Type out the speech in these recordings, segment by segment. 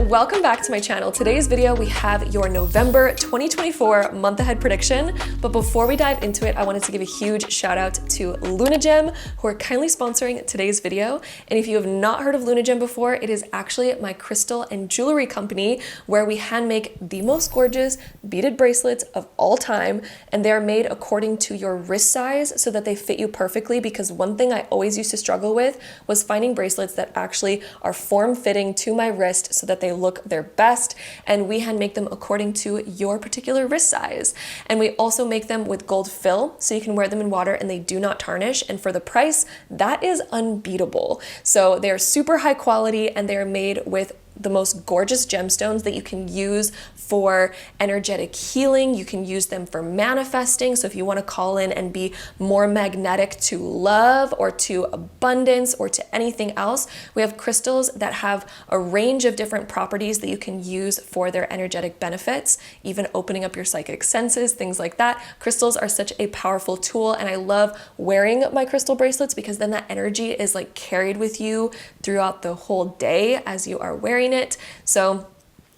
welcome back to my channel. Today's video, we have your November 2024 month ahead prediction. But before we dive into it, I wanted to give a huge shout out to LunaGem, who are kindly sponsoring today's video. And if you have not heard of LunaGem before, it is actually my crystal and jewelry company where we hand make the most gorgeous beaded bracelets of all time. And they're made according to your wrist size so that they fit you perfectly, because one thing I always used to struggle with was finding bracelets that actually are form-fitting to my wrist so that they look their best, and we hand make them according to your particular wrist size. And we also make them with gold fill, so you can wear them in water and they do not tarnish, and for the price, that is unbeatable. So they are super high quality and they are made with the most gorgeous gemstones that you can use for energetic healing. You can use them for manifesting. So if you want to call in and be more magnetic to love or to abundance or to anything else, we have crystals that have a range of different properties that you can use for their energetic benefits, even opening up your psychic senses, things like that. Crystals are such a powerful tool, and I love wearing my crystal bracelets because then that energy is like carried with you throughout the whole day as you are wearing it. So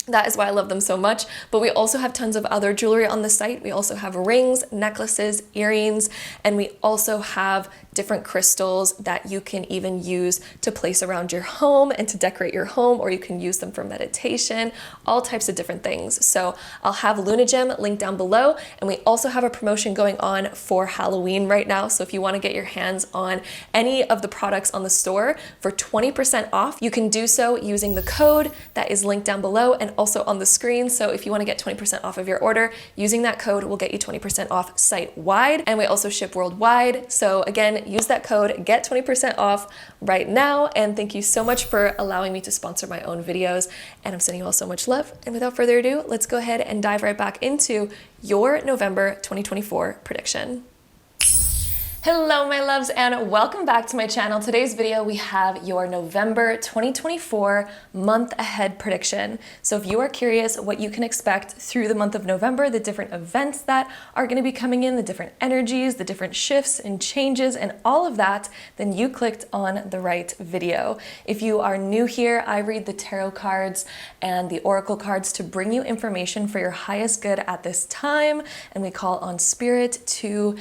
that is why I love them so much. But we also have tons of other jewelry on the site. We also have rings, necklaces, earrings, and we also have different crystals that you can even use to place around your home and to decorate your home, or you can use them for meditation, all types of different things. So I'll have LunaGem linked down below, and we also have a promotion going on for Halloween right now. So if you want to get your hands on any of the products on the store for 20% off, you can do so using the code that is linked down below and also on the screen. So if you want to get 20% off of your order, using that code will get you 20% off site-wide, and we also ship worldwide. So again, use that code, get 20% off right now. And thank you so much for allowing me to sponsor my own videos. And I'm sending you all so much love. And without further ado, let's go ahead and dive right back into your November 2024 prediction. Hello my loves, and welcome back to my channel. Today's video, we have your November 2024 month ahead prediction. So if you are curious what you can expect through the month of November, the different events that are going to be coming in, the different energies, the different shifts and changes and all of that, then you clicked on the right video. If you are new here, I read the tarot cards and the oracle cards to bring you information for your highest good at this time, and we call on spirit to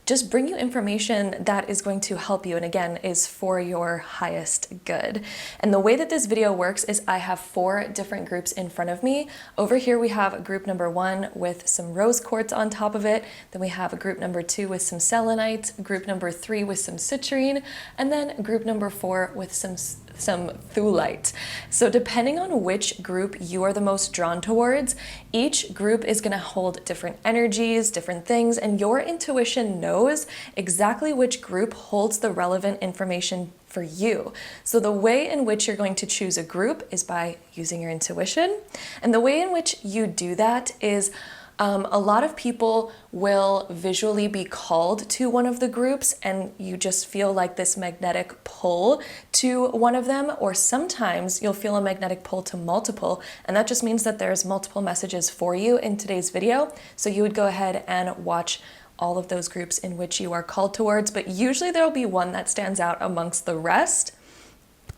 just bring you information that is going to help you, and again, is for your highest good. And the way that this video works is I have 4 different groups in front of me. Over here we have group number 1 with some rose quartz on top of it. Then we have a group number 2 with some selenite, group number 3 with some citrine, and then group number 4 with some Thulite. So depending on which group you are the most drawn towards, each group is going to hold different energies, different things, and your intuition knows exactly which group holds the relevant information for you. So the way in which you're going to choose a group is by using your intuition. And the way in which you do that is a lot of people will visually be called to one of the groups, and you just feel like this magnetic pull to one of them, or sometimes you'll feel a magnetic pull to multiple, and that just means that there's multiple messages for you in today's video. So you would go ahead and watch all of those groups in which you are called towards, but usually there'll be one that stands out amongst the rest.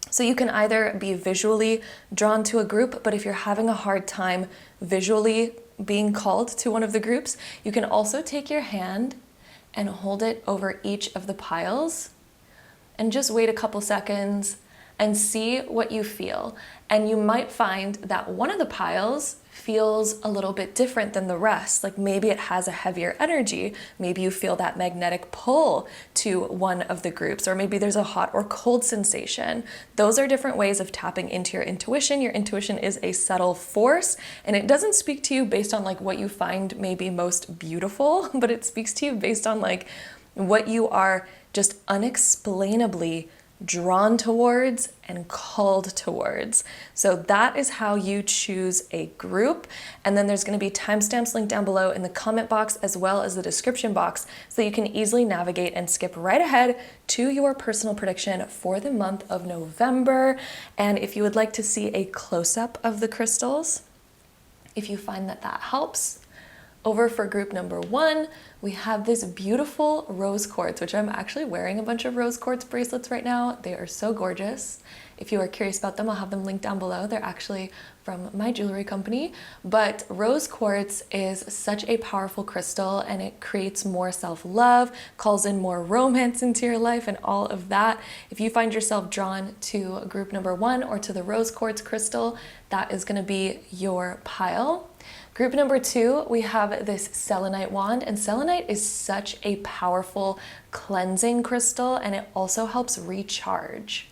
So you can either be visually drawn to a group, but if you're having a hard time visually being called to one of the groups, you can also take your hand and hold it over each of the piles and just wait a couple seconds and see what you feel. And you might find that one of the piles feels a little bit different than the rest. Like maybe it has a heavier energy. Maybe you feel that magnetic pull to one of the groups, or maybe there's a hot or cold sensation. Those are different ways of tapping into your intuition. Your intuition is a subtle force, and it doesn't speak to you based on like what you find maybe most beautiful, but it speaks to you based on like what you are just unexplainably drawn towards and called towards. So that is how you choose a group. And then there's going to be timestamps linked down below in the comment box as well as the description box, so you can easily navigate and skip right ahead to your personal prediction for the month of November. And if you would like to see a close-up of the crystals, if you find that that helps, Over for group number 1, we have this beautiful rose quartz, which I'm actually wearing a bunch of rose quartz bracelets right now. They are so gorgeous. If you are curious about them, I'll have them linked down below. They're actually from my jewelry company. But rose quartz is such a powerful crystal, and it creates more self-love, calls in more romance into your life and all of that. If you find yourself drawn to group number 1 or to the rose quartz crystal, that is going to be your pile. Group number 2, we have this selenite wand, and selenite is such a powerful cleansing crystal, and it also helps recharge.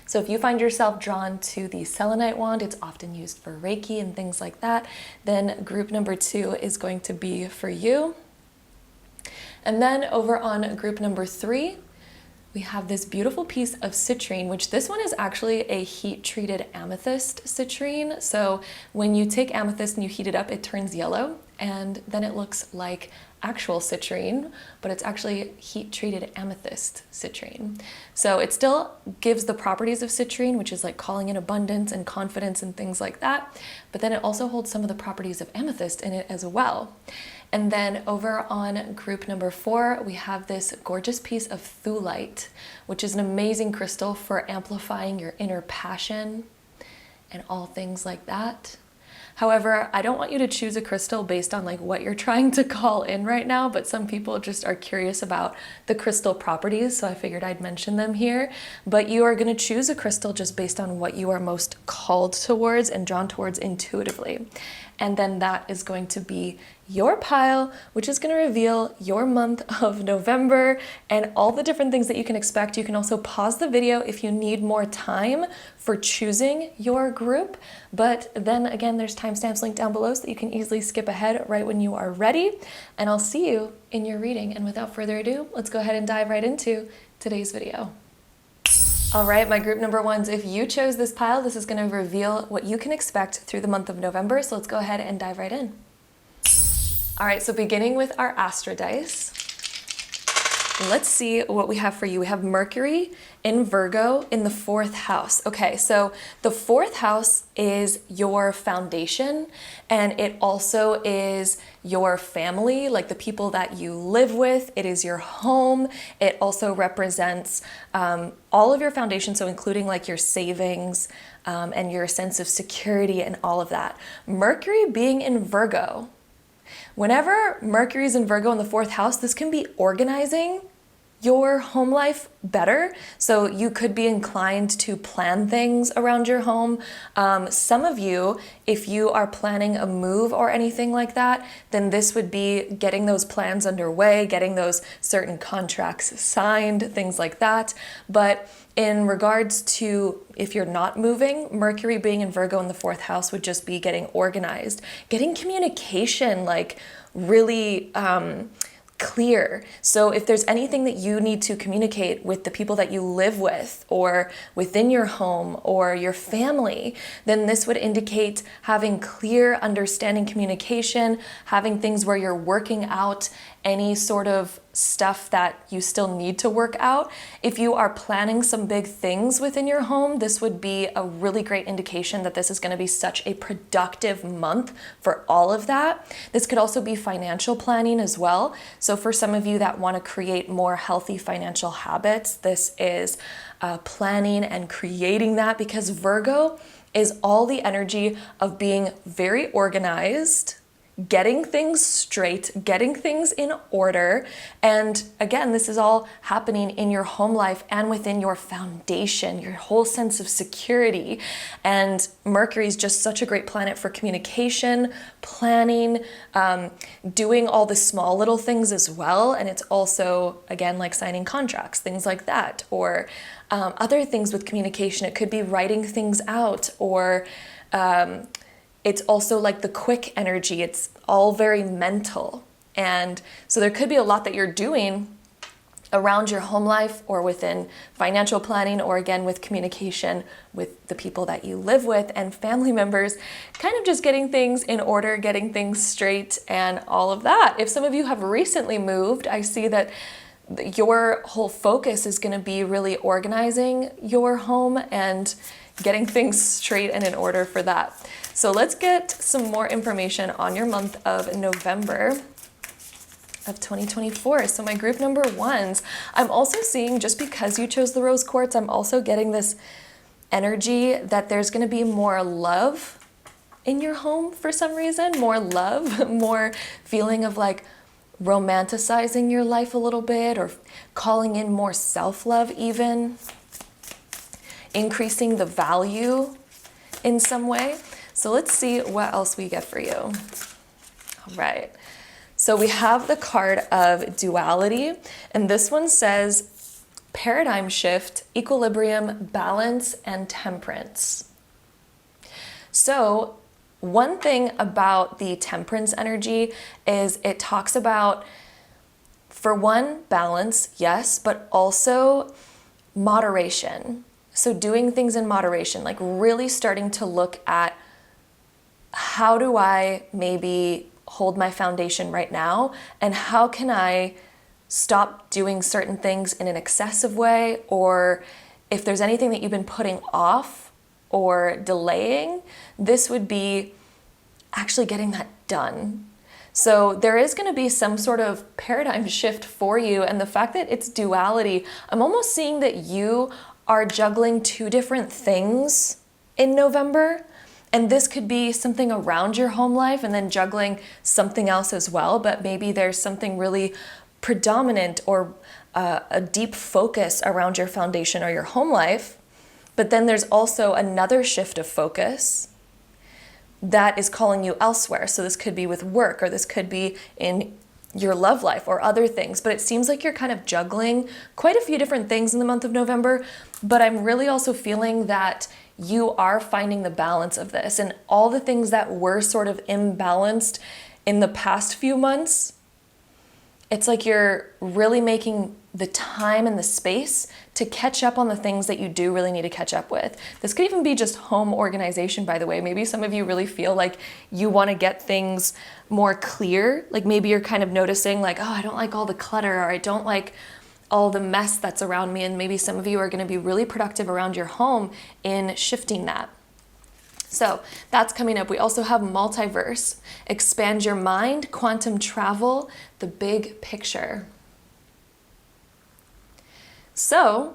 So if you find yourself drawn to the selenite wand, it's often used for Reiki and things like that, then group number 2 is going to be for you. And then over on group number 3, we have this beautiful piece of citrine, which this one is actually a heat-treated amethyst citrine. So when you take amethyst and you heat it up, it turns yellow, and then it looks like actual citrine, but it's actually heat-treated amethyst citrine. So it still gives the properties of citrine, which is like calling in abundance and confidence and things like that, but then it also holds some of the properties of amethyst in it as well. And then over on group number 4, we have this gorgeous piece of Thulite, which is an amazing crystal for amplifying your inner passion and all things like that. However, I don't want you to choose a crystal based on like what you're trying to call in right now, but some people just are curious about the crystal properties, so I figured I'd mention them here. But you are going to choose a crystal just based on what you are most called towards and drawn towards intuitively. And then that is going to be your pile, which is going to reveal your month of November and all the different things that you can expect. You can also pause the video if you need more time for choosing your group. But then again, there's timestamps linked down below so that you can easily skip ahead right when you are ready. And I'll see you in your reading. And without further ado, let's go ahead and dive right into today's video. All right, my group number 1s, if you chose this pile, this is going to reveal what you can expect through the month of November. So let's go ahead and dive right in. All right, so beginning with our Astra dice, let's see what we have for you. We have Mercury in Virgo in the 4th house. Okay, so the 4th house is your foundation, and it also is your family, like the people that you live with. It is your home. It also represents all of your foundation, so including like your savings and your sense of security and all of that. Mercury being in Virgo. Whenever Mercury's in Virgo in the 4th house, this can be organizing your home life better. So you could be inclined to plan things around your home. Some of you, if you are planning a move or anything like that, then this would be getting those plans underway, getting those certain contracts signed, things like that. But in regards to if you're not moving, Mercury being in Virgo in the 4th house would just be getting organized, getting communication like really clear. So if there's anything that you need to communicate with the people that you live with or within your home or your family, then this would indicate having clear understanding communication, having things where you're working out any sort of stuff that you still need to work out. If you are planning some big things within your home, this would be a really great indication that this is going to be such a productive month for all of that. This could also be financial planning as well. So for some of you that want to create more healthy financial habits, this is planning and creating that, because Virgo is all the energy of being very organized, getting things straight, getting things in order. And again, this is all happening in your home life and within your foundation, your whole sense of security. And Mercury is just such a great planet for communication, planning, doing all the small little things as well. And it's also, again, like signing contracts, things like that, or other things with communication. It could be writing things out, or it's also like the quick energy. It's all very mental. And so there could be a lot that you're doing around your home life or within financial planning, or again with communication with the people that you live with and family members, kind of just getting things in order, getting things straight and all of that. If some of you have recently moved, I see that your whole focus is going to be really organizing your home and getting things straight and in order for that. So let's get some more information on your month of November of 2024. So my group number ones, I'm also seeing, just because you chose the rose quartz, I'm also getting this energy that there's going to be more love in your home for some reason, more love, more feeling of like romanticizing your life a little bit, or calling in more self-love, even increasing the value in some way. So let's see what else we get for you. All right. So we have the card of duality, and this one says paradigm shift, equilibrium, balance, and temperance. So one thing about the temperance energy is it talks about, for one, balance, yes, but also moderation. So doing things in moderation, like really starting to look at, how do I maybe hold my foundation right now, and how can I stop doing certain things in an excessive way, or if there's anything that you've been putting off or delaying, this would be actually getting that done. So there is going to be some sort of paradigm shift for you, and the fact that it's duality, I'm almost seeing that you are juggling two different things in November. And this could be something around your home life and then juggling something else as well. But maybe there's something really predominant or a deep focus around your foundation or your home life. But then there's also another shift of focus that is calling you elsewhere. So this could be with work, or this could be in your love life or other things. But it seems like you're kind of juggling quite a few different things in the month of November. But I'm really also feeling that you are finding the balance of this, and all the things that were sort of imbalanced in the past few months, it's like you're really making the time and the space to catch up on the things that you do really need to catch up with. This could even be just home organization, by the way. Maybe some of you really feel like you want to get things more clear. Like maybe you're kind of noticing like, oh, I don't like all the clutter, or I don't like all the mess that's around me. And maybe some of you are going to be really productive around your home in shifting that. So that's coming up. We also have multiverse, expand your mind, quantum travel, the big picture. So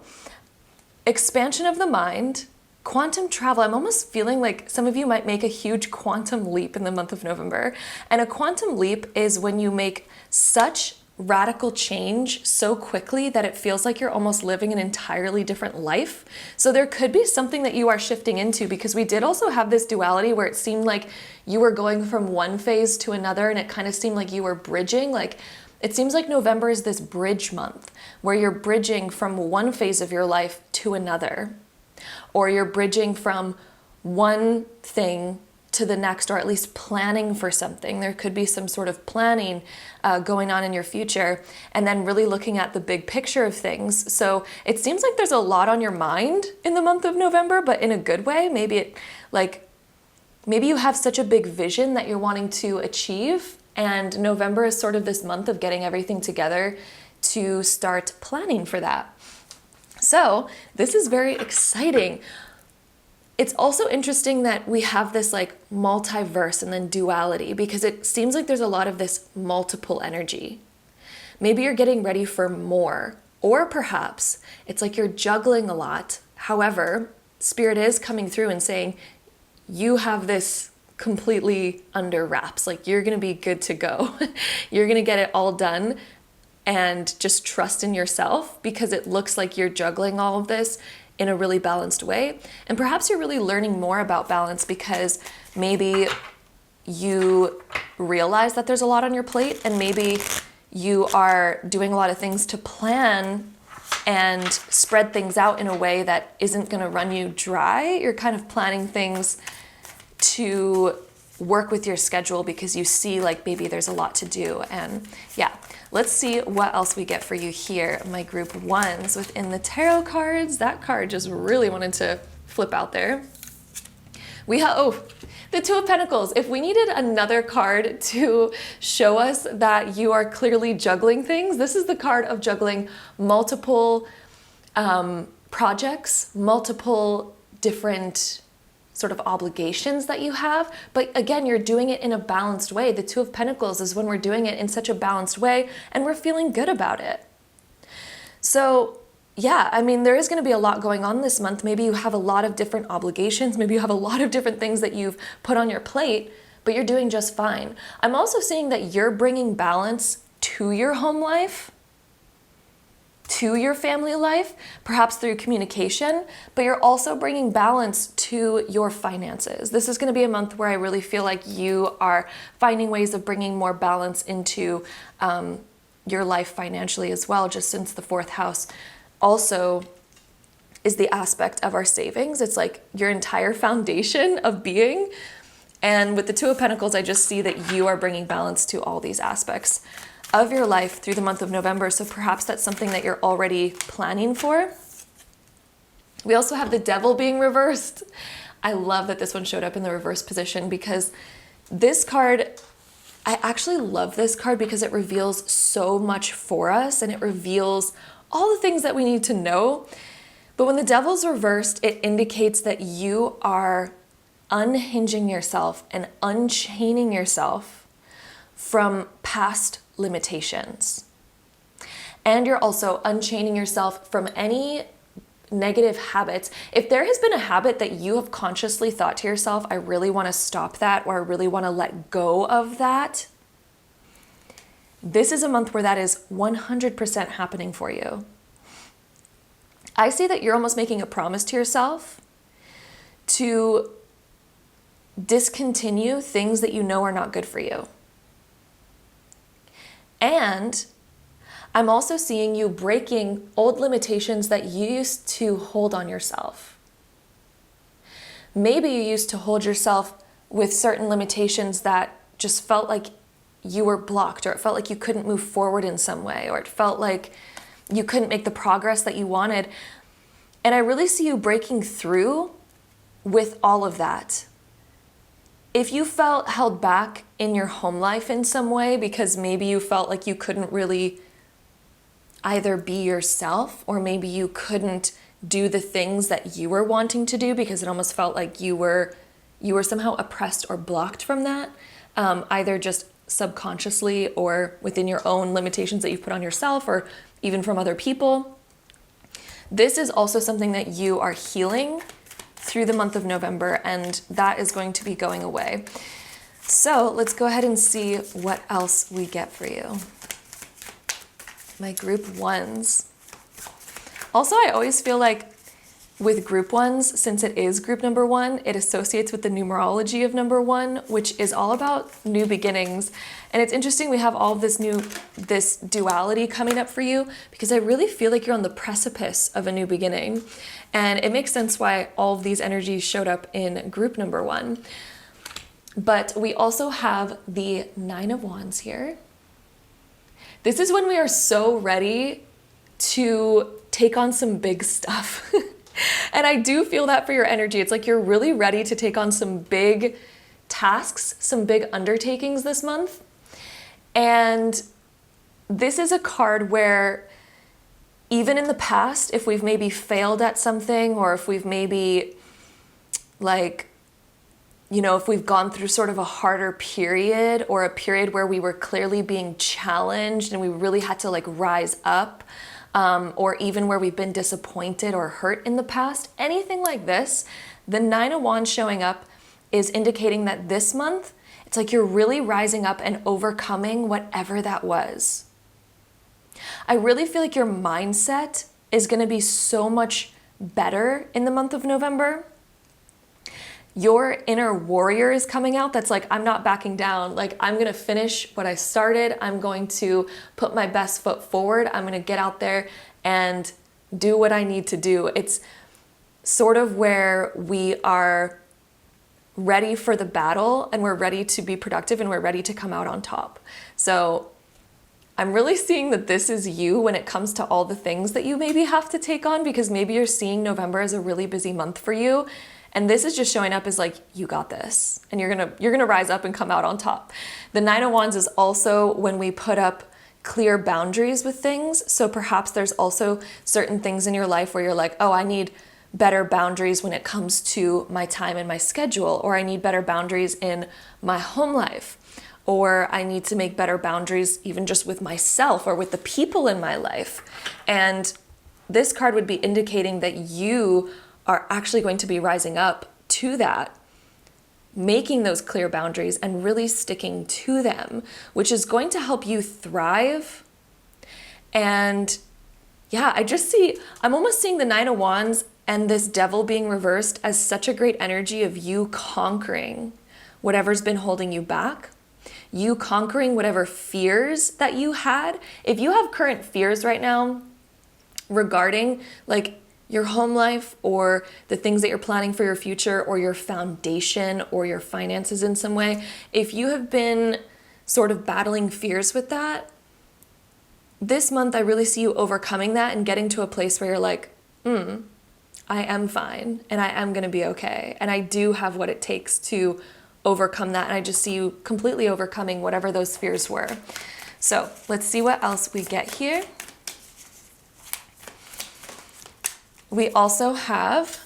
expansion of the mind, quantum travel. I'm almost feeling like some of you might make a huge quantum leap in the month of November. And a quantum leap is when you make such radical change so quickly that it feels like you're almost living an entirely different life. So there could be something that you are shifting into, because we did also have this duality where it seemed like you were going from one phase to another, and it kind of seemed like you were bridging. Like it seems like November is this bridge month where you're bridging from one phase of your life to another, or you're bridging from one thing to the next, or at least planning for something. There could be some sort of planning going on in your future, and then really looking at the big picture of things. So it seems like there's a lot on your mind in the month of November, but in a good way. Maybe you have such a big vision that you're wanting to achieve, and November is sort of this month of getting everything together to start planning for that. So this is very exciting. It's also interesting that we have this like multiverse and then duality, because it seems like there's a lot of this multiple energy. Maybe you're getting ready for more, or perhaps it's like you're juggling a lot. However, Spirit is coming through and saying, you have this completely under wraps. Like you're going to be good to go. You're going to get it all done, and just trust in yourself, because it looks like you're juggling all of this in a really balanced way. And perhaps you're really learning more about balance because maybe you realize that there's a lot on your plate, and maybe you are doing a lot of things to plan and spread things out in a way that isn't going to run you dry. You're kind of planning things to work with your schedule because you see like maybe there's a lot to do. And yeah, let's see what else we get for you here. My group ones within the tarot cards. That card just really wanted to flip out there. We have, the Two of Pentacles. If we needed another card to show us that you are clearly juggling things, this is the card of juggling multiple projects, multiple different sort of obligations that you have. But again, you're doing it in a balanced way. The Two of Pentacles is when we're doing it in such a balanced way and we're feeling good about it. So yeah, I mean, there is going to be a lot going on this month. Maybe you have a lot of different obligations. Maybe you have a lot of different things that you've put on your plate, but you're doing just fine. I'm also seeing that you're bringing balance to your home life, to your family life, perhaps through communication, but you're also bringing balance to your finances. This is going to be a month where I really feel like you are finding ways of bringing more balance into your life financially as well, just since the fourth house also is the aspect of our savings. It's like your entire foundation of being. And with the Two of Pentacles, I just see that you are bringing balance to all these aspects of your life through the month of November. So perhaps that's something that you're already planning for. We also have the Devil being reversed. I love that this one showed up in the reverse position because this card, I actually love this card because it reveals so much for us and it reveals all the things that we need to know. But when the Devil's reversed, it indicates that you are unhinging yourself and unchaining yourself from past limitations. And you're also unchaining yourself from any negative habits. If there has been a habit that you have consciously thought to yourself, I really want to stop that, or I really want to let go of that, this is a month where that is 100% happening for you. I see that you're almost making a promise to yourself to discontinue things that you know are not good for you. And I'm also seeing you breaking old limitations that you used to hold on yourself. Maybe you used to hold yourself with certain limitations that just felt like you were blocked, or it felt like you couldn't move forward in some way, or it felt like you couldn't make the progress that you wanted. And I really see you breaking through with all of that. If you felt held back in your home life in some way because maybe you felt like you couldn't really either be yourself, or maybe you couldn't do the things that you were wanting to do because it almost felt like you were somehow oppressed or blocked from that, either just subconsciously or within your own limitations that you've put on yourself or even from other people. This is also something that you are healing through the month of November, and that is going to be going away. So let's go ahead and see what else we get for you. My group ones. Also, I always feel like with group ones, since it is group number one, it associates with the numerology of number one, which is all about new beginnings. And it's interesting, we have all of this duality coming up for you because I really feel like you're on the precipice of a new beginning. And it makes sense why all of these energies showed up in group number one. But we also have the Nine of Wands here. This is when we are so ready to take on some big stuff. And I do feel that for your energy. It's like you're really ready to take on some big tasks, some big undertakings this month. And this is a card where even in the past, if we've maybe failed at something, or if we've maybe if we've gone through sort of a harder period, or a period where we were clearly being challenged and we really had to rise up, or even where we've been disappointed or hurt in the past, anything like this, the Nine of Wands showing up is indicating that this month, it's like you're really rising up and overcoming whatever that was. I really feel like your mindset is going to be so much better in the month of November. Your inner warrior is coming out that's like, I'm not backing down. I'm going to finish what I started. I'm going to put my best foot forward. I'm going to get out there and do what I need to do. It's sort of where we are ready for the battle and we're ready to be productive and we're ready to come out on top. So I'm really seeing that this is you when it comes to all the things that you maybe have to take on, because maybe you're seeing November as a really busy month for you. And this is just showing up as you got this, and you're gonna rise up and come out on top. The Nine of Wands is also when we put up clear boundaries with things. So perhaps there's also certain things in your life where you're like, oh, I need better boundaries when it comes to my time and my schedule, or I need better boundaries in my home life, or I need to make better boundaries even just with myself or with the people in my life. And this card would be indicating that you are actually going to be rising up to that, making those clear boundaries and really sticking to them, which is going to help you thrive. And yeah, I'm almost seeing the Nine of Wands and this Devil being reversed as such a great energy of you conquering whatever's been holding you back, you conquering whatever fears that you had. If you have current fears right now regarding like your home life or the things that you're planning for your future or your foundation or your finances in some way, if you have been sort of battling fears with that, this month I really see you overcoming that and getting to a place where you're like, I am fine and I am going to be okay. And I do have what it takes to overcome that. And I just see you completely overcoming whatever those fears were. So let's see what else we get here. We also have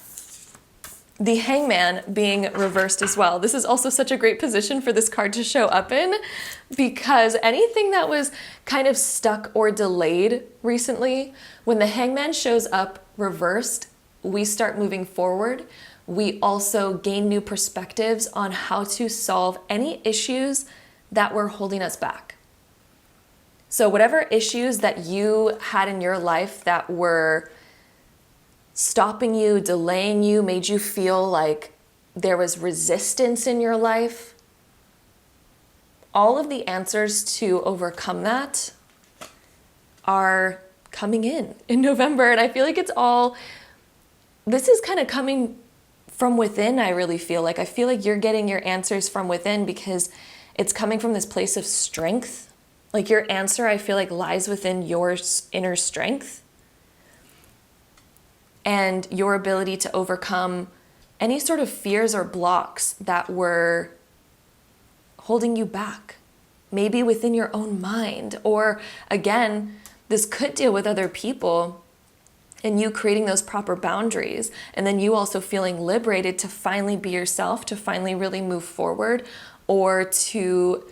the Hangman being reversed as well. This is also such a great position for this card to show up in, because anything that was kind of stuck or delayed recently, when the Hangman shows up reversed, we start moving forward. We also gain new perspectives on how to solve any issues that were holding us back. So whatever issues that you had in your life that were stopping you, delaying you, made you feel like there was resistance in your life, all of the answers to overcome that are coming in November. And I feel like this is kind of coming from within. I really feel like you're getting your answers from within because it's coming from this place of strength. Like your answer, I feel like lies within your inner strength and your ability to overcome any sort of fears or blocks that were holding you back, maybe within your own mind. Or again, this could deal with other people and you creating those proper boundaries, and then you also feeling liberated to finally be yourself, to finally really move forward, or to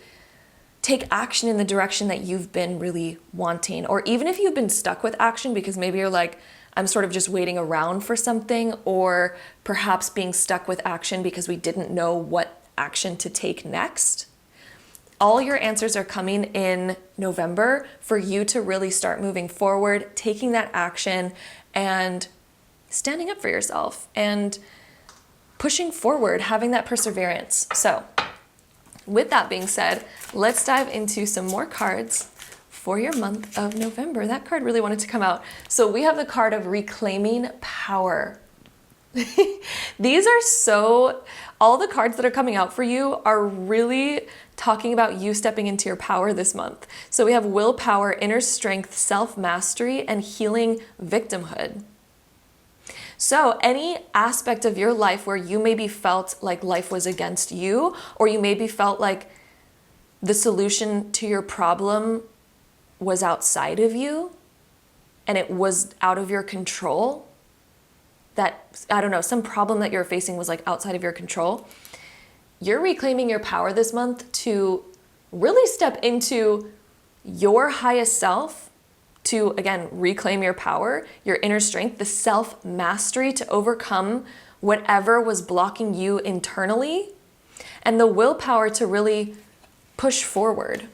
take action in the direction that you've been really wanting. Or even if you've been stuck with action because maybe you're like, I'm sort of just waiting around for something, or perhaps being stuck with action because we didn't know what action to take next. All your answers are coming in November for you to really start moving forward, taking that action and standing up for yourself and pushing forward, having that perseverance. So with that being said, let's dive into some more cards for your month of November. That card really wanted to come out. So we have the card of reclaiming power. All the cards that are coming out for you are really talking about you stepping into your power this month. So we have willpower, inner strength, self-mastery, and healing victimhood. So any aspect of your life where you maybe felt like life was against you, or you maybe felt like the solution to your problem was outside of you and it was out of your control, that, I don't know, some problem that you're facing was like outside of your control, you're reclaiming your power this month to really step into your highest self, to, again, reclaim your power, your inner strength, the self-mastery to overcome whatever was blocking you internally, and the willpower to really push forward.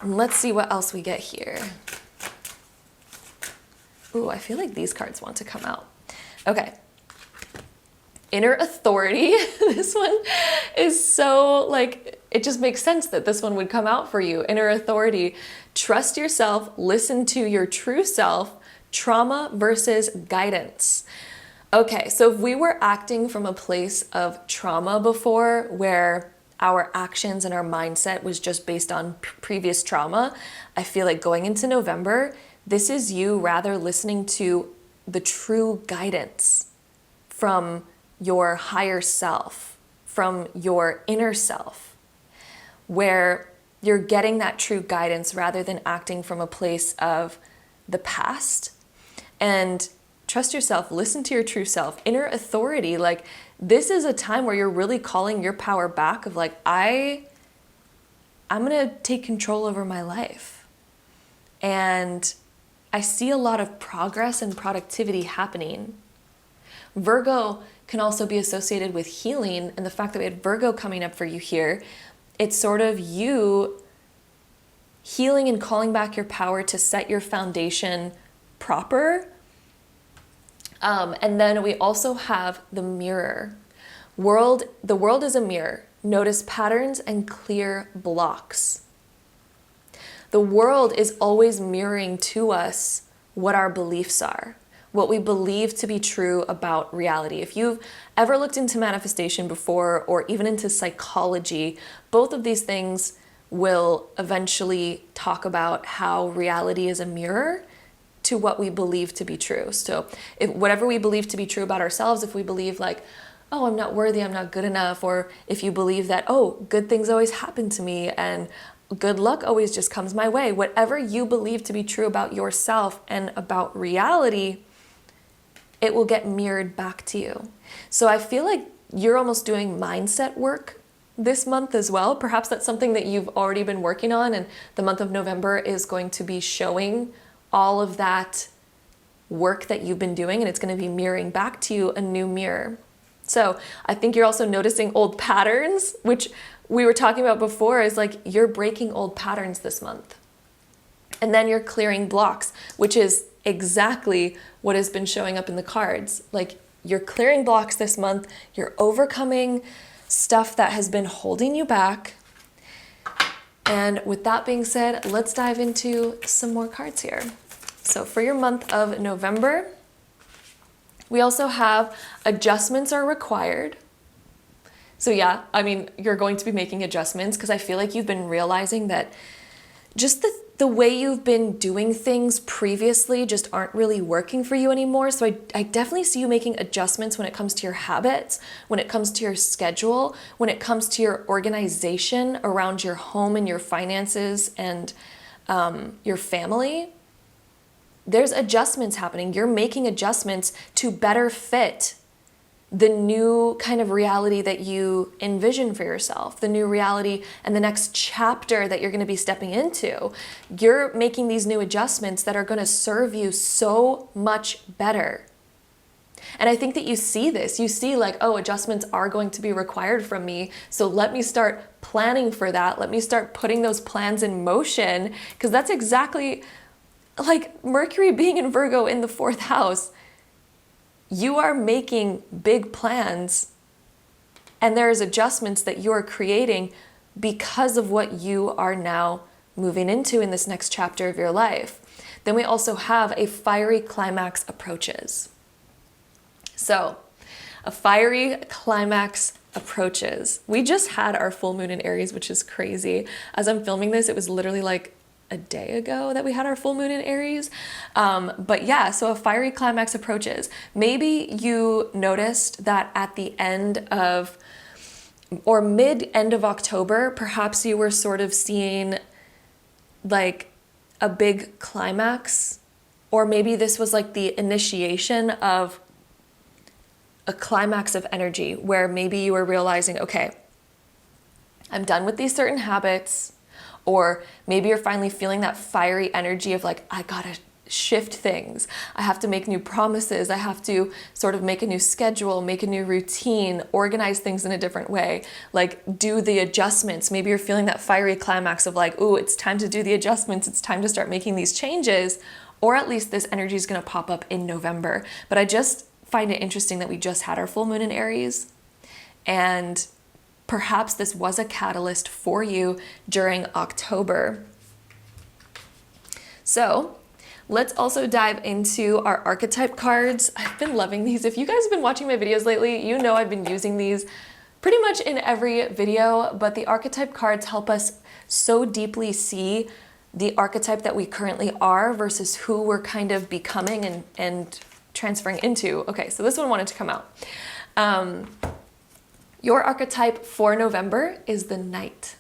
And let's see what else we get here. Ooh, I feel like these cards want to come out. Okay. Inner authority. This one is so like, it just makes sense that this one would come out for you. Inner authority. Trust yourself, listen to your true self, trauma versus guidance. Okay, so if we were acting from a place of trauma before, where our actions and our mindset was just based on previous trauma, I feel like going into November, this is you rather listening to the true guidance from your higher self, from your inner self, where you're getting that true guidance rather than acting from a place of the past. And trust yourself, listen to your true self, inner authority. Like, this is a time where you're really calling your power back of like, I'm gonna take control over my life. And I see a lot of progress and productivity happening. Virgo can also be associated with healing, and the fact that we had Virgo coming up for you here, it's sort of you healing and calling back your power to set your foundation proper. And then we also have the mirror. The world is a mirror. Notice patterns and clear blocks. The world is always mirroring to us what our beliefs are, what we believe to be true about reality. If you've ever looked into manifestation before, or even into psychology, both of these things will eventually talk about how reality is a mirror to what we believe to be true. So if whatever we believe to be true about ourselves, if we believe like, oh, I'm not worthy, I'm not good enough, or if you believe that, oh, good things always happen to me and good luck always just comes my way, whatever you believe to be true about yourself and about reality, it will get mirrored back to you. So I feel like you're almost doing mindset work this month as well. Perhaps that's something that you've already been working on, and the month of November is going to be showing all of that work that you've been doing, and it's going to be mirroring back to you a new mirror. So I think you're also noticing old patterns, which we were talking about before, is like you're breaking old patterns this month. And then you're clearing blocks, which is exactly what has been showing up in the cards. Like, you're clearing blocks this month, you're overcoming stuff that has been holding you back. And with that being said, let's dive into some more cards here. So for your month of November, we also have adjustments are required. So yeah, I mean, you're going to be making adjustments because I feel like you've been realizing that just the way you've been doing things previously just aren't really working for you anymore. So I definitely see you making adjustments when it comes to your habits, when it comes to your schedule, when it comes to your organization around your home and your finances and your family. There's adjustments happening. You're making adjustments to better fit the new kind of reality that you envision for yourself, the new reality and the next chapter that you're going to be stepping into. You're making these new adjustments that are going to serve you so much better. And I think that you see this. You see like, oh, adjustments are going to be required from me. So let me start planning for that. Let me start putting those plans in motion, because that's exactly like Mercury being in Virgo in the 4th house. You are making big plans, and there's adjustments that you are creating because of what you are now moving into in this next chapter of your life. Then we also have a fiery climax approaches. So a fiery climax approaches. We just had our full moon in Aries, which is crazy. As I'm filming this, it was literally like a day ago that we had our full moon in Aries. But yeah, so a fiery climax approaches. Maybe you noticed that at the end of, or mid-end of October, perhaps you were sort of seeing like a big climax, or maybe this was like the initiation of a climax of energy where maybe you were realizing, okay, I'm done with these certain habits. Or maybe you're finally feeling that fiery energy of like, I gotta shift things. I have to make new promises. I have to sort of make a new schedule, make a new routine, organize things in a different way, like do the adjustments. Maybe you're feeling that fiery climax of like, ooh, it's time to do the adjustments. It's time to start making these changes. Or at least this energy is gonna pop up in November. But I just find it interesting that we just had our full moon in Aries, and perhaps this was a catalyst for you during October. So let's also dive into our archetype cards. I've been loving these. If you guys have been watching my videos lately, you know I've been using these pretty much in every video, but the archetype cards help us so deeply see the archetype that we currently are versus who we're kind of becoming and transferring into. Okay, so this one wanted to come out. Your archetype for November is the Knight.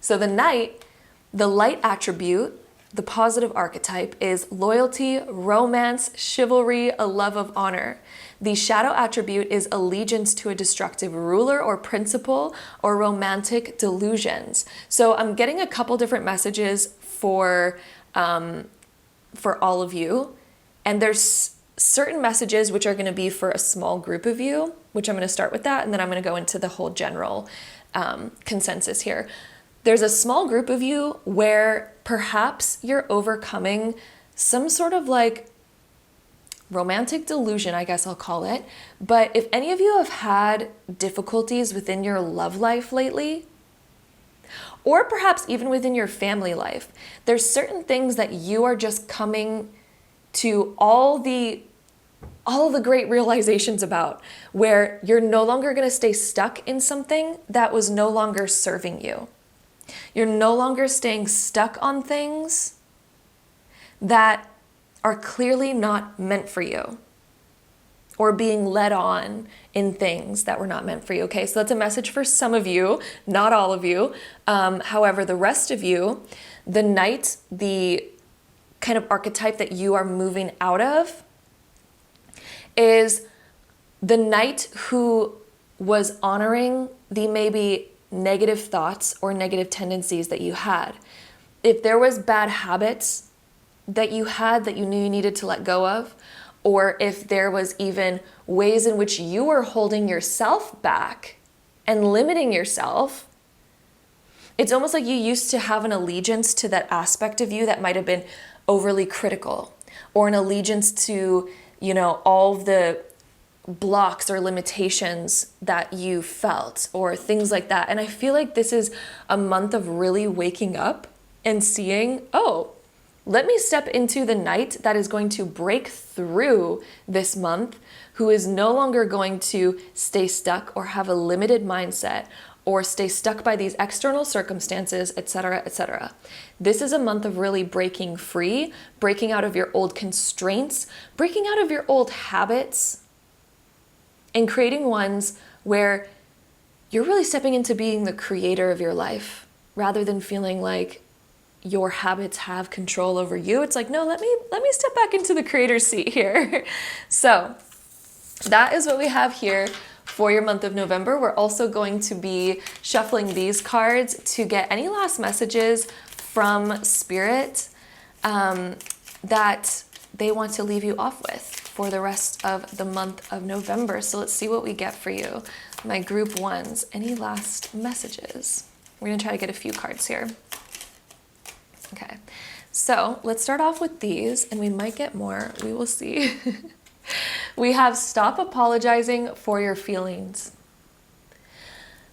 So the Knight, the light attribute, The positive archetype is loyalty, romance, chivalry, a love of honor. The shadow attribute is allegiance to a destructive ruler or principle or romantic delusions. So I'm getting a couple different messages for all of you. And there's certain messages which are going to be for a small group of you, which I'm going to start with that. And then I'm going to go into the whole general consensus here. There's a small group of you where perhaps you're overcoming some sort of like romantic delusion, I guess I'll call it. But if any of you have had difficulties within your love life lately, or perhaps even within your family life, there's certain things that you are just coming to all the great realizations about, where you're no longer going to stay stuck in something that was no longer serving you. You're no longer staying stuck on things that are clearly not meant for you, or being led on in things that were not meant for you. Okay, so that's a message for some of you, not all of you. However, the rest of you, the Knight, the kind of archetype that you are moving out of, is the Knight who was honoring the maybe negative thoughts or negative tendencies that you had. If there was bad habits that you had that you knew you needed to let go of, or if there was even ways in which you were holding yourself back and limiting yourself, it's almost like you used to have an allegiance to that aspect of you that might have been overly critical, or an allegiance to, all of the blocks or limitations that you felt, or things like that. And I feel like this is a month of really waking up and seeing, oh, let me step into the Knight that is going to break through this month, who is no longer going to stay stuck or have a limited mindset or stay stuck by these external circumstances, etc., etc. This is a month of really breaking free, breaking out of your old constraints, breaking out of your old habits, and creating ones where you're really stepping into being the creator of your life, rather than feeling like your habits have control over you. It's like, no, let me step back into the creator's seat here. So that is what we have here for your month of November. We're also going to be shuffling these cards to get any last messages from Spirit that they want to leave you off with for the rest of the month of November. So let's see what we get for you. My group ones, any last messages? We're gonna try to get a few cards here. Okay, so let's start off with these, and we might get more, we will see. We have stop apologizing for your feelings.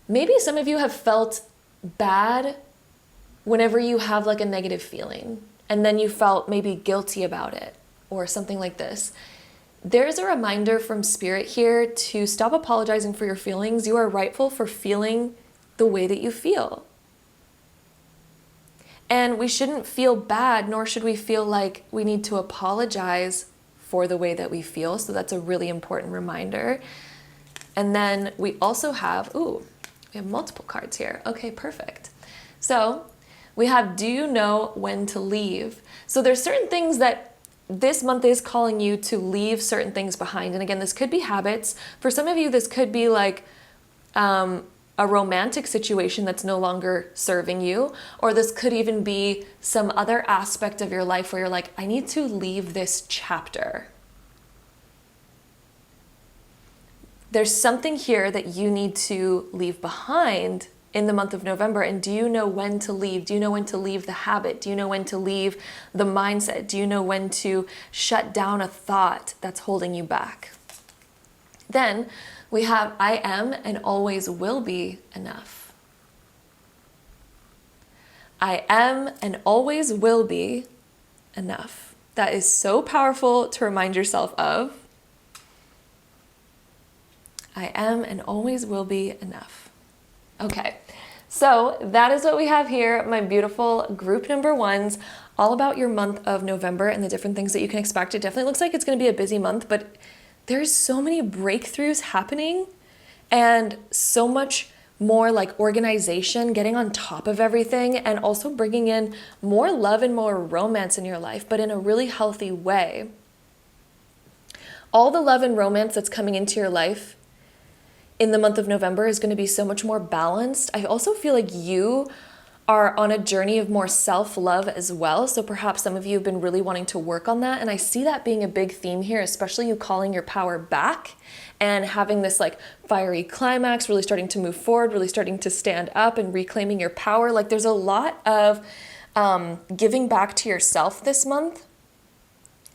Maybe some of you have felt bad whenever you have like a negative feeling, and then you felt maybe guilty about it or something like this. There's a reminder from Spirit here to stop apologizing for your feelings. You are rightful for feeling the way that you feel. And we shouldn't feel bad, nor should we feel like we need to apologize for the way that we feel. So that's a really important reminder. And then we also have, we have multiple cards here. Okay, perfect. So we have, do you know when to leave? So there's certain things that this month is calling you to leave certain things behind. And again, this could be habits. For some of you, this could be like a romantic situation that's no longer serving you, or this could even be some other aspect of your life where you're like, I need to leave this chapter. There's something here that you need to leave behind in the month of November. And do you know when to leave? Do you know when to leave the habit? Do you know when to leave the mindset? Do you know when to shut down a thought that's holding you back? Then we have, I am and always will be enough. I am and always will be enough. That is so powerful to remind yourself of. I am and always will be enough. Okay, so that is what we have here, my beautiful group number ones, all about your month of November and the different things that you can expect. It definitely looks like it's going to be a busy month, but there's so many breakthroughs happening and so much more like organization, getting on top of everything, and also bringing in more love and more romance in your life, but in a really healthy way. All the love and romance that's coming into your life in the month of November is going to be so much more balanced. I also feel like you are on a journey of more self-love as well. So perhaps some of you have been really wanting to work on that. And I see that being a big theme here, especially you calling your power back and having this like fiery climax, really starting to move forward, really starting to stand up and reclaiming your power. Like there's a lot of giving back to yourself this month,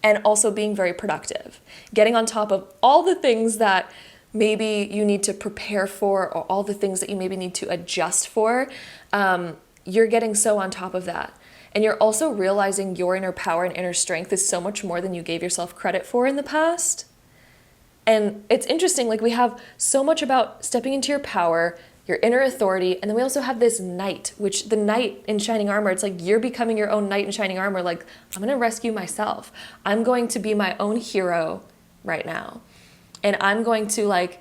and also being very productive, getting on top of all the things that maybe you need to prepare for, or all the things that you maybe need to adjust for. You're getting so on top of that. And you're also realizing your inner power and inner strength is so much more than you gave yourself credit for in the past. And it's interesting, like we have so much about stepping into your power, your inner authority, and then we also have this knight, which the knight in shining armor, it's like you're becoming your own knight in shining armor. Like, I'm going to rescue myself. I'm going to be my own hero right now. And I'm going to like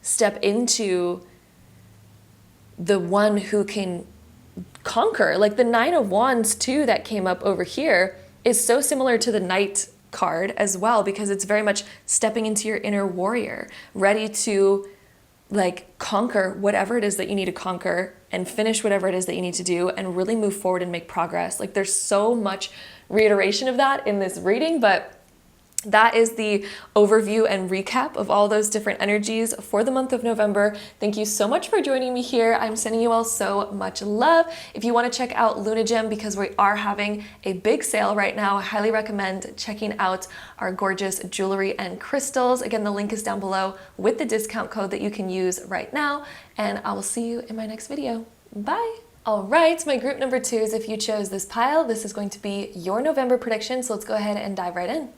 step into the one who can conquer. Like the Nine of Wands too that came up over here is so similar to the Knight card as well, because it's very much stepping into your inner warrior, ready to like conquer whatever it is that you need to conquer and finish whatever it is that you need to do and really move forward and make progress. Like there's so much reiteration of that in this reading, but that is the overview and recap of all those different energies for the month of November. Thank you so much for joining me here. I'm sending you all so much love. If you want to check out LunaGem, because we are having a big sale right now, I highly recommend checking out our gorgeous jewelry and crystals. Again, the link is down below with the discount code that you can use right now. And I will see you in my next video. Bye. All right, my group number 2 is if you chose this pile, this is going to be your November prediction. So let's go ahead and dive right in.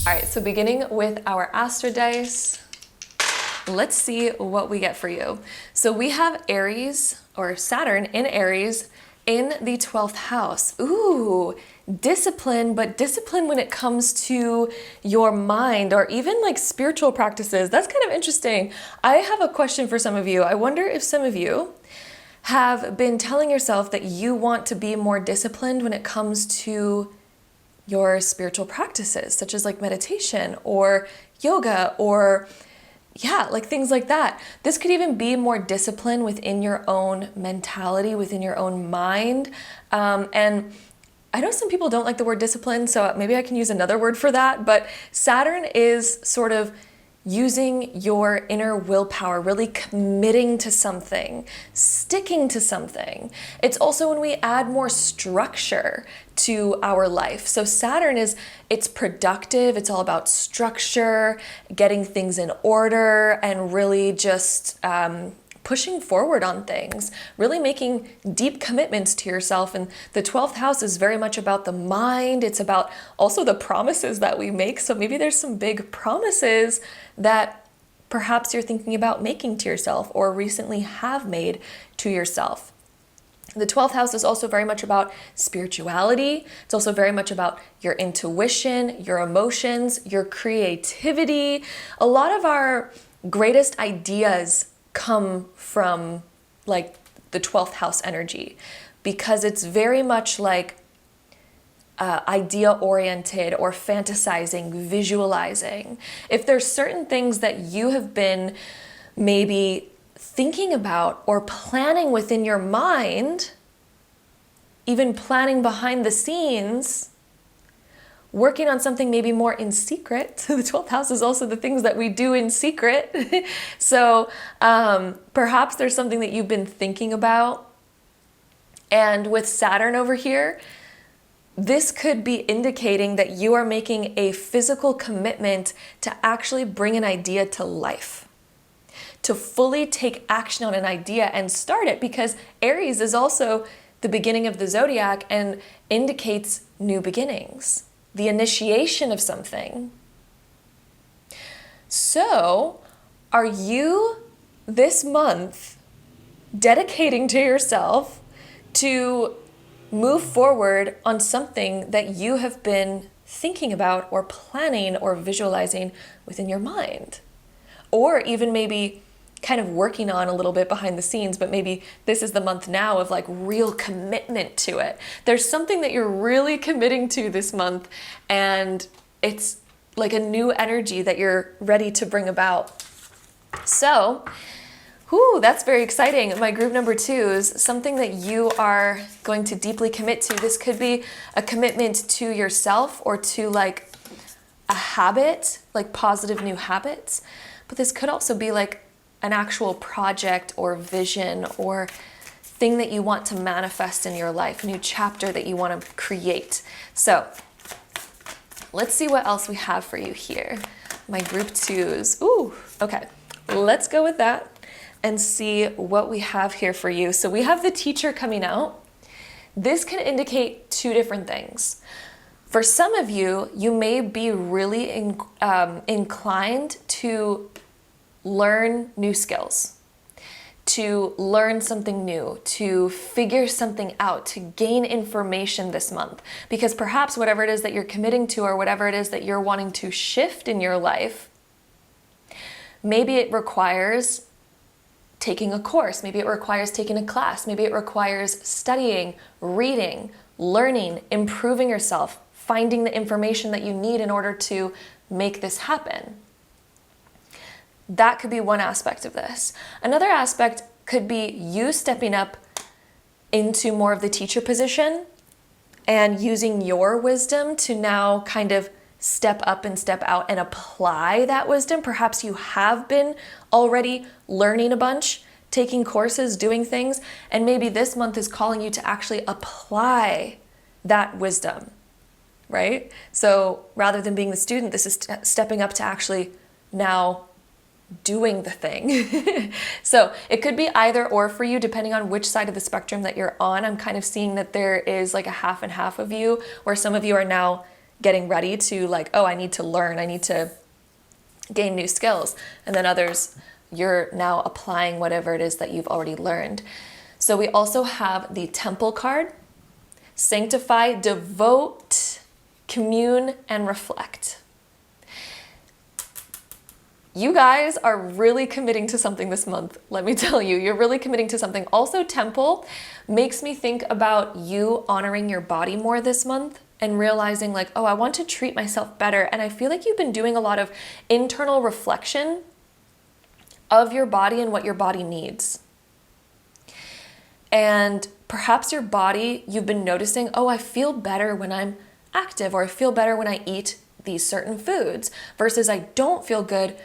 All right, so beginning with our Astro dice, let's see what we get for you. So we have Aries, or Saturn in Aries, in the 12th house. Ooh, discipline, but discipline when it comes to your mind or even like spiritual practices. That's kind of interesting. I have a question for some of you. I wonder if some of you have been telling yourself that you want to be more disciplined when it comes to your spiritual practices, such as like meditation or yoga or like things like that. This could even be more discipline within your own mentality, within your own mind. And I know some people don't like the word discipline, so maybe I can use another word for that, but Saturn is sort of using your inner willpower, really committing to something, sticking to something. It's also when we add more structure to our life. So Saturn it's productive. It's all about structure, getting things in order, and really just pushing forward on things, really making deep commitments to yourself. And the 12th house is very much about the mind. It's about also the promises that we make. So maybe there's some big promises that perhaps you're thinking about making to yourself or recently have made to yourself. The 12th house is also very much about spirituality. It's also very much about your intuition, your emotions, your creativity. A lot of our greatest ideas come from like the 12th house energy, because it's very much like idea oriented or fantasizing, visualizing. If there's certain things that you have been maybe thinking about or planning within your mind, even planning behind the scenes, working on something maybe more in secret. The 12th house is also the things that we do in secret. So perhaps there's something that you've been thinking about. And with Saturn over here, this could be indicating that you are making a physical commitment to actually bring an idea to life, to fully take action on an idea and start it, because Aries is also the beginning of the zodiac and indicates new beginnings, the initiation of something. So, are you this month dedicating to yourself to move forward on something that you have been thinking about or planning or visualizing within your mind? Or even maybe kind of working on a little bit behind the scenes, but maybe this is the month now of like real commitment to it. There's something that you're really committing to this month, and it's like a new energy that you're ready to bring about. So, that's very exciting. My group number 2s, something that you are going to deeply commit to. This could be a commitment to yourself or to like a habit, like positive new habits. But this could also be like an actual project or vision or thing that you want to manifest in your life, a new chapter that you want to create. So let's see what else we have for you here. My group 2s. Okay. Let's go with that and see what we have here for you. So we have the Teacher coming out. This can indicate 2 different things. For some of you, you may be really inclined to learn new skills, to learn something new, to figure something out, to gain information this month. Because perhaps whatever it is that you're committing to or whatever it is that you're wanting to shift in your life, maybe it requires taking a course, maybe it requires taking a class, maybe it requires studying, reading, learning, improving yourself, finding the information that you need in order to make this happen. That could be one aspect of this. Another aspect could be you stepping up into more of the teacher position and using your wisdom to now kind of step up and step out and apply that wisdom. Perhaps you have been already learning a bunch, taking courses, doing things, and maybe this month is calling you to actually apply that wisdom, right? So rather than being the student, this is stepping up to actually now doing the thing. So it could be either or for you, depending on which side of the spectrum that you're on. I'm kind of seeing that there is like a half and half of you, where some of you are now getting ready to like, I need to learn, I need to gain new skills. And then others, you're now applying whatever it is that you've already learned. So we also have the Temple card. Sanctify, devote, commune, and reflect. You guys are really committing to something this month. Let me tell you, you're really committing to something. Also, Temple makes me think about you honoring your body more this month and realizing like, I want to treat myself better. And I feel like you've been doing a lot of internal reflection of your body and what your body needs. And perhaps your body, you've been noticing, I feel better when I'm active, or I feel better when I eat these certain foods, versus I don't feel good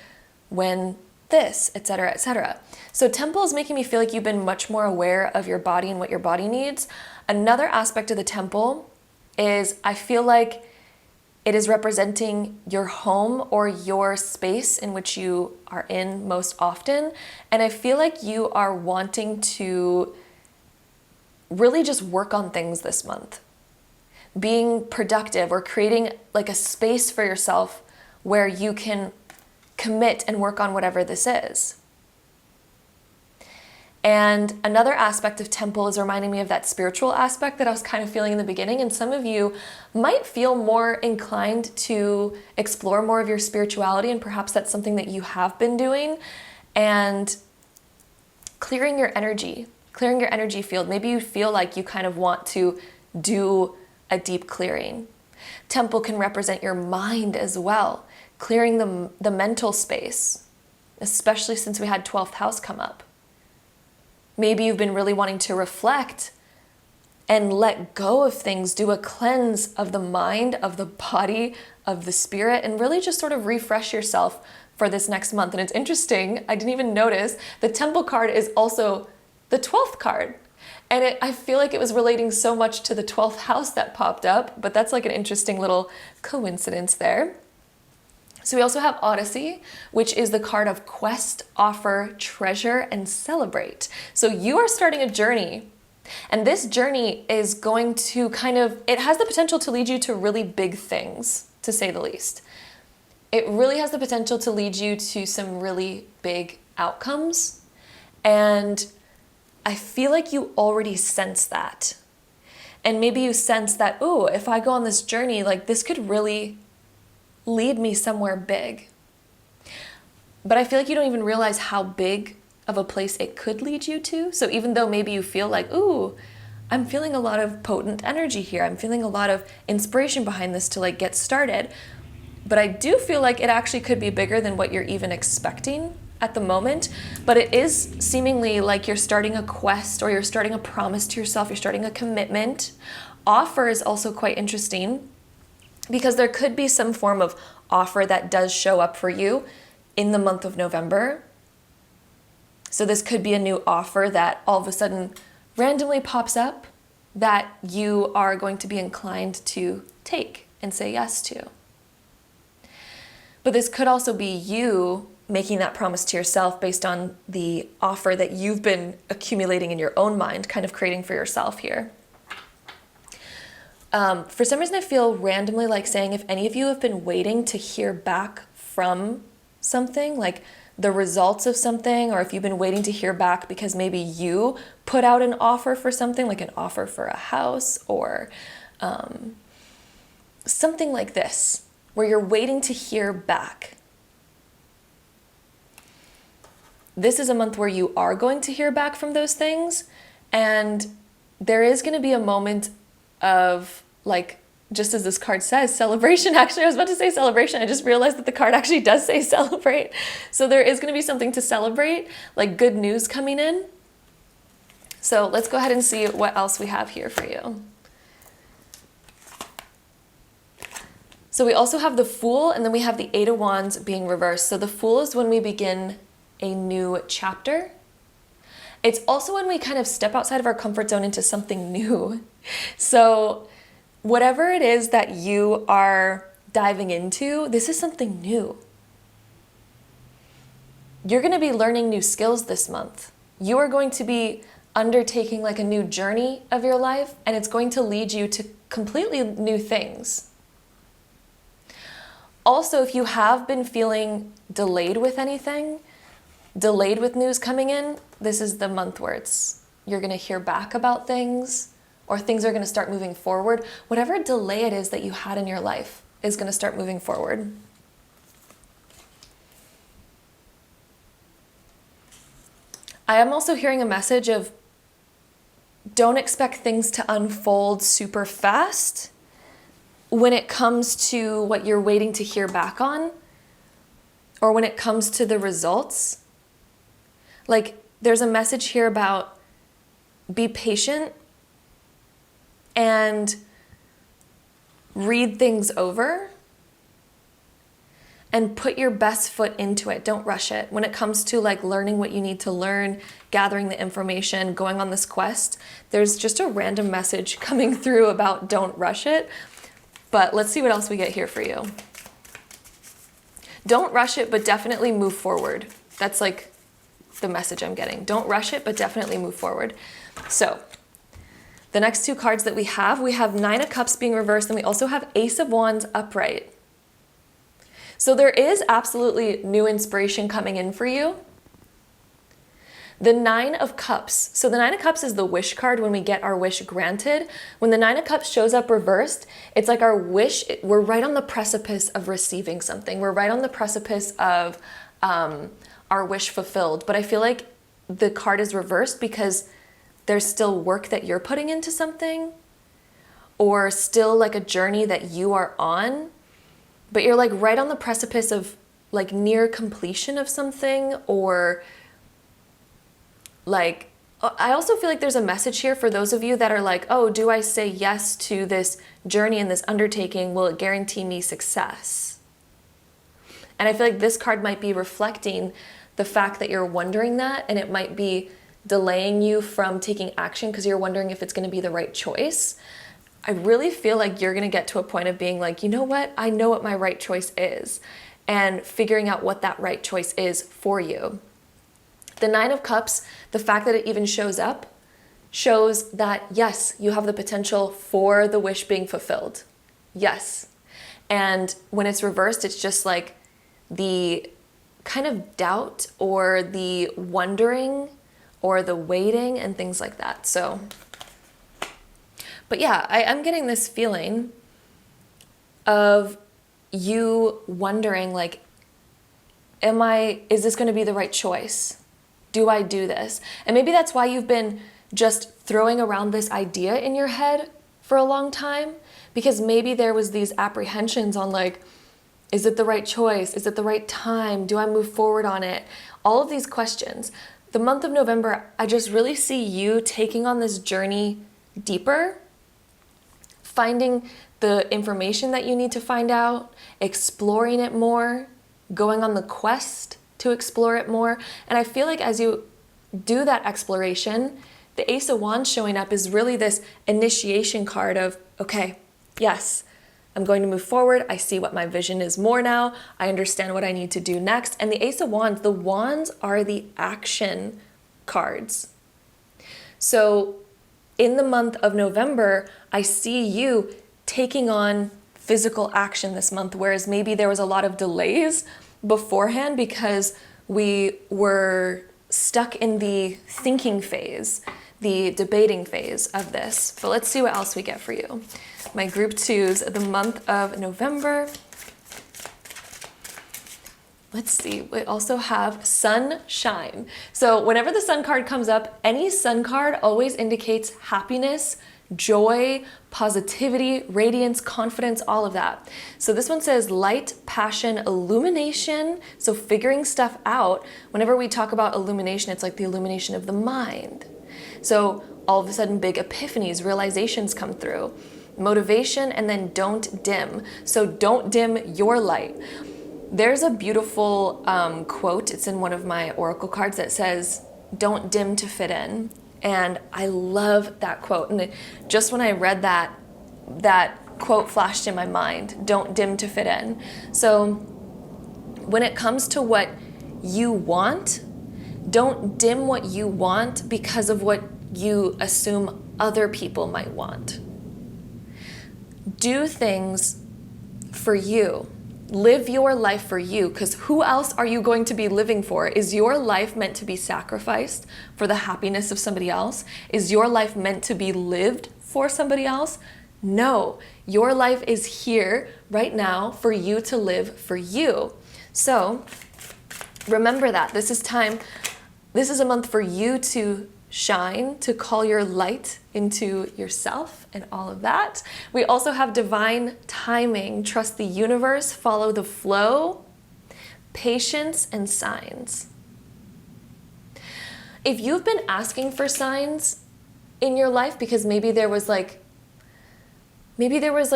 when this, etc., etc. So Temple is making me feel like you've been much more aware of your body and what your body needs. Another aspect of the Temple is I feel like it is representing your home or your space in which you are in most often. And I feel like you are wanting to really just work on things this month. Being productive or creating like a space for yourself where you can commit and work on whatever this is. And another aspect of Temple is reminding me of that spiritual aspect that I was kind of feeling in the beginning. And some of you might feel more inclined to explore more of your spirituality, and perhaps that's something that you have been doing. And clearing your energy field. Maybe you feel like you kind of want to do a deep clearing. Temple can represent your mind as well, clearing the mental space, especially since we had 12th house come up. Maybe you've been really wanting to reflect and let go of things, do a cleanse of the mind, of the body, of the spirit, and really just sort of refresh yourself for this next month. And it's interesting, I didn't even notice, the Temple card is also the 12th card. And I feel like it was relating so much to the 12th house that popped up, but that's like an interesting little coincidence there. So we also have Odyssey, which is the card of quest, offer, treasure, and celebrate. So you are starting a journey, and this journey is going to it has the potential to lead you to really big things, to say the least. It really has the potential to lead you to some really big outcomes. And I feel like you already sense that. And maybe you sense that, if I go on this journey, like this could really lead me somewhere big. But I feel like you don't even realize how big of a place it could lead you to. So even though maybe you feel like, ooh, I'm feeling a lot of potent energy here, I'm feeling a lot of inspiration behind this to like get started, but I do feel like it actually could be bigger than what you're even expecting at the moment. But it is seemingly like you're starting a quest, or you're starting a promise to yourself, you're starting a commitment. Offer is also quite interesting, because there could be some form of offer that does show up for you in the month of November. So this could be a new offer that all of a sudden randomly pops up that you are going to be inclined to take and say yes to. But this could also be you making that promise to yourself based on the offer that you've been accumulating in your own mind, kind of creating for yourself here. For some reason, I feel randomly like saying, if any of you have been waiting to hear back from something, like the results of something, or if you've been waiting to hear back because maybe you put out an offer for something, like an offer for a house, or something like this, where you're waiting to hear back. This is a month where you are going to hear back from those things, and there is going to be a moment of, like, just as this card says, celebration. Actually, I was about to say celebration. I just realized that the card actually does say celebrate. So there is going to be something to celebrate, like good news coming in. So let's go ahead and see what else we have here for you. So we also have the Fool, and then we have the Eight of Wands being reversed. So the Fool is when we begin a new chapter. It's also when we kind of step outside of our comfort zone into something new. So whatever it is that you are diving into, this is something new. You're going to be learning new skills this month. You are going to be undertaking like a new journey of your life, and it's going to lead you to completely new things. Also, if you have been feeling delayed with anything, delayed with news coming in, this is the month where you're going to hear back about things, or things are going to start moving forward. Whatever delay it is that you had in your life is going to start moving forward. I am also hearing a message of, don't expect things to unfold super fast when it comes to what you're waiting to hear back on, or when it comes to the results. Like, there's a message here about be patient and read things over and put your best foot into it. Don't rush it. When it comes to like learning what you need to learn, gathering the information, going on this quest, there's just a random message coming through about don't rush it. But let's see what else we get here for you. Don't rush it, but definitely move forward. That's like the message I'm getting. Don't rush it, but definitely move forward. So the next two cards that we have Nine of Cups being reversed, and we also have Ace of Wands upright. So there is absolutely new inspiration coming in for you. The Nine of Cups. So the Nine of Cups is the wish card when we get our wish granted. When the Nine of Cups shows up reversed, it's like our wish, we're right on the precipice of receiving something. We're right on the precipice of our wish fulfilled. But I feel like the card is reversed because there's still work that you're putting into something, or still like a journey that you are on, but you're like right on the precipice of like near completion of something, or like, I also feel like there's a message here for those of you that are like, oh, do I say yes to this journey and this undertaking? Will it guarantee me success? And I feel like this card might be reflecting the fact that you're wondering that, and it might be delaying you from taking action because you're wondering if it's going to be the right choice. I really feel like you're going to get to a point of being like, you know what? I know what my right choice is, and figuring out what that right choice is for you. The Nine of Cups, the fact that it even shows up, shows that yes, you have the potential for the wish being fulfilled. Yes. And when it's reversed, it's just like the kind of doubt or the wondering or the waiting and things like that. So, but yeah, I'm getting this feeling of you wondering like, is this going to be the right choice? Do I do this? And maybe that's why you've been just throwing around this idea in your head for a long time, because maybe there was these apprehensions on like, is it the right choice? Is it the right time? Do I move forward on it? All of these questions. The month of November, I just really see you taking on this journey deeper, finding the information that you need to find out, exploring it more, going on the quest to explore it more. And I feel like as you do that exploration, the Ace of Wands showing up is really this initiation card of, okay, yes, I'm going to move forward. I see what my vision is more now. I understand what I need to do next. And the Ace of Wands, the wands are the action cards. So in the month of November, I see you taking on physical action this month, whereas maybe there was a lot of delays beforehand because we were stuck in the thinking phase, the debating phase of this. But let's see what else we get for you. My group twos, the month of November. Let's see, we also have sunshine. So whenever the sun card comes up, any sun card always indicates happiness, joy, positivity, radiance, confidence, all of that. So this one says light, passion, illumination. So figuring stuff out. Whenever we talk about illumination, it's like the illumination of the mind. So all of a sudden big epiphanies, realizations come through. Motivation, and then don't dim. So don't dim your light. There's a beautiful quote, it's in one of my oracle cards that says, don't dim to fit in. And I love that quote. And just when I read that, that quote flashed in my mind, don't dim to fit in. So when it comes to what you want, don't dim what you want because of what you assume other people might want. Do things for you. Live your life for you, because who else are you going to be living for? Is your life meant to be sacrificed for the happiness of somebody else? Is your life meant to be lived for somebody else? No, your life is here right now for you to live for you. So remember that this is time, this is a month for you to shine, to call your light into yourself and all of that. We also have divine timing, trust the universe, follow the flow, patience, and signs. If you've been asking for signs in your life because maybe there was like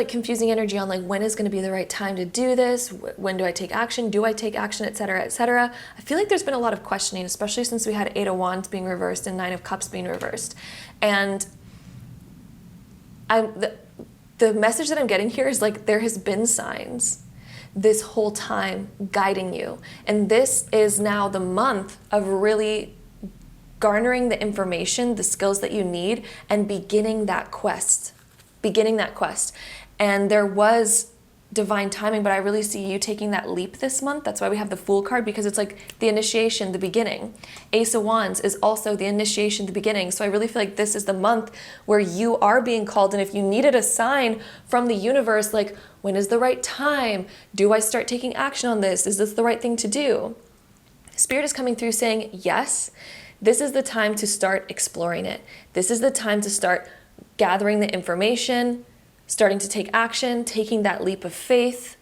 confusing energy on like when is going to be the right time to do this, when do I take action, etc., etc. I feel like there's been a lot of questioning, especially since we had 8 of Wands being reversed and 9 of Cups being reversed. And the message that I'm getting here is like there has been signs this whole time guiding you. And this is now the month of really garnering the information, the skills that you need, and beginning that quest. And there was divine timing, but I really see you taking that leap this month. That's why we have the Fool card, because it's like the initiation, the beginning. Ace of Wands is also the initiation, the beginning. So I really feel like this is the month where you are being called. And if you needed a sign from the universe, like when is the right time? Do I start taking action on this? Is this the right thing to do? Spirit is coming through saying, yes, this is the time to start exploring it. This is the time to start gathering the information, starting to take action, taking that leap of faith,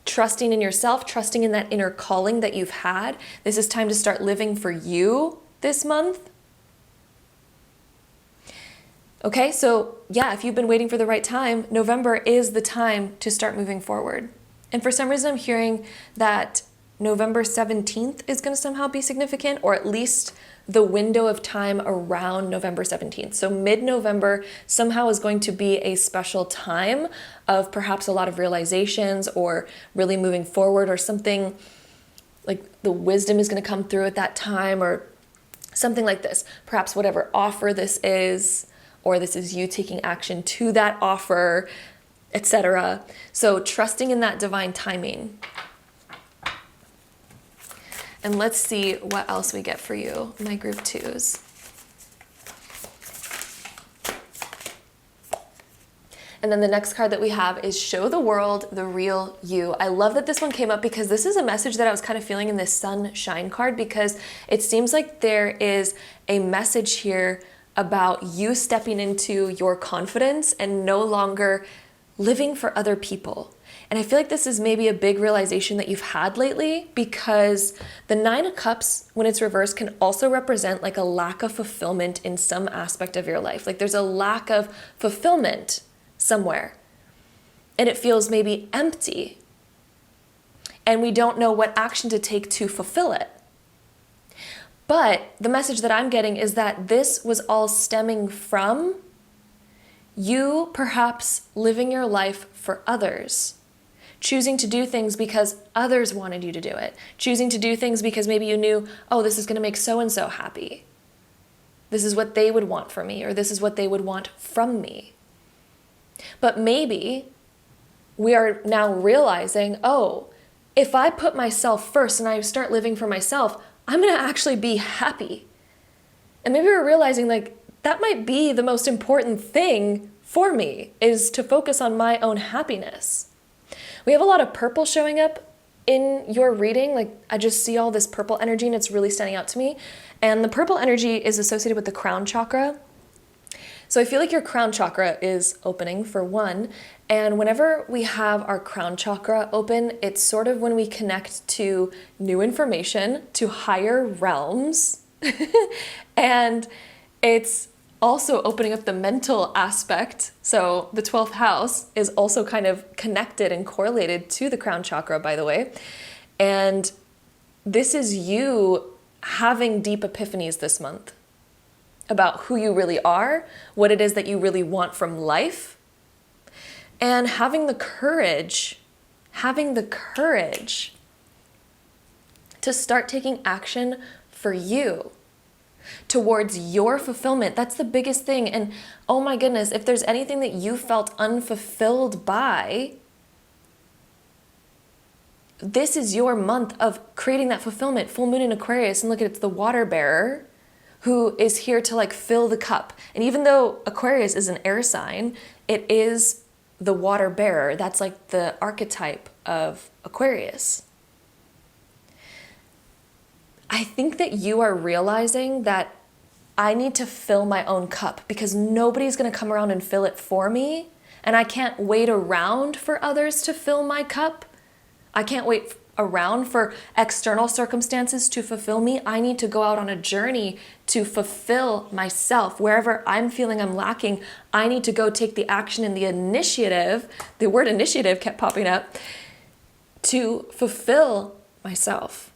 trusting in yourself, trusting in that inner calling that you've had. This is time to start living for you this month. Okay, so yeah, if you've been waiting for the right time, November is the time to start moving forward. And for some reason, I'm hearing that November 17th is going to somehow be significant, or at least the window of time around November 17th. So mid-November somehow is going to be a special time of perhaps a lot of realizations or really moving forward, or something like the wisdom is going to come through at that time, or something like this. Perhaps whatever offer this is, or this is you taking action to that offer, etc. So trusting in that divine timing. And let's see what else we get for you, my group twos. And then the next card that we have is Show the World the Real You. I love that this one came up because this is a message that I was kind of feeling in this sunshine card, because it seems like there is a message here about you stepping into your confidence and no longer living for other people. And I feel like this is maybe a big realization that you've had lately, because the Nine of Cups, when it's reversed, can also represent like a lack of fulfillment in some aspect of your life. Like there's a lack of fulfillment somewhere, and it feels maybe empty, and we don't know what action to take to fulfill it. But the message that I'm getting is that this was all stemming from you perhaps living your life for others, choosing to do things because others wanted you to do it, choosing to do things because maybe you knew, oh, this is going to make so-and-so happy. This is what they would want from me, or this is what they would want from me. But maybe we are now realizing, oh, if I put myself first and I start living for myself, I'm going to actually be happy. And maybe we're realizing like that might be the most important thing for me, is to focus on my own happiness. We have a lot of purple showing up in your reading. Like I just see all this purple energy and it's really standing out to me. And the purple energy is associated with the crown chakra. So I feel like your crown chakra is opening for one. And whenever we have our crown chakra open, it's sort of when we connect to new information, to higher realms. And it's also opening up the mental aspect. So the 12th house is also kind of connected and correlated to the crown chakra, by the way. And this is you having deep epiphanies this month about who you really are, what it is that you really want from life, and having the courage to start taking action for you, towards your fulfillment. That's the biggest thing. And oh my goodness, if there's anything that you felt unfulfilled by, this is your month of creating that fulfillment. Full moon in Aquarius, and look at it's the water bearer who is here to like fill the cup. And even though Aquarius is an air sign, it is the water bearer. That's like the archetype of Aquarius. I think that you are realizing that I need to fill my own cup, because nobody's going to come around and fill it for me. And I can't wait around for others to fill my cup. I can't wait around for external circumstances to fulfill me. I need to go out on a journey to fulfill myself. Wherever I'm feeling I'm lacking, I need to go take the action and the initiative. The word initiative kept popping up, to fulfill myself.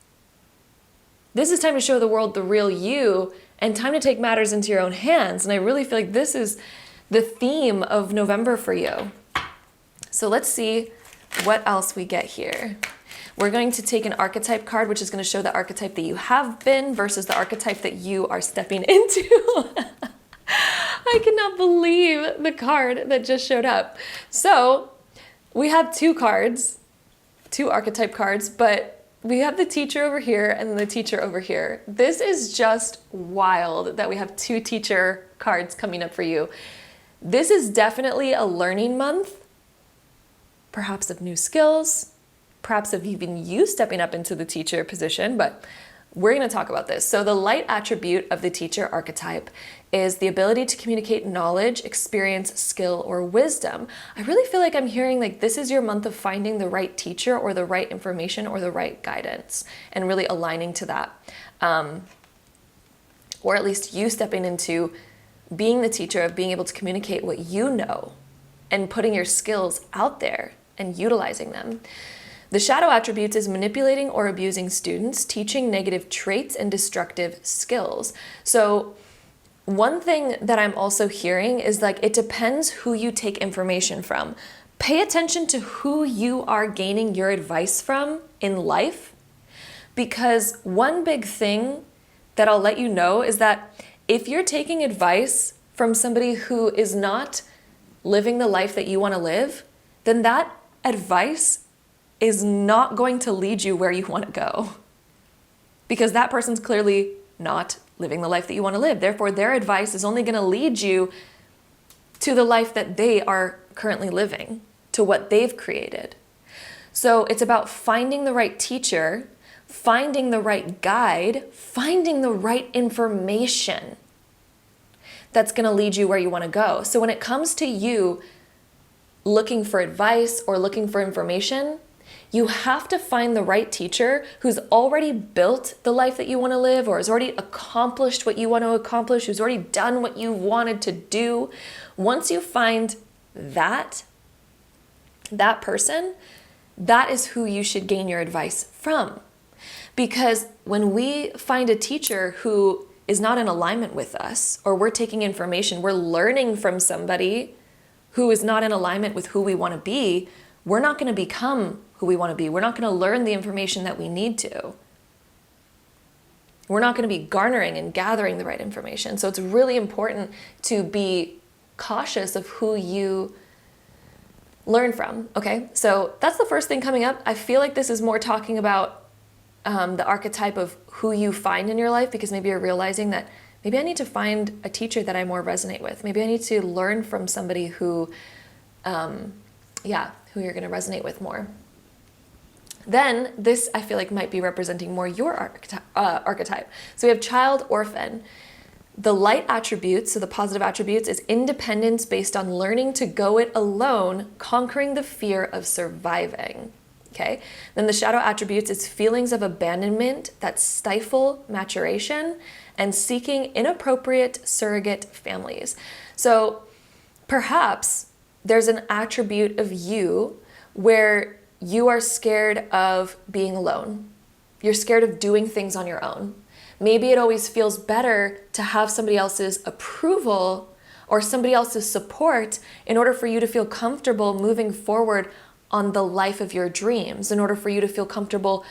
This is time to show the world the real you, and time to take matters into your own hands. And I really feel like this is the theme of November for you. So let's see what else we get here. We're going to take an archetype card, which is going to show the archetype that you have been versus the archetype that you are stepping into. I cannot believe the card that just showed up. So we have two archetype cards, but we have the teacher over here and the teacher over here. This is just wild that we have two teacher cards coming up for you. This is definitely a learning month, perhaps of new skills, perhaps of even you stepping up into the teacher position, but we're going to talk about this. So the light attribute of the teacher archetype is the ability to communicate knowledge, experience, skill, or wisdom. I really feel like I'm hearing like this is your month of finding the right teacher or the right information or the right guidance, and really aligning to that. Or at least you stepping into being the teacher, of being able to communicate what you know and putting your skills out there and utilizing them. The shadow attributes is manipulating or abusing students, teaching negative traits and destructive skills. So one thing that I'm also hearing is like, it depends who you take information from. Pay attention to who you are gaining your advice from in life, because one big thing that I'll let you know is that if you're taking advice from somebody who is not living the life that you want to live, then that advice is not going to lead you where you want to go, because that person's clearly not living the life that you want to live. Therefore, their advice is only going to lead you to the life that they are currently living, to what they've created. So it's about finding the right teacher, finding the right guide, finding the right information that's going to lead you where you want to go. So when it comes to you looking for advice or looking for information, you have to find the right teacher who's already built the life that you want to live, or has already accomplished what you want to accomplish, who's already done what you wanted to do. Once you find that person, that is who you should gain your advice from. Because when we find a teacher who is not in alignment with us, or we're taking information, we're learning from somebody who is not in alignment with who we want to be, we're not going to become who we want to be. We're not going to learn the information that we need to. We're not going to be garnering and gathering the right information. So it's really important to be cautious of who you learn from, okay? So that's the first thing coming up. I feel like this is more talking about the archetype of who you find in your life, because maybe you're realizing that maybe I need to find a teacher that I more resonate with. Maybe I need to learn from somebody who, who you're going to resonate with more. Then this, I feel like, might be representing more your archetype. So we have child, orphan. The light attributes, so the positive attributes, is independence based on learning to go it alone, conquering the fear of surviving. Okay. Then the shadow attributes is feelings of abandonment that stifle maturation and seeking inappropriate surrogate families. So perhaps there's an attribute of you where you are scared of being alone. You're scared of doing things on your own. Maybe it always feels better to have somebody else's approval or somebody else's support in order for you to feel comfortable moving forward on the life of your dreams, in order for you to feel comfortable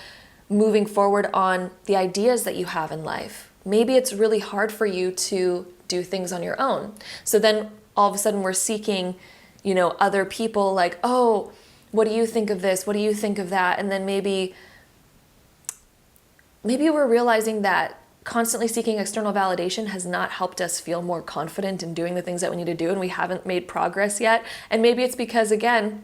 moving forward on the ideas that you have in life. Maybe it's really hard for you to do things on your own. So then all of a sudden we're seeking, other people like, oh, what do you think of this? What do you think of that? And then maybe we're realizing that constantly seeking external validation has not helped us feel more confident in doing the things that we need to do, and we haven't made progress yet. And maybe it's because, again,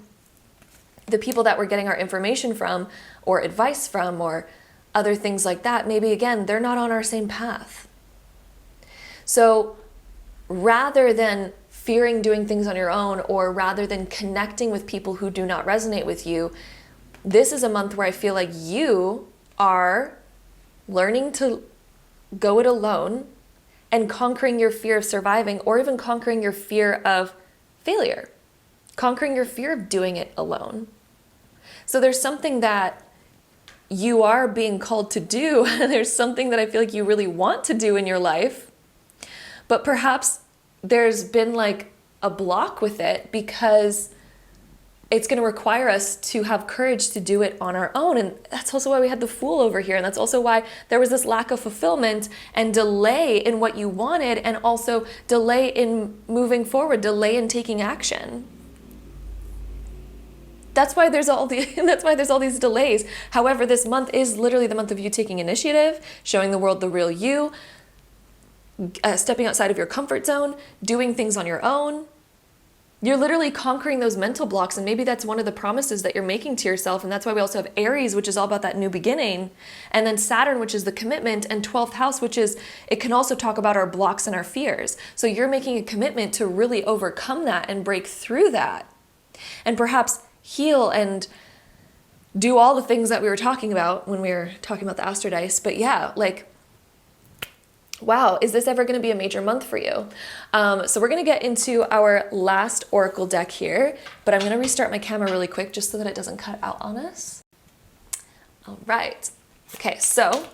the people that we're getting our information from or advice from or other things like that, maybe, again, they're not on our same path. So rather than fearing doing things on your own, or rather than connecting with people who do not resonate with you, this is a month where I feel like you are learning to go it alone and conquering your fear of surviving, or even conquering your fear of failure, conquering your fear of doing it alone. So there's something that you are being called to do. There's something that I feel like you really want to do in your life, but perhaps there's been like a block with it because it's going to require us to have courage to do it on our own. And that's also why we had the Fool over here. And that's also why there was this lack of fulfillment and delay in what you wanted, and also delay in moving forward, delay in taking action. That's why there's all these delays. However, this month is literally the month of you taking initiative, showing the world the real you, stepping outside of your comfort zone, doing things on your own. You're literally conquering those mental blocks, and maybe that's one of the promises that you're making to yourself. And that's why we also have Aries, which is all about that new beginning, and then Saturn, which is the commitment, and 12th house, which is, it can also talk about our blocks and our fears. So you're making a commitment to really overcome that and break through that, and perhaps heal and do all the things that we were talking about when we were talking about the Astro Dice. But yeah, like, wow, is this ever going to be a major month for you? So we're going to get into our last oracle deck here, but I'm going to restart my camera really quick just so that it doesn't cut out on us. All right. Okay, so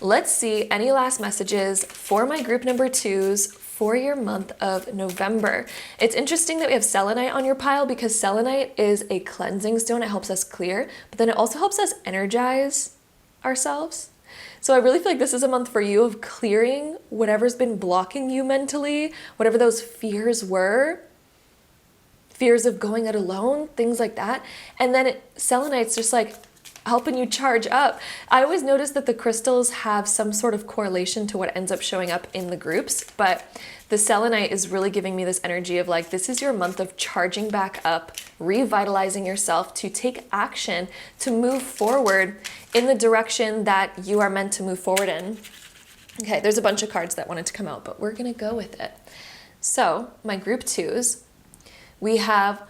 let's see any last messages for my group number 2s for your month of November. It's interesting that we have Selenite on your pile, because Selenite is a cleansing stone. It helps us clear, but then it also helps us energize ourselves. So I really feel like this is a month for you of clearing whatever's been blocking you mentally, whatever those fears were, fears of going it alone, things like that. And then Selenite's just like, helping you charge up. I always notice that the crystals have some sort of correlation to what ends up showing up in the groups, but the selenite is really giving me this energy of like, this is your month of charging back up, revitalizing yourself to take action, to move forward in the direction that you are meant to move forward in. Okay, there's a bunch of cards that wanted to come out, but we're gonna go with it. So my group twos, we have,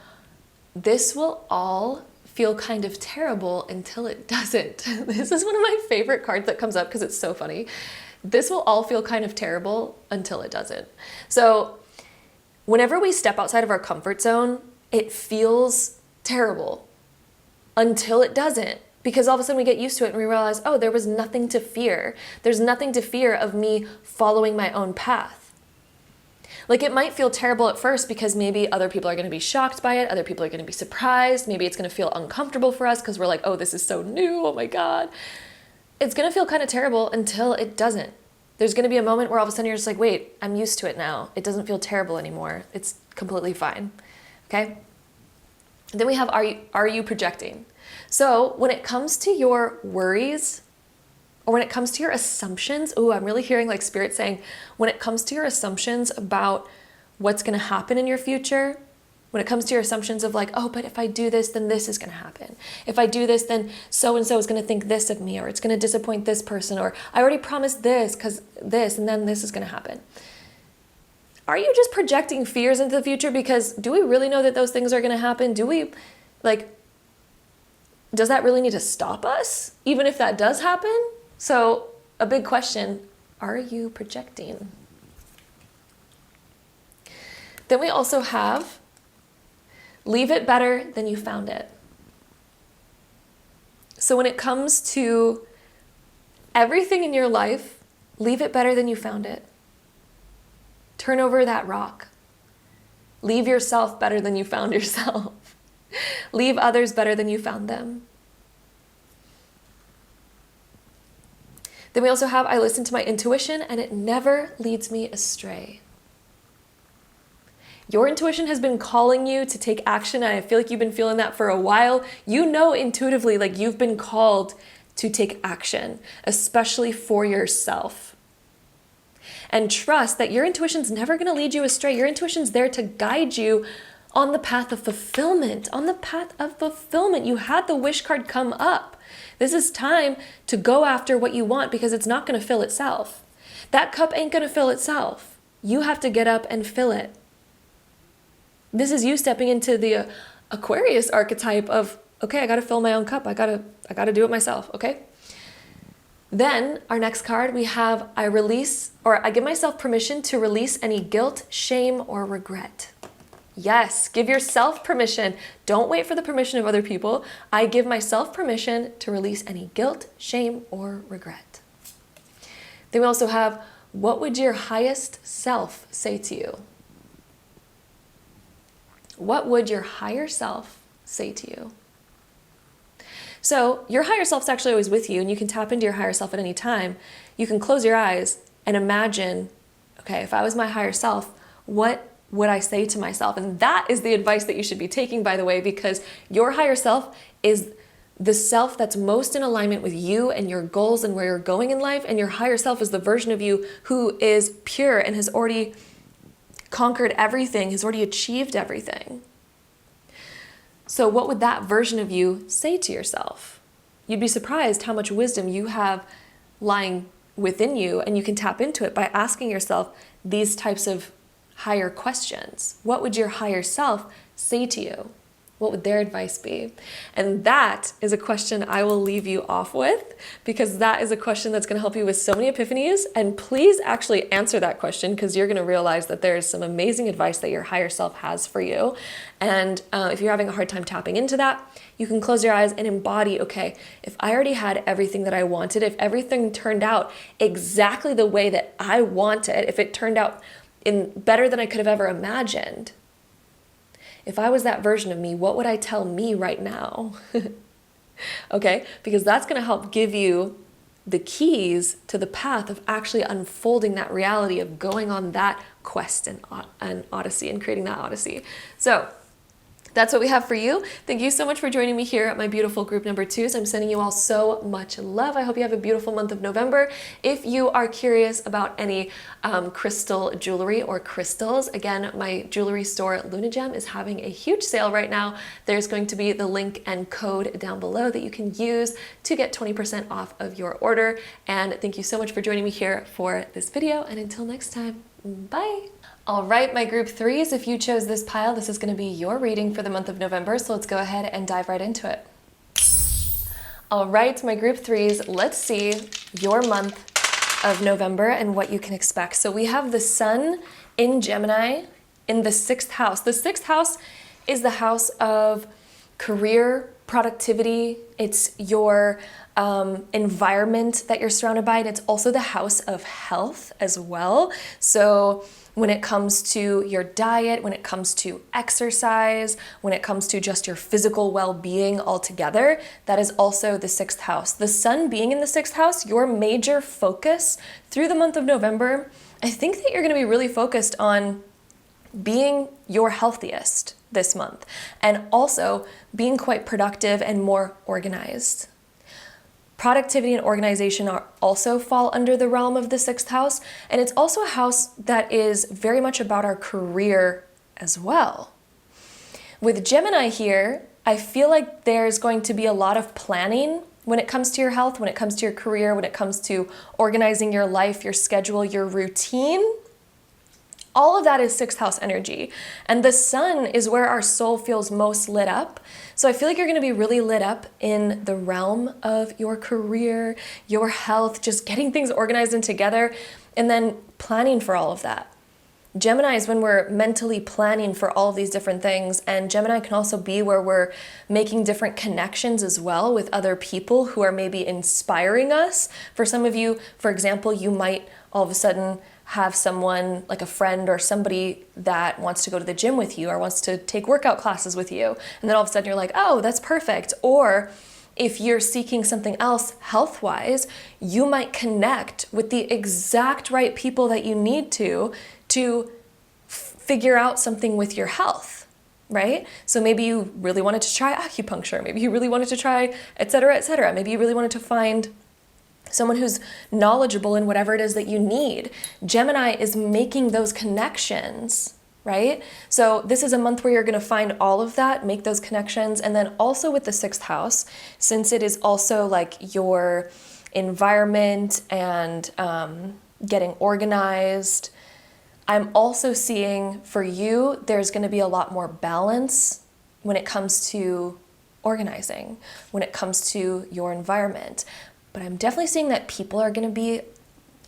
this will all feel kind of terrible until it doesn't. This is one of my favorite cards that comes up because it's so funny. This will all feel kind of terrible until it doesn't. So whenever we step outside of our comfort zone, it feels terrible until it doesn't. Because all of a sudden we get used to it and we realize, oh, there was nothing to fear. There's nothing to fear of me following my own path. Like, it might feel terrible at first because maybe other people are going to be shocked by it. Other people are going to be surprised. Maybe it's going to feel uncomfortable for us because we're like, oh, this is so new. Oh my God. It's going to feel kind of terrible until it doesn't. There's going to be a moment where all of a sudden you're just like, wait, I'm used to it now. It doesn't feel terrible anymore. It's completely fine. Okay. And then we have, are you projecting? So when it comes to your worries, or when it comes to your assumptions, ooh, I'm really hearing like Spirit saying, when it comes to your assumptions about what's going to happen in your future, when it comes to your assumptions of like, oh, but if I do this, then this is going to happen. If I do this, then so-and-so is going to think this of me, or it's going to disappoint this person, or I already promised this because this, and then this is going to happen. Are you just projecting fears into the future? Because do we really know that those things are going to happen? Do we, like, does that really need to stop us, even if that does happen? So a big question, are you projecting? Then we also have, leave it better than you found it. So when it comes to everything in your life, leave it better than you found it. Turn over that rock. Leave yourself better than you found yourself. Leave others better than you found them. Then we also have, I listen to my intuition and it never leads me astray. Your intuition has been calling you to take action, and I feel like you've been feeling that for a while. You know intuitively, like, you've been called to take action, especially for yourself. And trust that your intuition's never going to lead you astray. Your intuition's there to guide you on the path of fulfillment. On the path of fulfillment. You had the wish card come up. This is time to go after what you want because it's not going to fill itself. That cup ain't going to fill itself. You have to get up and fill it. This is you stepping into the Aquarius archetype of, okay, I got to fill my own cup. I got to do it myself, okay? Then our next card, we have, I give myself permission to release any guilt, shame, or regret. Yes, give yourself permission. Don't wait for the permission of other people. I give myself permission to release any guilt, shame, or regret. Then we also have, what would your highest self say to you? What would your higher self say to you? So your higher self's actually always with you, and you can tap into your higher self at any time. You can close your eyes and imagine, okay, if I was my higher self, what would I say to myself? And that is the advice that you should be taking, by the way, because your higher self is the self that's most in alignment with you and your goals and where you're going in life. And your higher self is the version of you who is pure and has already conquered everything, has already achieved everything. So what would that version of you say to yourself? You'd be surprised how much wisdom you have lying within you, and you can tap into it by asking yourself these types of higher questions. What would your higher self say to you? What would their advice be? And that is a question I will leave you off with, because that is a question that's going to help you with so many epiphanies. And please actually answer that question, because you're going to realize that there's some amazing advice that your higher self has for you. And if you're having a hard time tapping into that, you can close your eyes and embody, okay, if I already had everything that I wanted, if everything turned out exactly the way that I wanted, if it turned out in better than I could have ever imagined, if I was that version of me, what would I tell me right now? Okay, because that's going to help give you the keys to the path of actually unfolding that reality of going on that quest and odyssey and creating that odyssey. So That's what we have for you. Thank you so much for joining me here at my beautiful group number 2s. I'm sending you all so much love. I hope you have a beautiful month of November. If you are curious about any crystal jewelry or crystals, again, my jewelry store LunaGem is having a huge sale right now. There's going to be the link and code down below that you can use to get 20% off of your order. And thank you so much for joining me here for this video. And until next time, bye. All right, my group 3s, if you chose this pile, this is going to be your reading for the month of November, so let's go ahead and dive right into it. All right, my group 3s, let's see your month of November and what you can expect. So we have the Sun in Gemini in the 6th house. The 6th house is the house of career, productivity. It's your environment that you're surrounded by, and it's also the house of health as well. So when it comes to your diet, when it comes to exercise, when it comes to just your physical well-being altogether, that is also the 6th house. The Sun being in the 6th house, your major focus through the month of November, I think that you're going to be really focused on being your healthiest this month, and also being quite productive and more organized. Productivity and organization also fall under the realm of the 6th house, and it's also a house that is very much about our career as well. With Gemini here, I feel like there's going to be a lot of planning when it comes to your health, when it comes to your career, when it comes to organizing your life, your schedule, your routine. All of that is 6th house energy. And the Sun is where our soul feels most lit up. So I feel like you're going to be really lit up in the realm of your career, your health, just getting things organized and together, and then planning for all of that. Gemini is when we're mentally planning for all of these different things. And Gemini can also be where we're making different connections as well with other people who are maybe inspiring us. For some of you, for example, you might all of a sudden have someone like a friend or somebody that wants to go to the gym with you or wants to take workout classes with you. And then all of a sudden you're like, oh, that's perfect. Or if you're seeking something else health-wise, you might connect with the exact right people that you need to figure out something with your health, right? So maybe you really wanted to try acupuncture. Maybe you really wanted to try, et cetera, et cetera. Maybe you really wanted to find someone who's knowledgeable in whatever it is that you need. Gemini is making those connections, right? So this is a month where you're going to find all of that, make those connections. And then also with the 6th house, since it is also like your environment and getting organized, I'm also seeing for you, there's going to be a lot more balance when it comes to organizing, when it comes to your environment. But I'm definitely seeing that people are going to be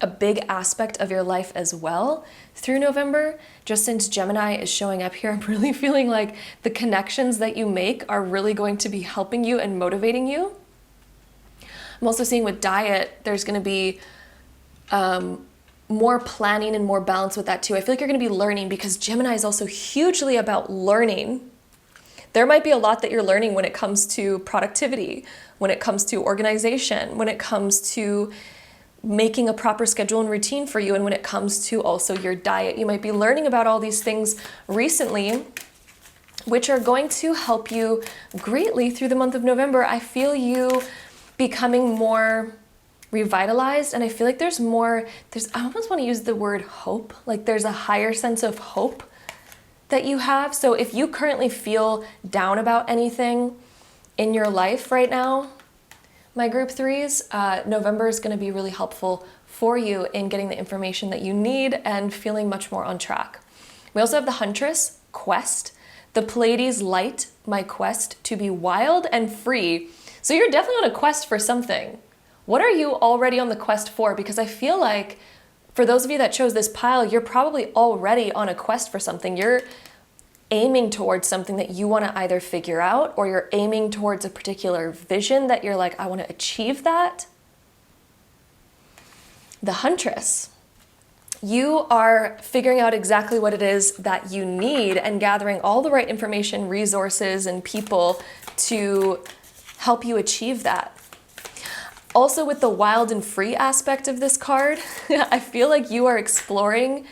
a big aspect of your life as well through November. Just since Gemini is showing up here, I'm really feeling like the connections that you make are really going to be helping you and motivating you. I'm also seeing with diet, there's going to be more planning and more balance with that too. I feel like you're going to be learning because Gemini is also hugely about learning. There might be a lot that you're learning when it comes to productivity, when it comes to organization, when it comes to making a proper schedule and routine for you, and when it comes to also your diet. You might be learning about all these things recently, which are going to help you greatly through the month of November. I feel you becoming more revitalized, and I feel like there's I almost want to use the word hope, like there's a higher sense of hope that you have. So if you currently feel down about anything in your life right now, my group 3s, November is going to be really helpful for you in getting the information that you need and feeling much more on track. We also have the Huntress quest, the Pleiades light, my quest to be wild and free. So you're definitely on a quest for something. What are you already on the quest for? Because I feel like for those of you that chose this pile, you're probably already on a quest for something. You're aiming towards something that you want to either figure out, or you're aiming towards a particular vision that you're like, I want to achieve that. The Huntress. You are figuring out exactly what it is that you need and gathering all the right information, resources, and people to help you achieve that. Also with the wild and free aspect of this card, I feel like you are exploring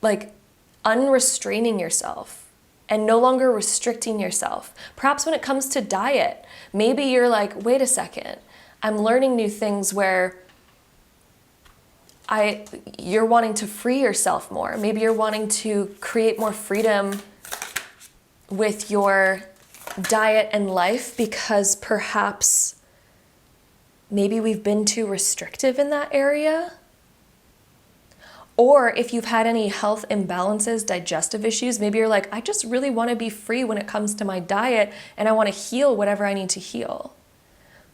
like unrestraining yourself and no longer restricting yourself. Perhaps when it comes to diet, maybe you're like, wait a second, I'm learning new things where you're wanting to free yourself more. Maybe you're wanting to create more freedom with your diet and life because perhaps maybe we've been too restrictive in that area. Or if you've had any health imbalances, digestive issues, maybe you're like, I just really want to be free when it comes to my diet and I want to heal whatever I need to heal.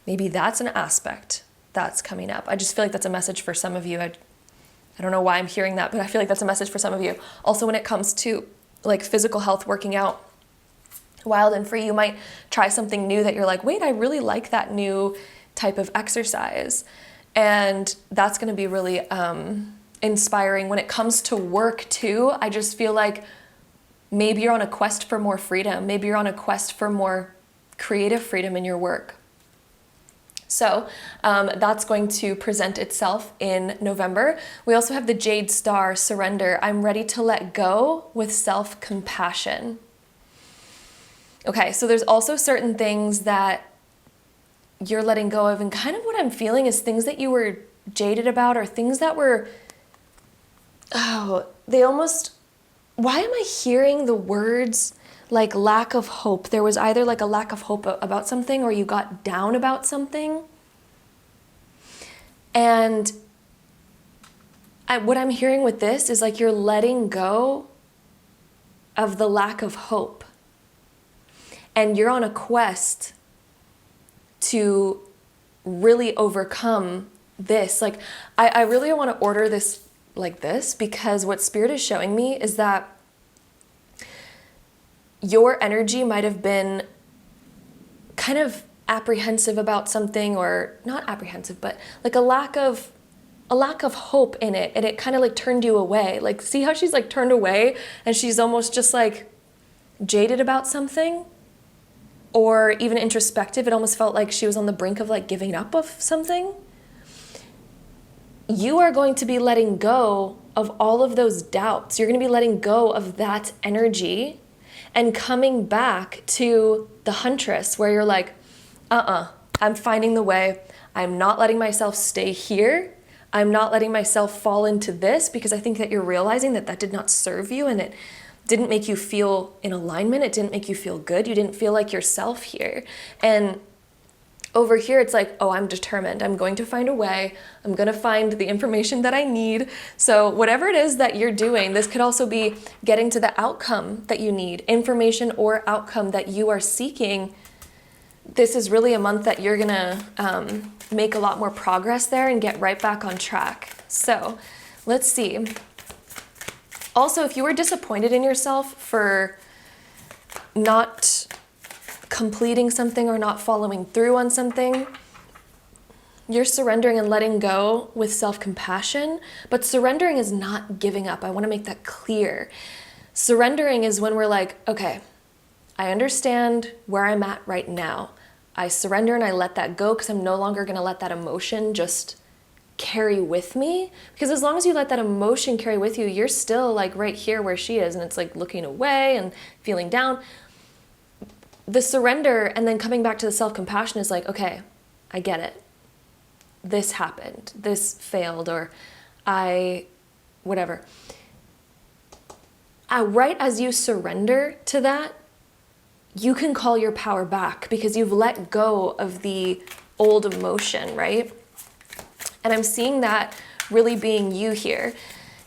Maybe that's an aspect that's coming up. I just feel like that's a message for some of you. I don't know why I'm hearing that, but I feel like that's a message for some of you. Also, when it comes to like physical health, working out, wild and free, you might try something new that you're like, wait, I really like that new type of exercise. And that's going to be really inspiring. When it comes to work too, I just feel like maybe you're on a quest for more freedom. Maybe you're on a quest for more creative freedom in your work. So that's going to present itself in November. We also have the Jade Star, surrender. I'm ready to let go with self-compassion. Okay, so there's also certain things that you're letting go of, and kind of what I'm feeling is things that you were jaded about, or things that were, why am I hearing the words like lack of hope? There was either like a lack of hope about something, or you got down about something. And what I'm hearing with this is like you're letting go of the lack of hope. And you're on a quest to really overcome this. Like, I really want to order this like this, because what Spirit is showing me is that your energy might have been kind of apprehensive about something, or not apprehensive, but like a lack of hope in it, and it kind of like turned you away. Like, see how she's like turned away and she's almost just like jaded about something, or even introspective. It almost felt like she was on the brink of like giving up of something. You are going to be letting go of all of those doubts. You're going to be letting go of that energy and coming back to the Huntress, where you're like, I'm finding the way. I'm not letting myself stay here. I'm not letting myself fall into this, because I think that you're realizing that that did not serve you, and it didn't make you feel in alignment. It didn't make you feel good. You didn't feel like yourself here. And over here, it's like, oh, I'm determined. I'm going to find a way. I'm going to find the information that I need. So whatever it is that you're doing, this could also be getting to the outcome that you need, information or outcome that you are seeking. This is really a month that you're going to make a lot more progress there and get right back on track. So let's see. Also, if you were disappointed in yourself for not completing something or not following through on something, you're surrendering and letting go with self-compassion. But surrendering is not giving up. I want to make that clear. Surrendering is when we're like, okay, I understand where I'm at right now. I surrender and I let that go, because I'm no longer going to let that emotion just carry with me. Because as long as you let that emotion carry with you, you're still like right here where she is, and it's like looking away and feeling down. The surrender and then coming back to the self-compassion is like, okay, I get it. This happened. This failed, or whatever. Right as you surrender to that, you can call your power back, because you've let go of the old emotion, right? And I'm seeing that really being you here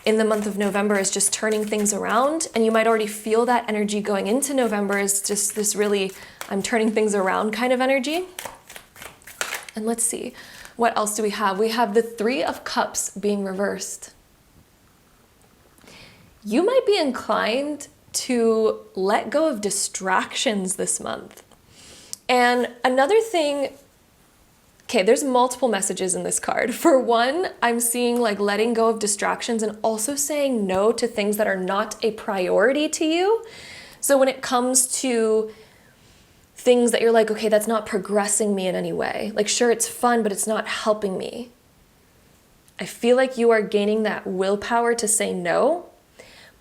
in the month of November, is just turning things around. And you might already feel that energy going into November, is just this really, I'm turning things around kind of energy. And let's see, what else do we have? We have the Three of Cups being reversed. You might be inclined to let go of distractions this month. And another thing, okay, there's multiple messages in this card. For one, I'm seeing like letting go of distractions and also saying no to things that are not a priority to you. So when it comes to things that you're like, okay, that's not progressing me in any way. Like, sure, it's fun, but it's not helping me. I feel like you are gaining that willpower to say no.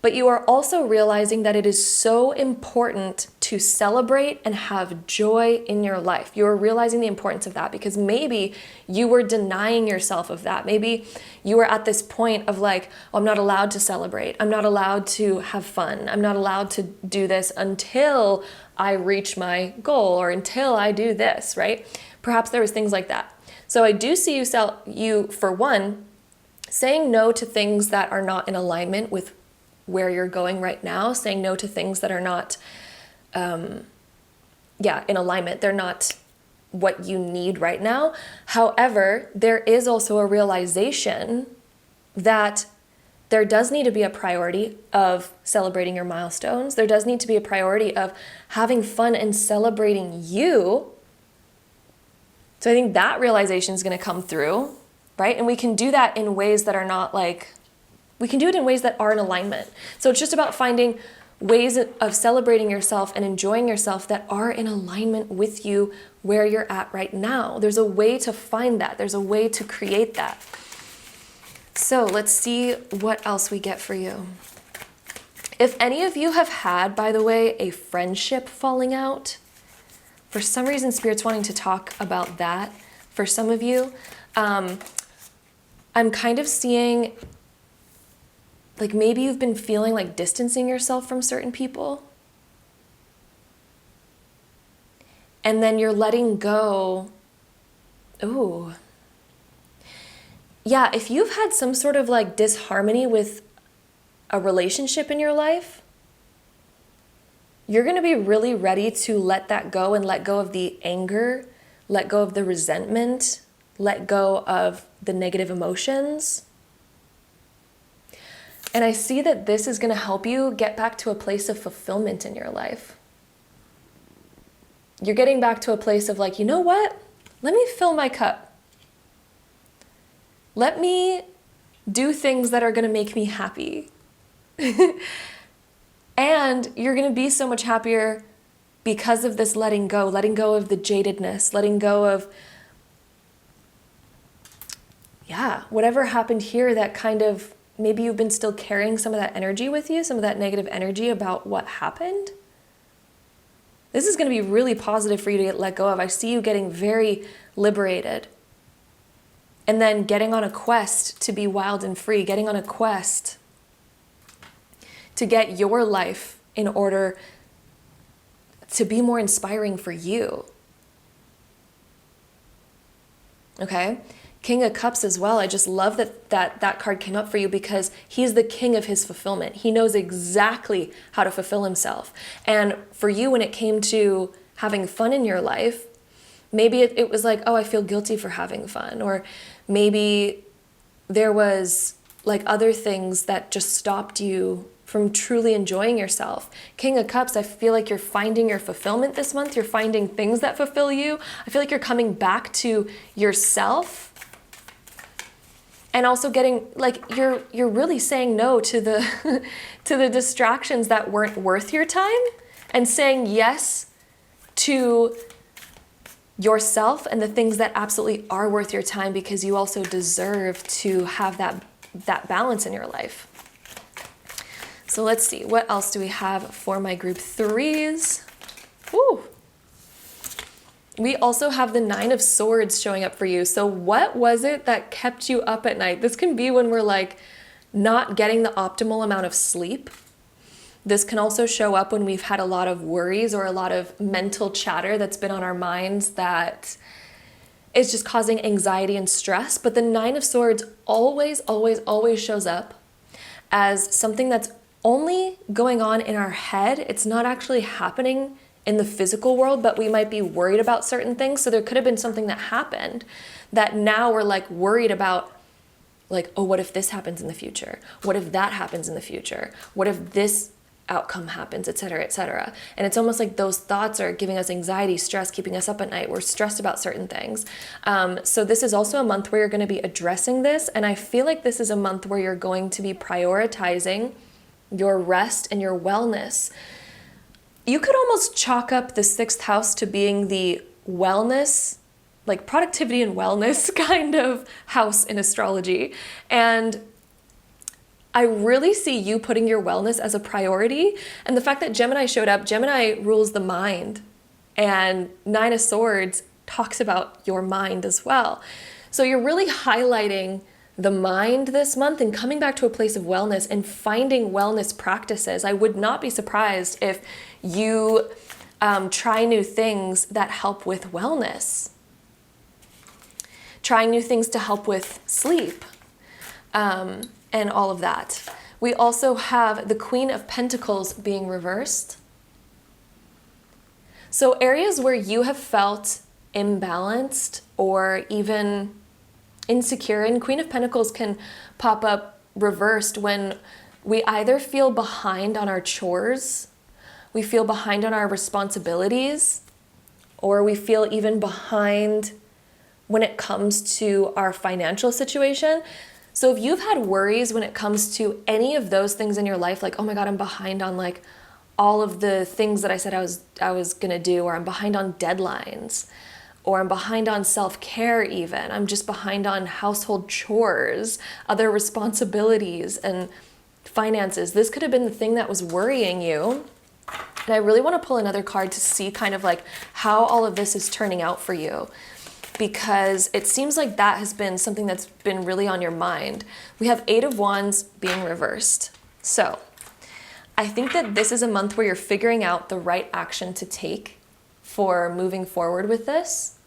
but you are also realizing that it is so important to celebrate and have joy in your life. You're realizing the importance of that because maybe you were denying yourself of that. Maybe you were at this point of like, oh, I'm not allowed to celebrate. I'm not allowed to have fun. I'm not allowed to do this until I reach my goal or until I do this, right? Perhaps there was things like that. So I do see you for one, saying no to things that are not in alignment with where you're going right now, saying no to things that are not, in alignment. They're not what you need right now. However, there is also a realization that there does need to be a priority of celebrating your milestones. There does need to be a priority of having fun and celebrating you. So I think that realization is going to come through, right? And we can do that in ways that are not like, we can do it in ways that are in alignment. So it's just about finding ways of celebrating yourself and enjoying yourself that are in alignment with you where you're at right now. There's a way to find that. There's a way to create that. So let's see what else we get for you. If any of you have had, by the way, a friendship falling out, for some reason, Spirit's wanting to talk about that. For some of you, I'm kind of seeing, like maybe you've been feeling like distancing yourself from certain people. And then you're letting go. Ooh. Yeah, if you've had some sort of like disharmony with a relationship in your life, you're going to be really ready to let that go and let go of the anger, let go of the resentment, let go of the negative emotions. And I see that this is going to help you get back to a place of fulfillment in your life. You're getting back to a place of like, you know what? Let me fill my cup. Let me do things that are going to make me happy. And you're going to be so much happier because of this letting go of the jadedness, letting go of, whatever happened here that kind of, maybe you've been still carrying some of that energy with you, some of that negative energy about what happened. This is going to be really positive for you to get let go of. I see you getting very liberated. And then getting on a quest to be wild and free, getting on a quest to get your life in order to be more inspiring for you. Okay? King of Cups as well. I just love that card came up for you because he's the king of his fulfillment. He knows exactly how to fulfill himself. And for you, when it came to having fun in your life, maybe it was like, oh, I feel guilty for having fun. Or maybe there was like other things that just stopped you from truly enjoying yourself. King of Cups, I feel like you're finding your fulfillment this month. You're finding things that fulfill you. I feel like you're coming back to yourself. And also getting, like, you're really saying no to the to the distractions that weren't worth your time and saying yes to yourself and the things that absolutely are worth your time because you also deserve to have that balance in your life. So let's see, what else do we have for my group threes? Woo! We also have the 9 of Swords showing up for you. So what was it that kept you up at night? This can be when we're like not getting the optimal amount of sleep. This can also show up when we've had a lot of worries or a lot of mental chatter that's been on our minds that is just causing anxiety and stress. But the 9 of Swords always, always, always shows up as something that's only going on in our head. It's not actually happening in the physical world, but we might be worried about certain things. So there could have been something that happened that now we're like worried about, like, oh, what if this happens in the future? What if that happens in the future? What if this outcome happens, et cetera, et cetera. And it's almost like those thoughts are giving us anxiety, stress, keeping us up at night. We're stressed about certain things. So this is also a month where you're going to be addressing this. And I feel like this is a month where you're going to be prioritizing your rest and your wellness. You could almost chalk up the 6th house to being the wellness, like productivity and wellness kind of house in astrology. And I really see you putting your wellness as a priority. And the fact that Gemini showed up, Gemini rules the mind. And Nine of Swords talks about your mind as well. So you're really highlighting the mind this month and coming back to a place of wellness and finding wellness practices. I would not be surprised if you try new things that help with wellness. Trying new things to help with sleep and all of that. We also have the Queen of Pentacles being reversed. So areas where you have felt imbalanced or even insecure, and Queen of Pentacles can pop up reversed when we either feel behind on our chores, we feel behind on our responsibilities, or we feel even behind when it comes to our financial situation. So if you've had worries when it comes to any of those things in your life, like, oh my God, I'm behind on like all of the things that I said I was gonna do, or I'm behind on deadlines, or I'm behind on self-care even, I'm just behind on household chores, other responsibilities and finances. This could have been the thing that was worrying you. And I really wanna pull another card to see kind of like how all of this is turning out for you, because it seems like that has been something that's been really on your mind. We have Eight of Wands being reversed. So I think that this is a month where you're figuring out the right action to take for moving forward with this.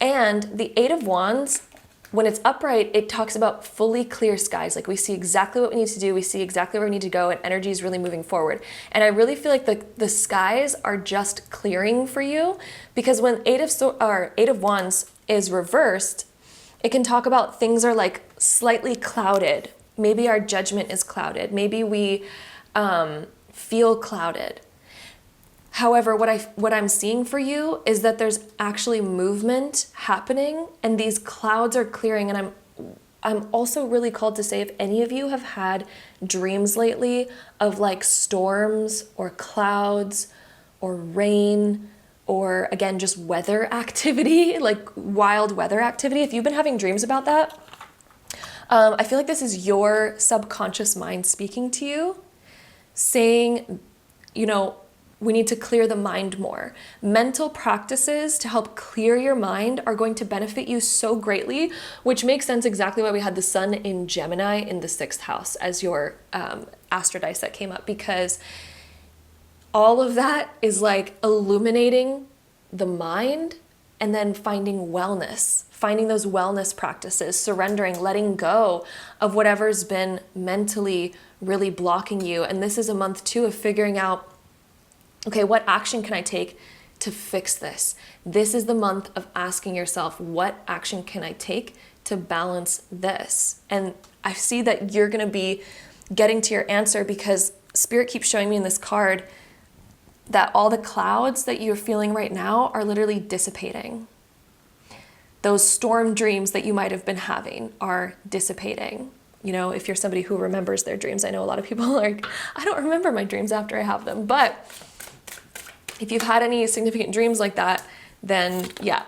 And the Eight of Wands, when it's upright, it talks about fully clear skies. Like we see exactly what we need to do, we see exactly where we need to go, and energy is really moving forward. And I really feel like the skies are just clearing for you, because when Eight of Wands is reversed, it can talk about things are like slightly clouded. Maybe our judgment is clouded. Maybe we feel clouded. However, what I'm seeing for you is that there's actually movement happening and these clouds are clearing. And I'm also really called to say, if any of you have had dreams lately of like storms or clouds or rain, or again, just weather activity, like wild weather activity, if you've been having dreams about that, I feel like this is your subconscious mind speaking to you, saying, you know, we need to clear the mind more. Mental practices to help clear your mind are going to benefit you so greatly, which makes sense exactly why we had the sun in Gemini in the 6th house as your astro dice that came up, because all of that is like illuminating the mind and then finding wellness, finding those wellness practices, surrendering, letting go of whatever's been mentally really blocking you. And this is a month too of figuring out, okay, what action can I take to fix this? This is the month of asking yourself, what action can I take to balance this? And I see that you're gonna be getting to your answer, because Spirit keeps showing me in this card that all the clouds that you're feeling right now are literally dissipating. Those storm dreams that you might have been having are dissipating. You know, if you're somebody who remembers their dreams, I know a lot of people are like, I don't remember my dreams after I have them, but if you've had any significant dreams like that, then yeah.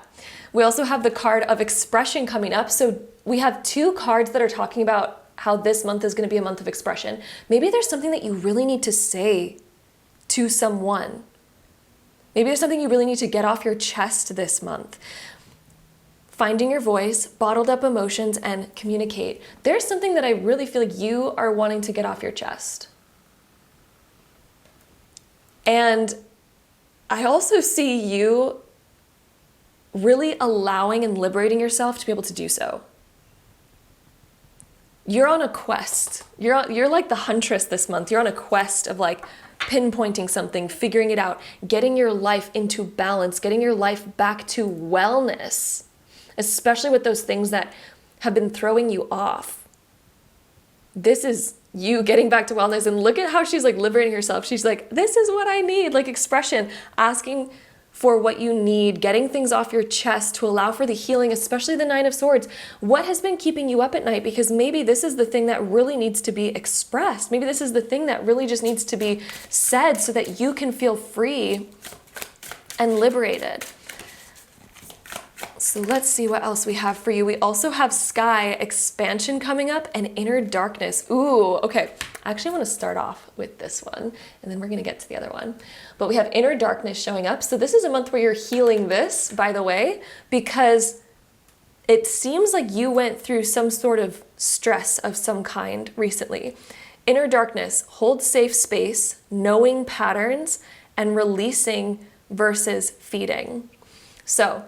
We also have the card of expression coming up. So we have 2 cards that are talking about how this month is going to be a month of expression. Maybe there's something that you really need to say to someone. Maybe there's something you really need to get off your chest this month. Finding your voice, bottled up emotions, and communicate. There's something that I really feel like you are wanting to get off your chest. And I also see you really allowing and liberating yourself to be able to do so. You're on a quest. You're like the huntress this month. You're on a quest of like pinpointing something, figuring it out, getting your life into balance, getting your life back to wellness, especially with those things that have been throwing you off. This is you getting back to wellness. And look at how she's like liberating herself. She's like, this is what I need, like expression, asking for what you need, getting things off your chest to allow for the healing, especially the 9 of Swords. What has been keeping you up at night? Because maybe this is the thing that really needs to be expressed. Maybe this is the thing that really just needs to be said so that you can feel free and liberated. So let's see what else we have for you. We also have sky expansion coming up and inner darkness. Ooh, okay. I actually want to start off with this one and then we're going to get to the other one. But we have inner darkness showing up. So this is a month where you're healing this, by the way, because it seems like you went through some sort of stress of some kind recently. Inner darkness, hold safe space, knowing patterns, and releasing versus feeding. So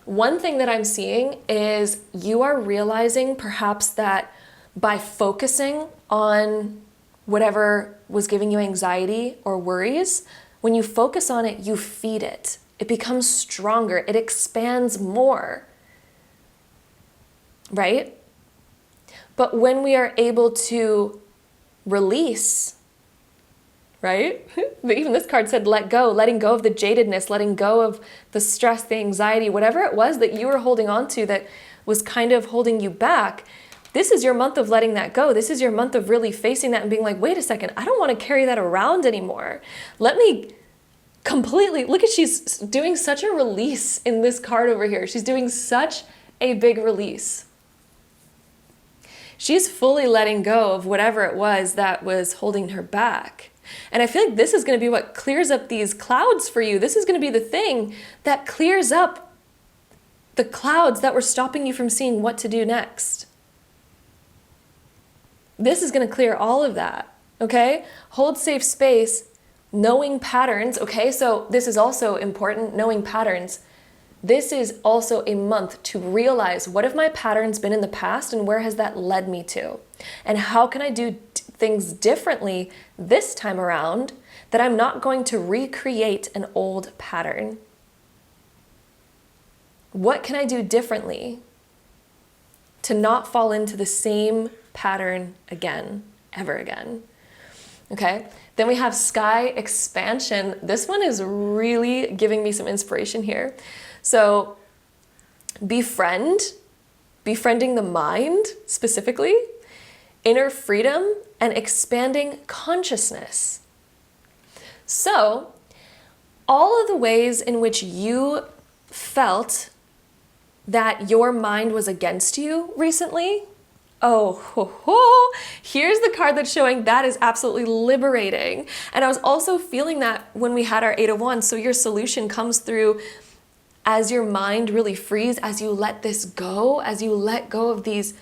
one thing that I'm seeing is you are realizing perhaps that by focusing on whatever was giving you anxiety or worries, when you focus on it, you feed it. It becomes stronger. It expands more, right? But when we are able to release, right? Even this card said, let go, letting go of the jadedness, letting go of the stress, the anxiety, whatever it was that you were holding on to that was kind of holding you back. This is your month of letting that go. This is your month of really facing that and being like, wait a second, I don't want to carry that around anymore. Let me completely, look at, she's doing such a release in this card over here. She's doing such a big release. She's fully letting go of whatever it was that was holding her back. And I feel like this is going to be what clears up these clouds for you. This is going to be the thing that clears up the clouds that were stopping you from seeing what to do next. This is going to clear all of that, okay? Hold safe space, knowing patterns, okay? So this is also important, knowing patterns. This is also a month to realize, what have my patterns been in the past and where has that led me to? And how can I do things differently this time around that I'm not going to recreate an old pattern? What can I do differently to not fall into the same pattern again, ever again? Okay, then we have sky expansion. This one is really giving me some inspiration here. So befriending the mind specifically, inner freedom, and expanding consciousness. So all of the ways in which you felt that your mind was against you recently, here's the card that's showing that is absolutely liberating. And I was also feeling that when we had our 8 of Wands. So your solution comes through as your mind really frees, as you let this go, as you let go of these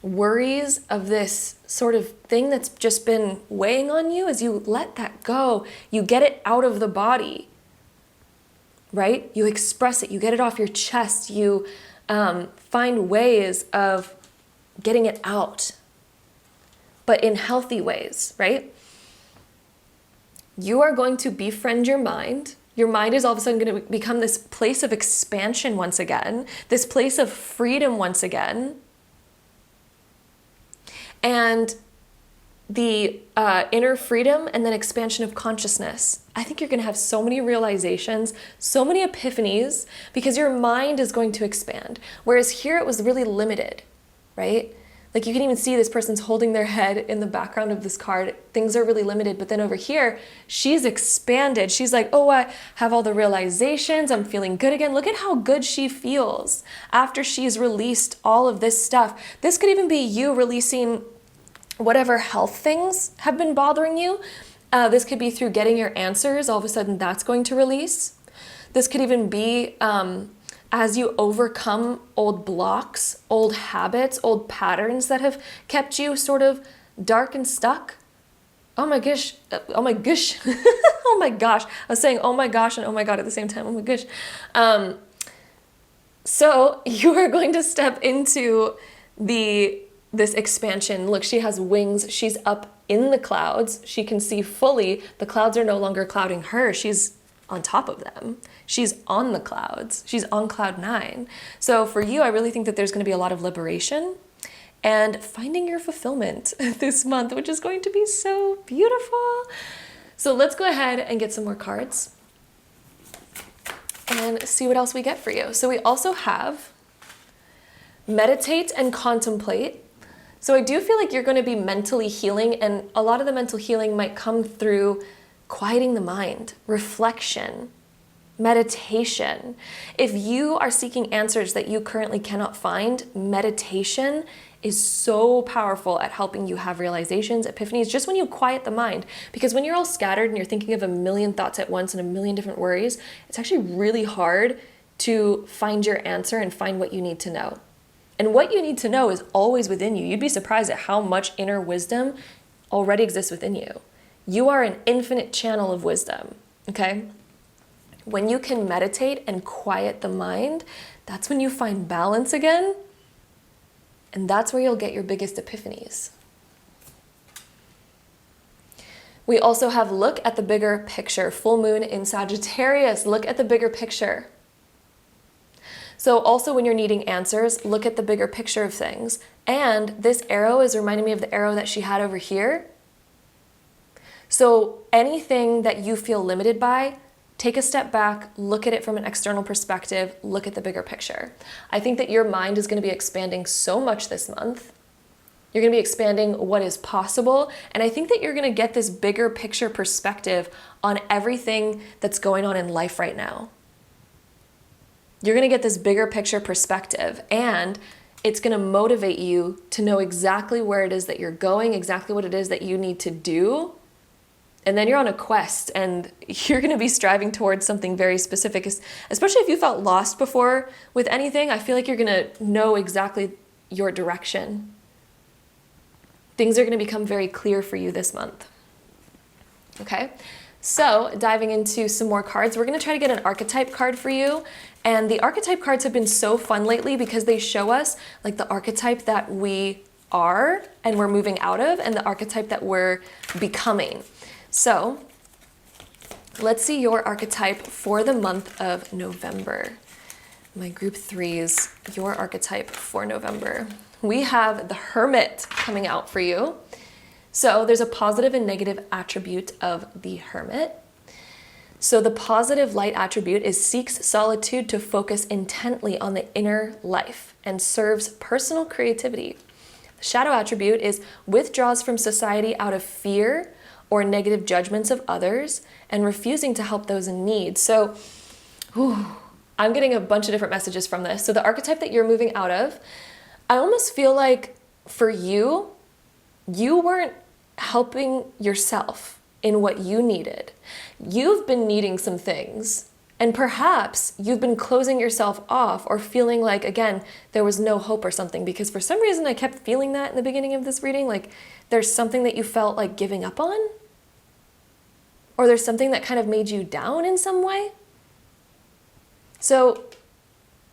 worries, of this sort of thing that's just been weighing on you, as you let that go, you get it out of the body, right? You express it, you get it off your chest, you find ways of getting it out, but in healthy ways, right? You are going to befriend your mind. Your mind is all of a sudden going to become this place of expansion once again, this place of freedom once again. And the inner freedom and then expansion of consciousness. I think you're going to have so many realizations, so many epiphanies, because your mind is going to expand. Whereas here it was really limited, right? Like you can even see this person's holding their head in the background of this card. Things are really limited, but then over here, she's expanded. She's like, oh, I have all the realizations. I'm feeling good again. Look at how good she feels after she's released all of this stuff. This could even be you releasing whatever health things have been bothering you. This could be through getting your answers. All of a sudden, that's going to release. This could even be as you overcome old blocks, old habits, old patterns that have kept you sort of dark and stuck. Oh my gosh, oh my gosh, oh my gosh. I was saying oh my gosh and oh my god at the same time, oh my gosh. So you are going to step into this expansion. Look, she has wings, she's up in the clouds, she can see fully, the clouds are no longer clouding her, she's on top of them. She's on the clouds. She's on cloud 9. So for you, I really think that there's going to be a lot of liberation and finding your fulfillment this month, which is going to be so beautiful. So let's go ahead and get some more cards and see what else we get for you. So we also have meditate and contemplate. So I do feel like you're going to be mentally healing, and a lot of the mental healing might come through quieting the mind, reflection, Meditation. If you are seeking answers that you currently cannot find, meditation is so powerful at helping you have realizations, epiphanies, just when you quiet the mind. Because when you're all scattered and you're thinking of a million thoughts at once and a million different worries, it's actually really hard to find your answer and find what you need to know. And what you need to know is always within you. You'd be surprised at how much inner wisdom already exists within you. You are an infinite channel of wisdom, okay? When you can meditate and quiet the mind, that's when you find balance again. And that's where you'll get your biggest epiphanies. We also have look at the bigger picture. Full moon in Sagittarius. Look at the bigger picture. So also when you're needing answers, look at the bigger picture of things. And this arrow is reminding me of the arrow that she had over here. So anything that you feel limited by, take a step back, look at it from an external perspective, look at the bigger picture. I think that your mind is going to be expanding so much this month. You're going to be expanding what is possible. And I think that you're going to get this bigger picture perspective on everything that's going on in life right now. You're going to get this bigger picture perspective, and it's going to motivate you to know exactly where it is that you're going, exactly what it is that you need to do. And then you're on a quest and you're going to be striving towards something very specific, especially if you felt lost before with anything. I feel like you're going to know exactly your direction. Things are going to become very clear for you this month. Okay, so diving into some more cards, we're going to try to get an archetype card for you. And the archetype cards have been so fun lately because they show us like the archetype that we are and we're moving out of, and the archetype that we're becoming. So let's see your archetype for the month of November. My group threes, your archetype for November. We have the Hermit coming out for you. So there's a positive and negative attribute of the Hermit. So the positive light attribute is seeks solitude to focus intently on the inner life and serves personal creativity. The shadow attribute is withdraws from society out of fear or negative judgments of others, and refusing to help those in need. So, I'm getting a bunch of different messages from this. So the archetype that you're moving out of, I almost feel like for you, you weren't helping yourself in what you needed. You've been needing some things, and perhaps you've been closing yourself off or feeling like, again, there was no hope or something, because for some reason I kept feeling that in the beginning of this reading, like there's something that you felt like giving up on. Or there's something that kind of made you down in some way. So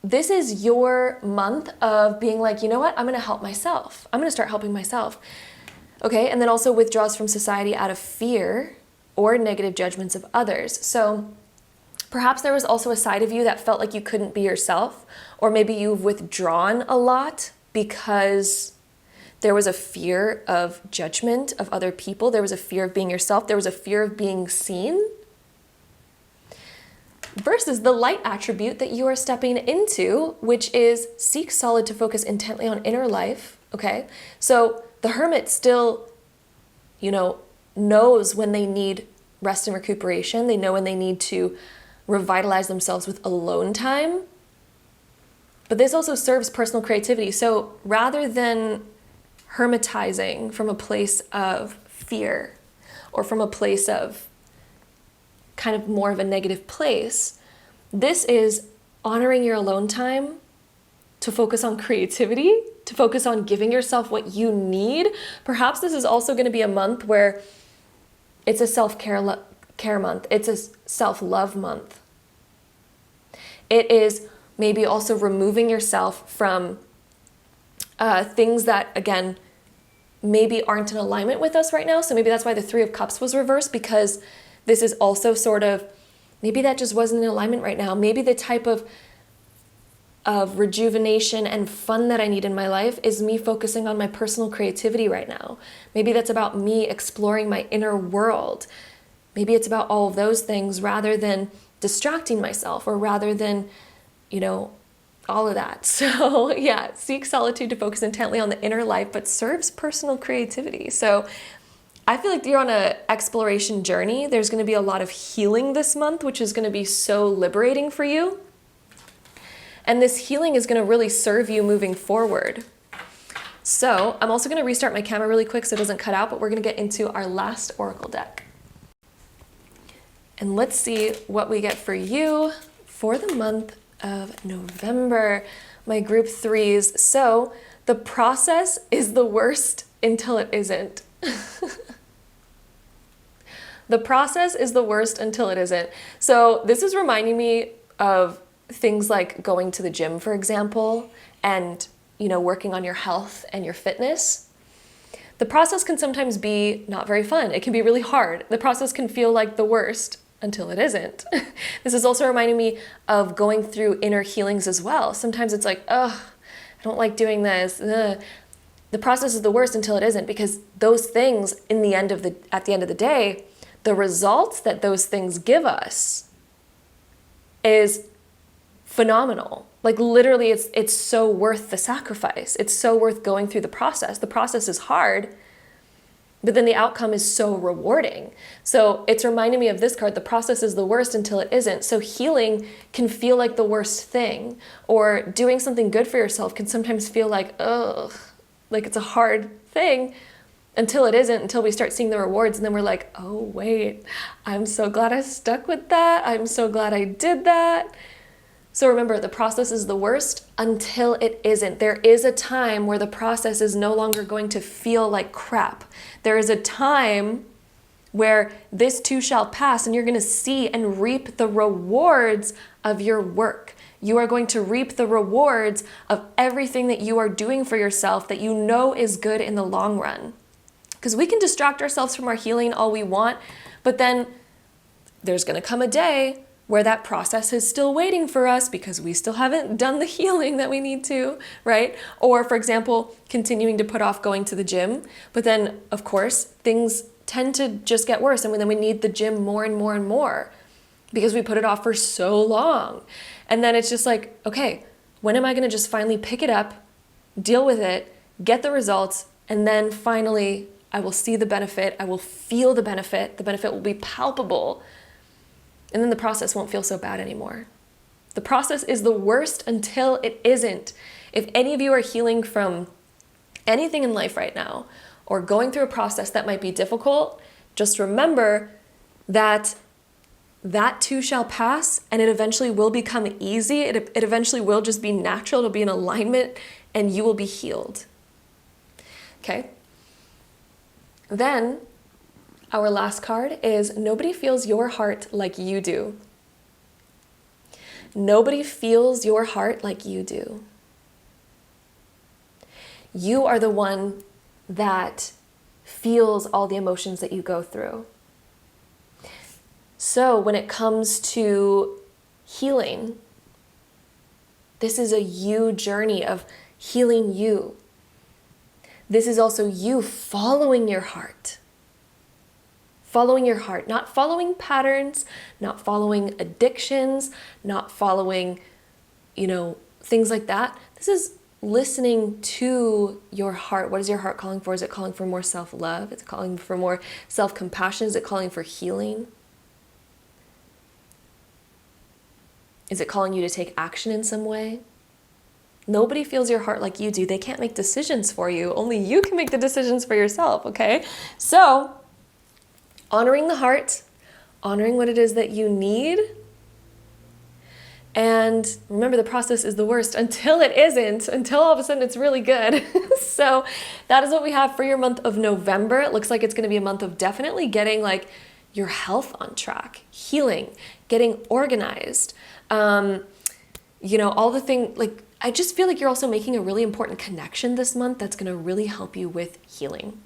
this is your month of being like, you know what? I'm going to help myself. I'm going to start helping myself. Okay, and then also withdraws from society out of fear or negative judgments of others. So perhaps there was also a side of you that felt like you couldn't be yourself, or maybe you've withdrawn a lot because there was a fear of judgment of other people. There was a fear of being yourself. There was a fear of being seen. Versus the light attribute that you are stepping into, which is seek solid to focus intently on inner life. Okay, so the Hermit still, knows when they need rest and recuperation. They know when they need to revitalize themselves with alone time. But this also serves personal creativity. So rather than hermitizing from a place of fear or from a place of kind of more of a negative place, this is honoring your alone time to focus on creativity, to focus on giving yourself what you need. Perhaps this is also going to be a month where it's a self-care month. It's a self-love month. It is maybe also removing yourself from things that, again, maybe aren't in alignment with us right now. So maybe that's why the Three of Cups was reversed, because this is also sort of, maybe that just wasn't in alignment right now. Maybe the type of rejuvenation and fun that I need in my life is me focusing on my personal creativity right now. Maybe that's about me exploring my inner world. Maybe it's about all of those things rather than distracting myself, or rather than, all of that. So yeah, seek solitude to focus intently on the inner life, but serves personal creativity. So I feel like you're on an exploration journey. There's going to be a lot of healing this month, which is going to be so liberating for you. And this healing is going to really serve you moving forward. So I'm also going to restart my camera really quick so it doesn't cut out, but we're going to get into our last oracle deck. And let's see what we get for you for the month of November, my group threes. So the process is the worst until it isn't. The process is the worst until it isn't. So this is reminding me of things like going to the gym, for example, and, working on your health and your fitness. The process can sometimes be not very fun. It can be really hard. The process can feel like the worst until it isn't. This is also reminding me of going through inner healings as well. Sometimes it's like, ugh, I don't like doing this. Ugh. The process is the worst until it isn't, because those things at the end of the day, the results that those things give us is phenomenal. Like literally it's so worth the sacrifice. It's so worth going through the process. The process is hard, but then the outcome is so rewarding. So it's reminding me of this card, the process is the worst until it isn't. So healing can feel like the worst thing, or doing something good for yourself can sometimes feel like, ugh, like it's a hard thing until it isn't, until we start seeing the rewards. And then we're like, oh wait, I'm so glad I stuck with that. I'm so glad I did that. So remember, the process is the worst until it isn't. There is a time where the process is no longer going to feel like crap. There is a time where this too shall pass, and you're going to see and reap the rewards of your work. You are going to reap the rewards of everything that you are doing for yourself that you know is good in the long run. Because we can distract ourselves from our healing all we want, but then there's going to come a day where that process is still waiting for us because we still haven't done the healing that we need to, right? Or for example, continuing to put off going to the gym, but then of course things tend to just get worse, and then we need the gym more and more and more because we put it off for so long. And then it's just like, okay, when am I going to just finally pick it up, deal with it, get the results, and then finally I will see the benefit, I will feel the benefit will be palpable. And then the process won't feel so bad anymore. The process is the worst until it isn't. If any of you are healing from anything in life right now, or going through a process that might be difficult, just remember that that too shall pass, and it eventually will become easy. It eventually will just be natural. It'll be in alignment, and you will be healed. Okay? Then, our last card is nobody feels your heart like you do. Nobody feels your heart like you do. You are the one that feels all the emotions that you go through. So when it comes to healing, this is a you journey of healing you. This is also you following your heart. Following your heart, not following patterns, not following addictions, not following, things like that. This is listening to your heart. What is your heart calling for? Is it calling for more self-love? Is it calling for more self-compassion? Is it calling for healing? Is it calling you to take action in some way? Nobody feels your heart like you do. They can't make decisions for you. Only you can make the decisions for yourself, okay? So, honoring the heart, honoring what it is that you need. And remember, the process is the worst until it isn't, until all of a sudden it's really good. So that is what we have for your month of November. It looks like it's going to be a month of definitely getting your health on track, healing, getting organized. All the things, I just feel like you're also making a really important connection this month that's going to really help you with healing.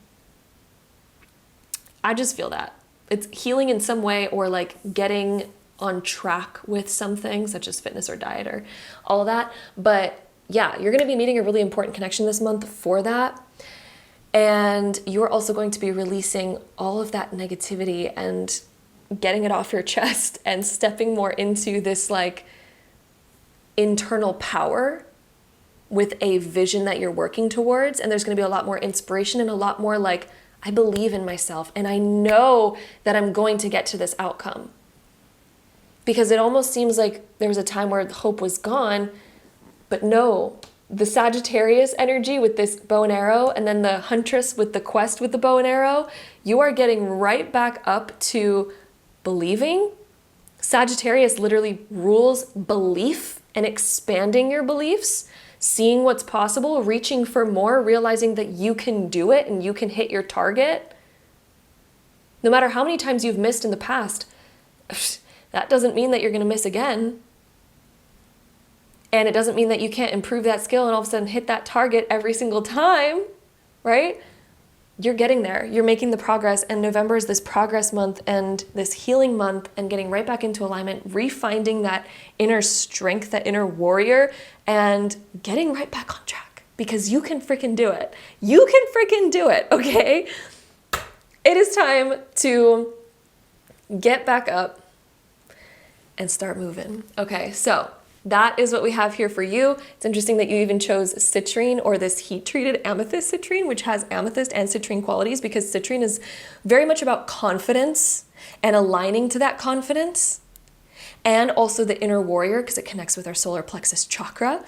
I just feel that. It's healing in some way, or getting on track with something such as fitness or diet or all of that. But yeah, you're going to be meeting a really important connection this month for that. And you're also going to be releasing all of that negativity and getting it off your chest and stepping more into this internal power with a vision that you're working towards. And there's going to be a lot more inspiration and a lot more I believe in myself, and I know that I'm going to get to this outcome. Because it almost seems like there was a time where hope was gone, but no, the Sagittarius energy with this bow and arrow, and then the Huntress with the quest with the bow and arrow, you are getting right back up to believing. Sagittarius literally rules belief and expanding your beliefs, seeing what's possible, reaching for more, realizing that you can do it and you can hit your target. No matter how many times you've missed in the past, that doesn't mean that you're going to miss again. And it doesn't mean that you can't improve that skill and all of a sudden hit that target every single time, right? You're getting there. You're making the progress. And November is this progress month and this healing month and getting right back into alignment, refinding that inner strength, that inner warrior, and getting right back on track because you can freaking do it. You can freaking do it, okay? It is time to get back up and start moving. Okay, so that is what we have here for you. It's interesting that you even chose citrine, or this heat-treated amethyst citrine, which has amethyst and citrine qualities, because citrine is very much about confidence and aligning to that confidence, and also the inner warrior, because it connects with our solar plexus chakra.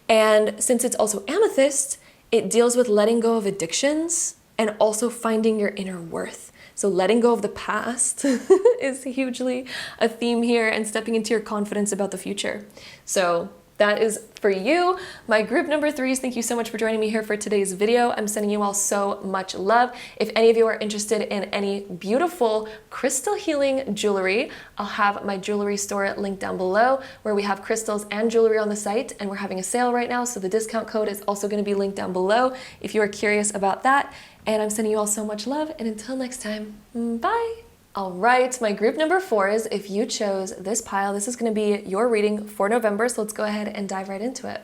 And since it's also amethyst, it deals with letting go of addictions and also finding your inner worth. So letting go of the past is hugely a theme here, and stepping into your confidence about the future. So that is for you. My group number 3s, thank you so much for joining me here for today's video. I'm sending you all so much love. If any of you are interested in any beautiful crystal healing jewelry, I'll have my jewelry store linked down below, where we have crystals and jewelry on the site, and we're having a sale right now, so the discount code is also going to be linked down below if you are curious about that. And I'm sending you all so much love, and until next time, bye! All right, my group number 4s, if you chose this pile, this is going to be your reading for November, so let's go ahead and dive right into it.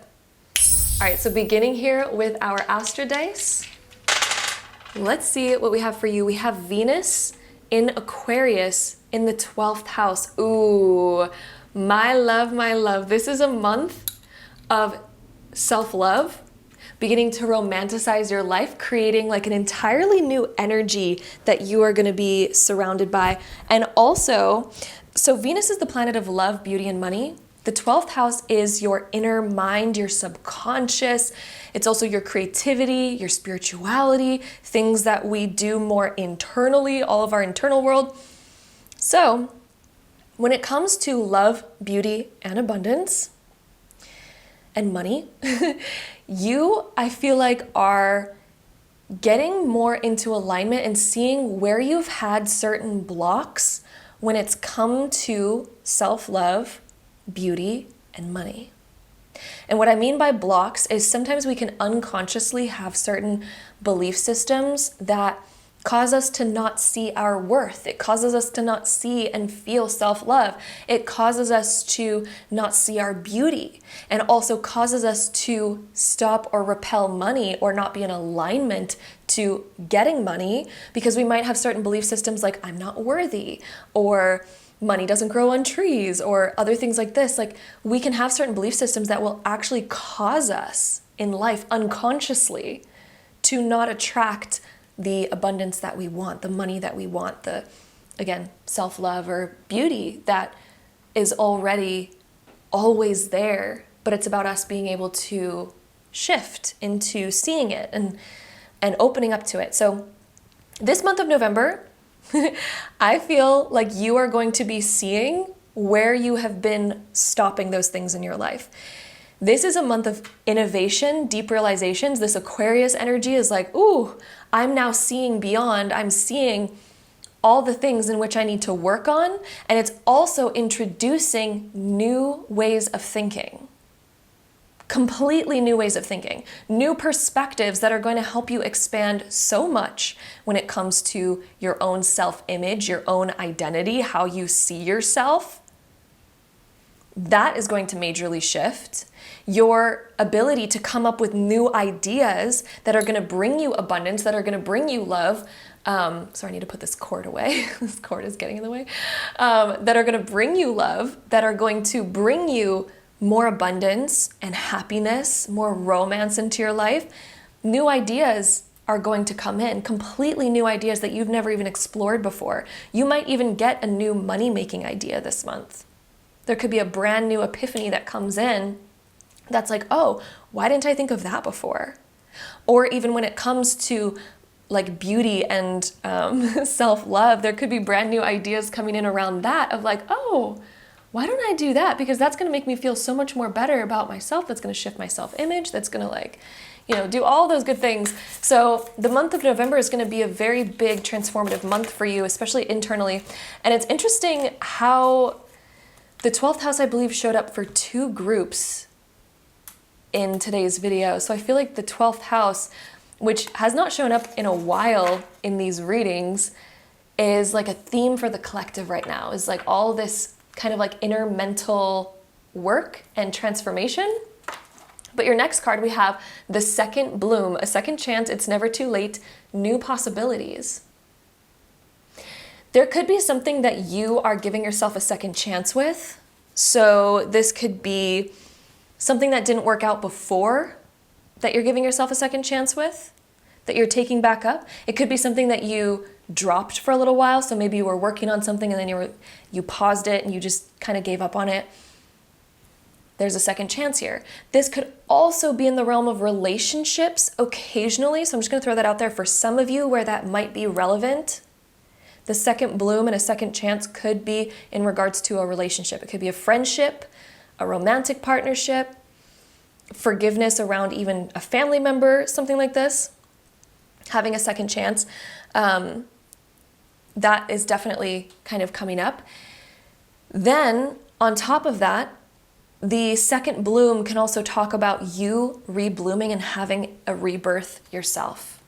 All right, so beginning here with our Astra dice, let's see what we have for you. We have Venus in Aquarius in the 12th house. Ooh, my love, my love. This is a month of self-love, beginning to romanticize your life, creating like an entirely new energy that you are going to be surrounded by. And also, so Venus is the planet of love, beauty, and money. The 12th house is your inner mind, your subconscious. It's also your creativity, your spirituality, things that we do more internally, all of our internal world. So when it comes to love, beauty, and abundance, and money, you, I feel like, are getting more into alignment and seeing where you've had certain blocks when it's come to self-love, beauty, and money. And what I mean by blocks is sometimes we can unconsciously have certain belief systems that cause us to not see our worth. It causes us to not see and feel self-love. It causes us to not see our beauty, and also causes us to stop or repel money or not be in alignment to getting money, because we might have certain belief systems like I'm not worthy, or money doesn't grow on trees, or other things like this. Like, we can have certain belief systems that will actually cause us in life unconsciously to not attract the abundance that we want, the money that we want, the, again, self-love or beauty that is already always there, but it's about us being able to shift into seeing it and opening up to it. So this month of November, I feel like you are going to be seeing where you have been stopping those things in your life. This is a month of innovation, deep realizations. This Aquarius energy is like, ooh, I'm now seeing beyond. I'm seeing all the things in which I need to work on. And it's also introducing new ways of thinking. Completely new ways of thinking. New perspectives that are going to help you expand so much when it comes to your own self-image, your own identity, how you see yourself. That is going to majorly shift. Your ability to come up with new ideas that are going to bring you abundance, that are going to bring you love. Sorry, I need to put this cord away. This cord is getting in the way. That are going to bring you love, that are going to bring you more abundance and happiness, more romance into your life. New ideas are going to come in, completely new ideas that you've never even explored before. You might even get a new money-making idea this month. There could be a brand new epiphany that comes in that's like, oh, why didn't I think of that before? Or even when it comes to like beauty and self-love, there could be brand new ideas coming in around that of like, oh, why don't I do that? Because that's going to make me feel so much more better about myself. That's going to shift my self-image. That's going to like, you know, do all those good things. So the month of November is going to be a very big transformative month for you, especially internally. And it's interesting how the 12th house, I believe, showed up for 2 groups in today's video. So I feel like the 12th house, which has not shown up in a while in these readings, is like a theme for the collective right now, is like all this kind of like inner mental work and transformation. But your next card, we have the second bloom, a second chance, it's never too late, new possibilities. There could be something that you are giving yourself a second chance with. So this could be something that didn't work out before that you're giving yourself a second chance with, that you're taking back up. It could be something that you dropped for a little while. So maybe you were working on something and then you paused it and you just kind of gave up on it. There's a second chance here. This could also be in the realm of relationships occasionally. So I'm just going to throw that out there for some of you where that might be relevant. The second bloom and a second chance could be in regards to a relationship. It could be a friendship, a romantic partnership, forgiveness around even a family member, something like this. Having a second chance, that is definitely kind of coming up. Then on top of that, the second bloom can also talk about you reblooming and having a rebirth yourself,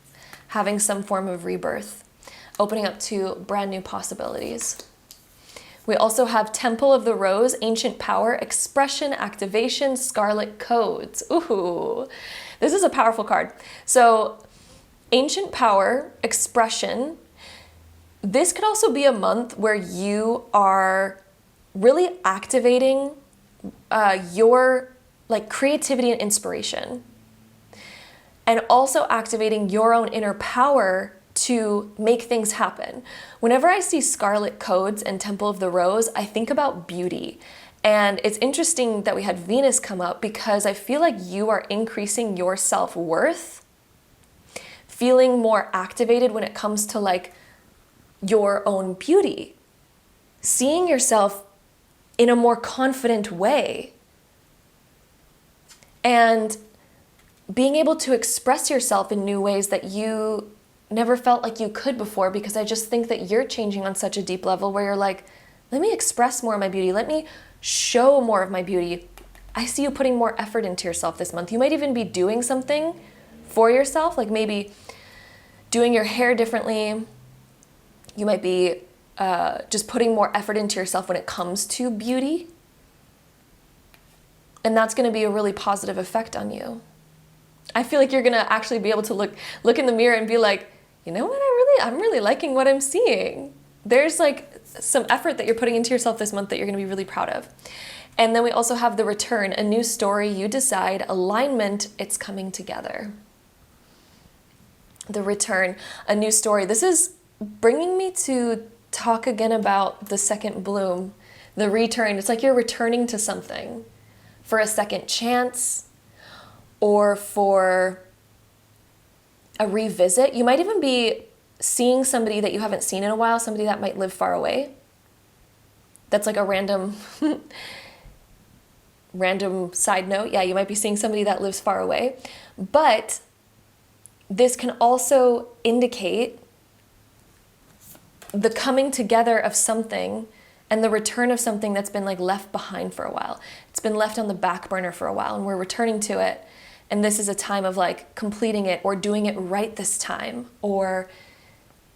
having some form of rebirth, opening up to brand new possibilities. We also have Temple of the Rose, Ancient Power, Expression, Activation, Scarlet Codes. Ooh, this is a powerful card. So Ancient Power, Expression, this could also be a month where you are really activating your like creativity and inspiration, and also activating your own inner power to make things happen. Whenever I see Scarlet Codes and Temple of the Rose, I think about beauty. And it's interesting that we had Venus come up because I feel like you are increasing your self-worth, feeling more activated when it comes to like your own beauty, seeing yourself in a more confident way, and being able to express yourself in new ways that you never felt like you could before, because I just think that you're changing on such a deep level where you're like, let me express more of my beauty. Let me show more of my beauty. I see you putting more effort into yourself this month. You might even be doing something for yourself, like maybe doing your hair differently. You might be just putting more effort into yourself when it comes to beauty. And that's going to be a really positive effect on you. I feel like you're going to actually be able to look in the mirror and be like, you know what, I'm really liking what I'm seeing. There's like some effort that you're putting into yourself this month that you're going to be really proud of. And then we also have the return, a new story, you decide, alignment, it's coming together. The return, a new story. This is bringing me to talk again about the second bloom, the return. It's like you're returning to something for a second chance or for a revisit. You might even be seeing somebody that you haven't seen in a while, somebody that might live far away. That's like a random side note. Yeah, you might be seeing somebody that lives far away. But this can also indicate the coming together of something and the return of something that's been like left behind for a while. It's been left on the back burner for a while and we're returning to it. And this is a time of like completing it or doing it right this time, or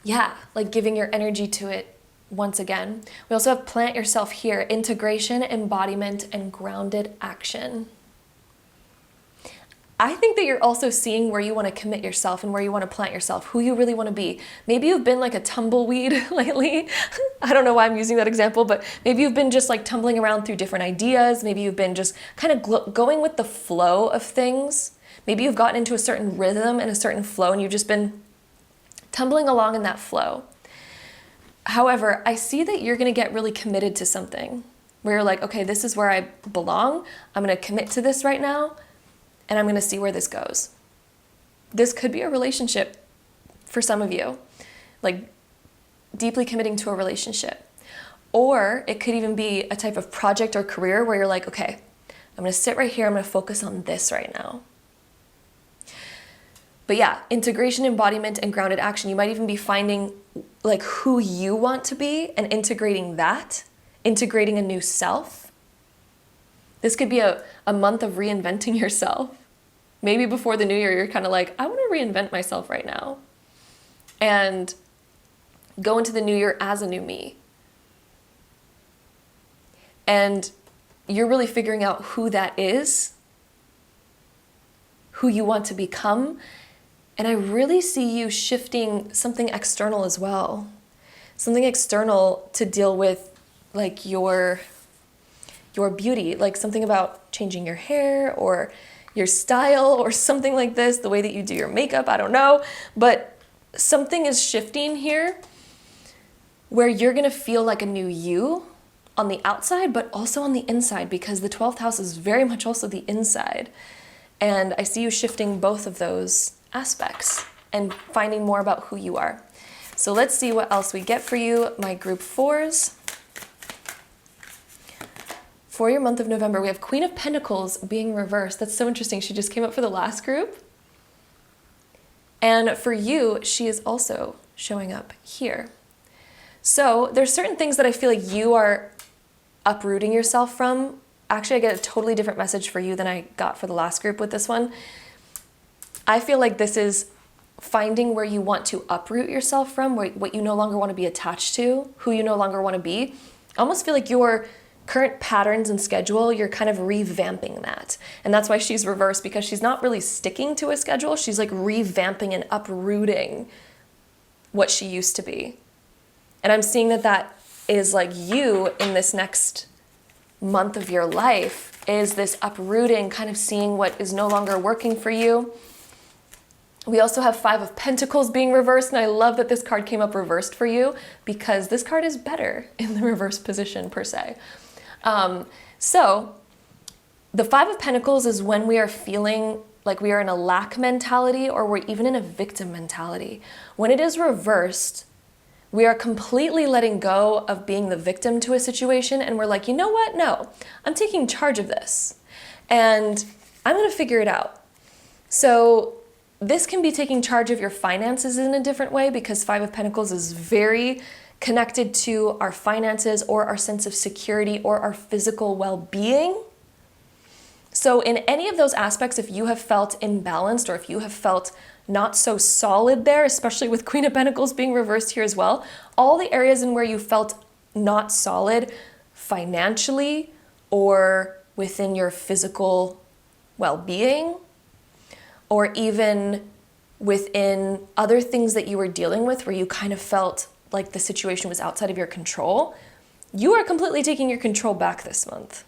yeah, like giving your energy to it once again. We also have plant yourself here, integration, embodiment, and grounded action. I think that you're also seeing where you want to commit yourself and where you want to plant yourself, who you really want to be. Maybe you've been like a tumbleweed lately. I don't know why I'm using that example, but maybe you've been just like tumbling around through different ideas. Maybe you've been just kind of going with the flow of things. Maybe you've gotten into a certain rhythm and a certain flow and you've just been tumbling along in that flow. However, I see that you're going to get really committed to something where you're like, okay, this is where I belong. I'm going to commit to this right now and I'm going to see where this goes. This could be a relationship for some of you, like deeply committing to a relationship. Or it could even be a type of project or career where you're like, okay, I'm going to sit right here. I'm going to focus on this right now. But yeah, integration, embodiment, and grounded action. You might even be finding like who you want to be and integrating that, integrating a new self. This could be a month of reinventing yourself. Maybe before the new year, you're kind of like, I want to reinvent myself right now and go into the new year as a new me. And you're really figuring out who that is, who you want to become. And I really see you shifting something external as well. Something external to deal with like your beauty, like something about changing your hair or your style or something like this, the way that you do your makeup, I don't know. But something is shifting here where you're gonna feel like a new you on the outside, but also on the inside, because the 12th house is very much also the inside. And I see you shifting both of those aspects and finding more about who you are. So let's see what else we get for you, my group 4s. For your month of November, we have Queen of Pentacles being reversed. That's so interesting. She just came up for the last group. And for you, she is also showing up here. So there's certain things that I feel like you are uprooting yourself from. Actually, I get a totally different message for you than I got for the last group with this one. I feel like this is finding where you want to uproot yourself from, what you no longer want to be attached to, who you no longer want to be. I almost feel like your current patterns and schedule, you're kind of revamping that. And that's why she's reversed, because she's not really sticking to a schedule. She's like revamping and uprooting what she used to be. And I'm seeing that that is like you in this next month of your life, is this uprooting, kind of seeing what is no longer working for you. We also have 5 of Pentacles being reversed, and I love that this card came up reversed for you, because this card is better in the reverse position per se. So the 5 of Pentacles is when we are feeling like we are in a lack mentality, or we're even in a victim mentality. When it is reversed, we are completely letting go of being the victim to a situation, and we're like, you know what? No, I'm taking charge of this and I'm going to figure it out. So this can be taking charge of your finances in a different way, because 5 of Pentacles is very connected to our finances or our sense of security or our physical well-being. So in any of those aspects, if you have felt imbalanced or if you have felt not so solid there, especially with Queen of Pentacles being reversed here as well, all the areas in where you felt not solid financially or within your physical well-being, or even within other things that you were dealing with where you kind of felt like the situation was outside of your control, you are completely taking your control back this month.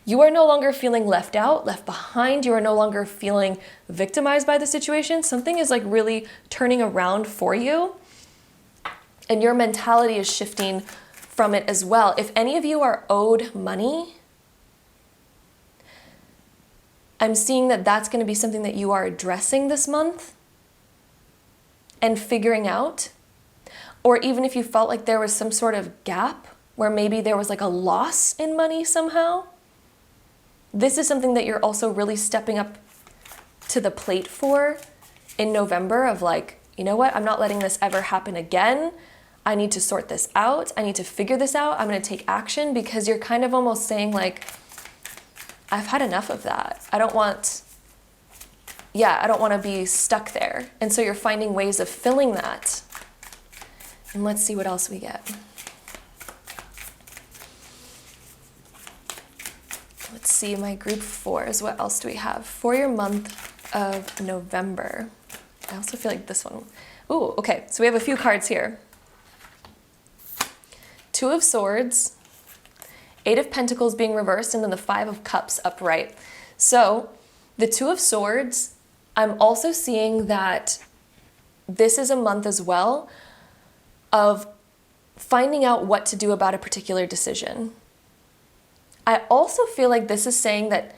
You are no longer feeling left out, left behind. You are no longer feeling victimized by the situation. Something is like really turning around for you, and your mentality is shifting from it as well. If any of you are owed money, I'm seeing that that's going to be something that you are addressing this month and figuring out. Or even if you felt like there was some sort of gap where maybe there was like a loss in money somehow, this is something that you're also really stepping up to the plate for in November, of like, you know what, I'm not letting this ever happen again. I need to sort this out. I need to figure this out. I'm going to take action, because you're kind of almost saying like, I've had enough of that. I don't want to be stuck there. And so you're finding ways of filling that. And let's see what else we get. Let's see, my group 4s. What else do we have for your month of November? I also feel like this one. Ooh, okay. So we have a few cards here. 2 of Swords, 8 of Pentacles being reversed, and then the 5 of Cups upright. So The Two of Swords, I'm also seeing that this is a month as well of finding out what to do about a particular decision. I also feel like this is saying that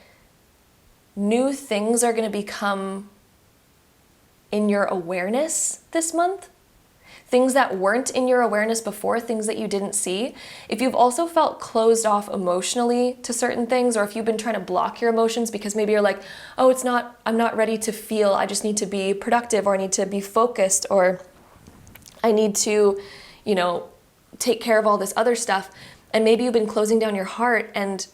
new things are going to become in your awareness this month. Things that weren't in your awareness before, things that you didn't see. If you've also felt closed off emotionally to certain things, or if you've been trying to block your emotions because maybe you're like, oh, I'm not ready to feel, I just need to be productive, or I need to be focused, or I need to, take care of all this other stuff. And maybe you've been closing down your heart and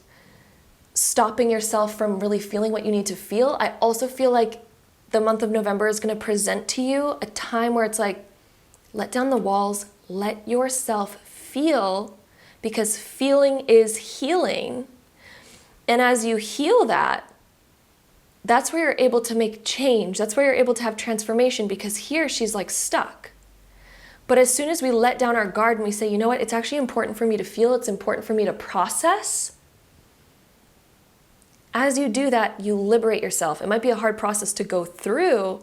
stopping yourself from really feeling what you need to feel. I also feel like the month of November is going to present to you a time where it's like, let down the walls, let yourself feel, because feeling is healing. And as you heal that, that's where you're able to make change. That's where you're able to have transformation, because here she's like stuck. But as soon as we let down our guard and we say, you know what, it's actually important for me to feel, it's important for me to process. As you do that, you liberate yourself. It might be a hard process to go through,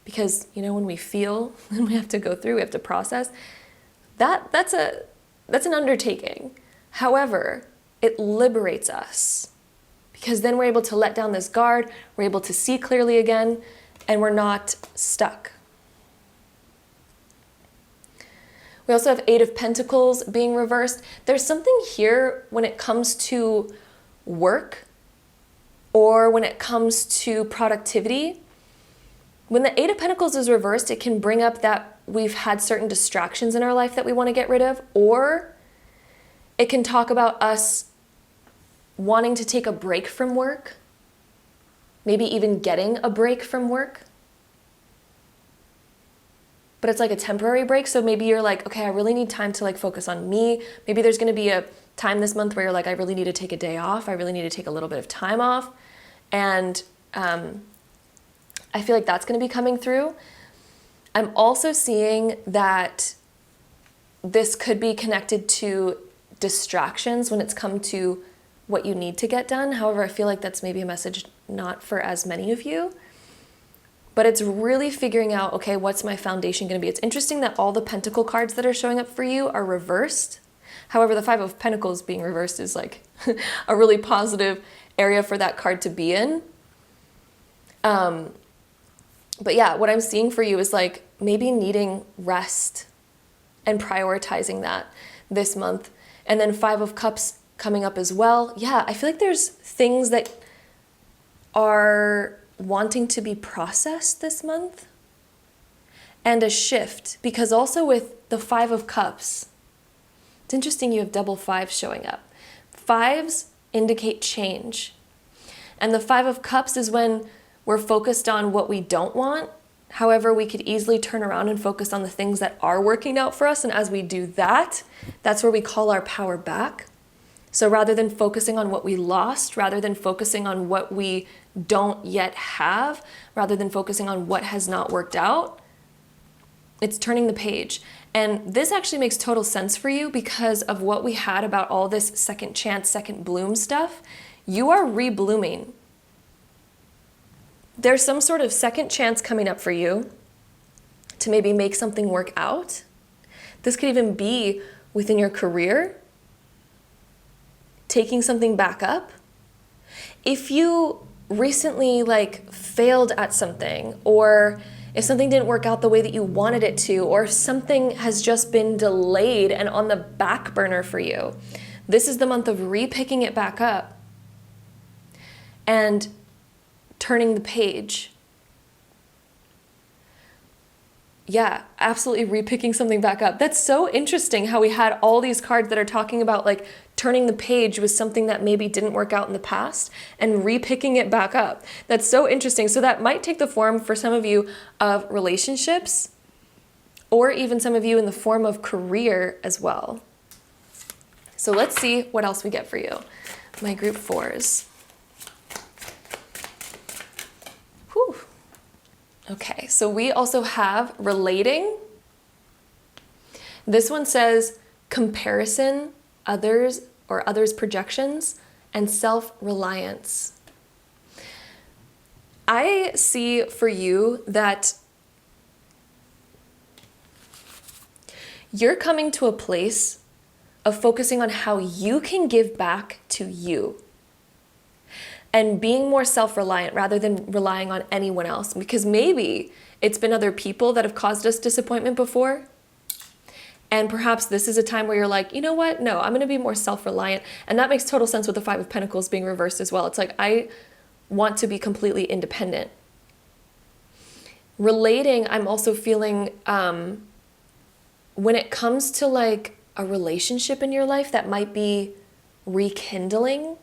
because, when we feel and we have to go through, we have to process, that's an undertaking. However, it liberates us, because then we're able to let down this guard, we're able to see clearly again, and we're not stuck. We also have Eight of Pentacles being reversed. There's something here when it comes to work, or when it comes to productivity. When the Eight of Pentacles is reversed, it can bring up that we've had certain distractions in our life that we want to get rid of, or it can talk about us wanting to take a break from work, maybe even getting a break from work. But it's like a temporary break, so maybe you're like, okay, I really need time to focus on me. Maybe there's going to be a time this month where you're like, I really need to take a day off. I really need to take a little bit of time off. And I feel like that's going to be coming through. I'm also seeing that this could be connected to distractions when it's come to what you need to get done. However, I feel like that's maybe a message not for as many of you. But it's really figuring out, okay, what's my foundation going to be? It's interesting that all the Pentacle cards that are showing up for you are reversed. However, the Five of Pentacles being reversed is like a really positive area for that card to be in. But yeah, what I'm seeing for you is like maybe needing rest and prioritizing that this month. And then Five of Cups coming up as well. Yeah, I feel like there's things that are wanting to be processed this month, and a shift, because also with the Five of Cups, it's interesting you have double fives showing up. Fives indicate change. And the Five of Cups is when we're focused on what we don't want. However, we could easily turn around and focus on the things that are working out for us. And as we do that, that's where we call our power back. So rather than focusing on what we lost, rather than focusing on what we don't yet have, rather than focusing on what has not worked out, it's turning the page. And this actually makes total sense for you because of what we had about all this second chance, second bloom stuff. You are reblooming. There's some sort of second chance coming up for you to maybe make something work out. This could even be within your career, taking something back up. If you recently failed at something, or if something didn't work out the way that you wanted it to, or if something has just been delayed and on the back burner for you, this is the month of re-picking it back up and turning the page. Yeah, absolutely re-picking something back up. That's so interesting how we had all these cards that are talking about turning the page with something that maybe didn't work out in the past and re-picking it back up. That's so interesting. So that might take the form for some of you of relationships, or even some of you in the form of career as well. So let's see what else we get for you. My group fours. Whew. Okay, so we also have relating. This one says comparison, others or others' projections, and self-reliance. I see for you that you're coming to a place of focusing on how you can give back to you and being more self-reliant rather than relying on anyone else, because maybe it's been other people that have caused us disappointment before. And perhaps this is a time where you're like, you know what? No, I'm going to be more self-reliant. And that makes total sense with the Five of Pentacles being reversed as well. It's like, I want to be completely independent. Relating, I'm also feeling, when it comes to like a relationship in your life that might be rekindling,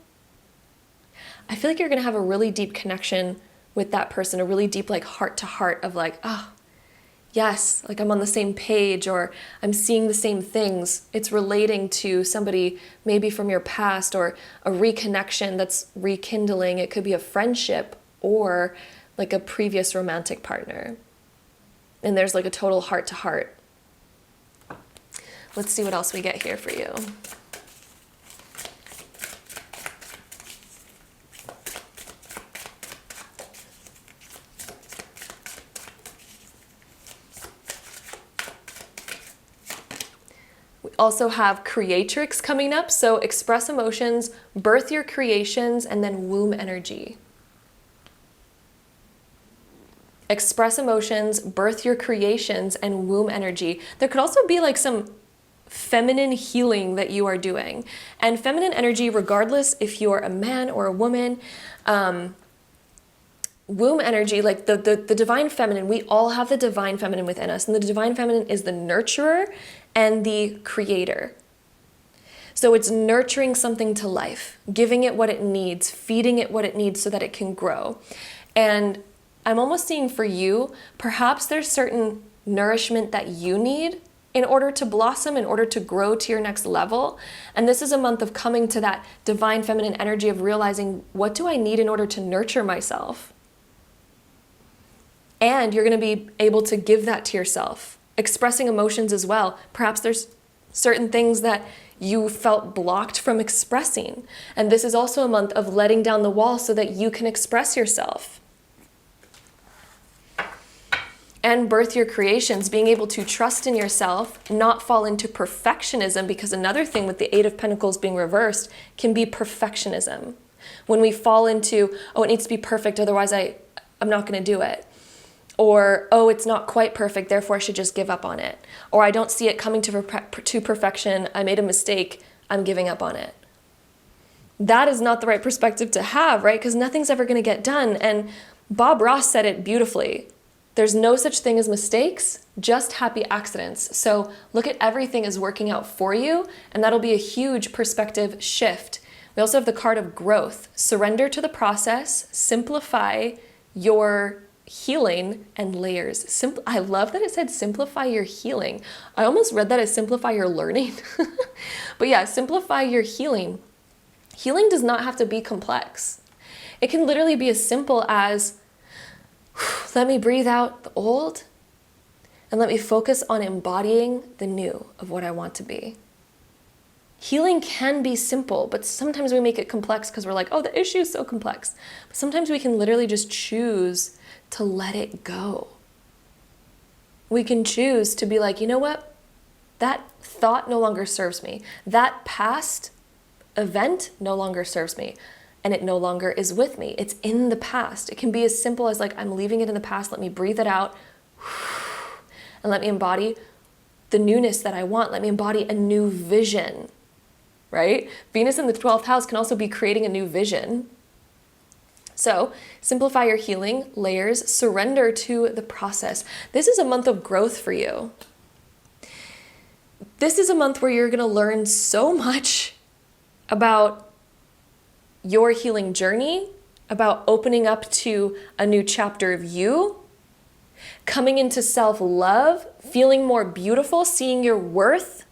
I feel like you're going to have a really deep connection with that person, a really deep like heart to heart of like, oh, yes, like I'm on the same page, or I'm seeing the same things. It's relating to somebody maybe from your past, or a reconnection that's rekindling. It could be a friendship or like a previous romantic partner. And there's like a total heart to heart. Let's see what else we get here for you. Also have creatrix coming up. So express emotions, birth your creations, and then womb energy. Express emotions, birth your creations, and womb energy. There could also be like some feminine healing that you are doing. And feminine energy, regardless if you're a man or a woman, womb energy, like the divine feminine, we all have the divine feminine within us. And the divine feminine is the nurturer and the creator. So it's nurturing something to life, giving it what it needs, feeding it what it needs so that it can grow. And I'm almost seeing for you, perhaps there's certain nourishment that you need in order to blossom, in order to grow to your next level. And this is a month of coming to that divine feminine energy of realizing, what do I need in order to nurture myself? And you're going to be able to give that to yourself. Expressing emotions as well. Perhaps there's certain things that you felt blocked from expressing. And this is also a month of letting down the wall so that you can express yourself. And birth your creations, being able to trust in yourself, not fall into perfectionism, because another thing with the Eight of Pentacles being reversed can be perfectionism. When we fall into, oh, it needs to be perfect, otherwise I'm not going to do it. Or, oh, it's not quite perfect, therefore I should just give up on it. Or I don't see it coming to perfection, I made a mistake, I'm giving up on it. That is not the right perspective to have, right? Because nothing's ever going to get done. And Bob Ross said it beautifully. There's no such thing as mistakes, just happy accidents. So look at everything as working out for you, and that'll be a huge perspective shift. We also have the card of growth. Surrender to the process, simplify your healing, and layers. I love that it said simplify your healing. I almost read that as simplify your learning. But yeah, simplify your healing. Healing does not have to be complex. It can literally be as simple as, let me breathe out the old and let me focus on embodying the new of what I want to be. Healing can be simple, but sometimes we make it complex because we're like, oh, the issue is so complex. But sometimes we can literally just choose to let it go. We can choose to be like, you know what? That thought no longer serves me. That past event no longer serves me. And it no longer is with me. It's in the past. It can be as simple as like, I'm leaving it in the past. Let me breathe it out. And let me embody the newness that I want. Let me embody a new vision, right? Venus in the 12th house can also be creating a new vision. So simplify your healing, layers, surrender to the process. This is a month of growth for you. This is a month where you're going to learn so much about your healing journey, about opening up to a new chapter of you, coming into self-love, feeling more beautiful, seeing your worth,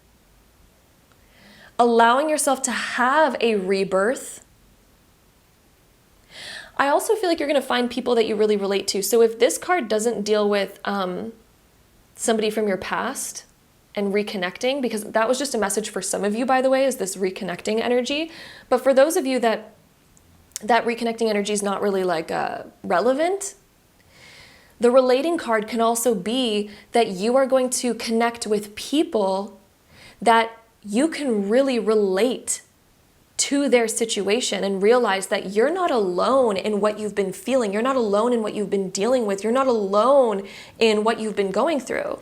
allowing yourself to have a rebirth. I also feel like you're going to find people that you really relate to. So if this card doesn't deal with somebody from your past and reconnecting, because that was just a message for some of you, by the way, is this reconnecting energy. But for those of you that that reconnecting energy is not really like relevant. The relating card can also be that you are going to connect with people that you can really relate to their situation and realize that you're not alone in what you've been feeling. You're not alone in what you've been dealing with. You're not alone in what you've been going through.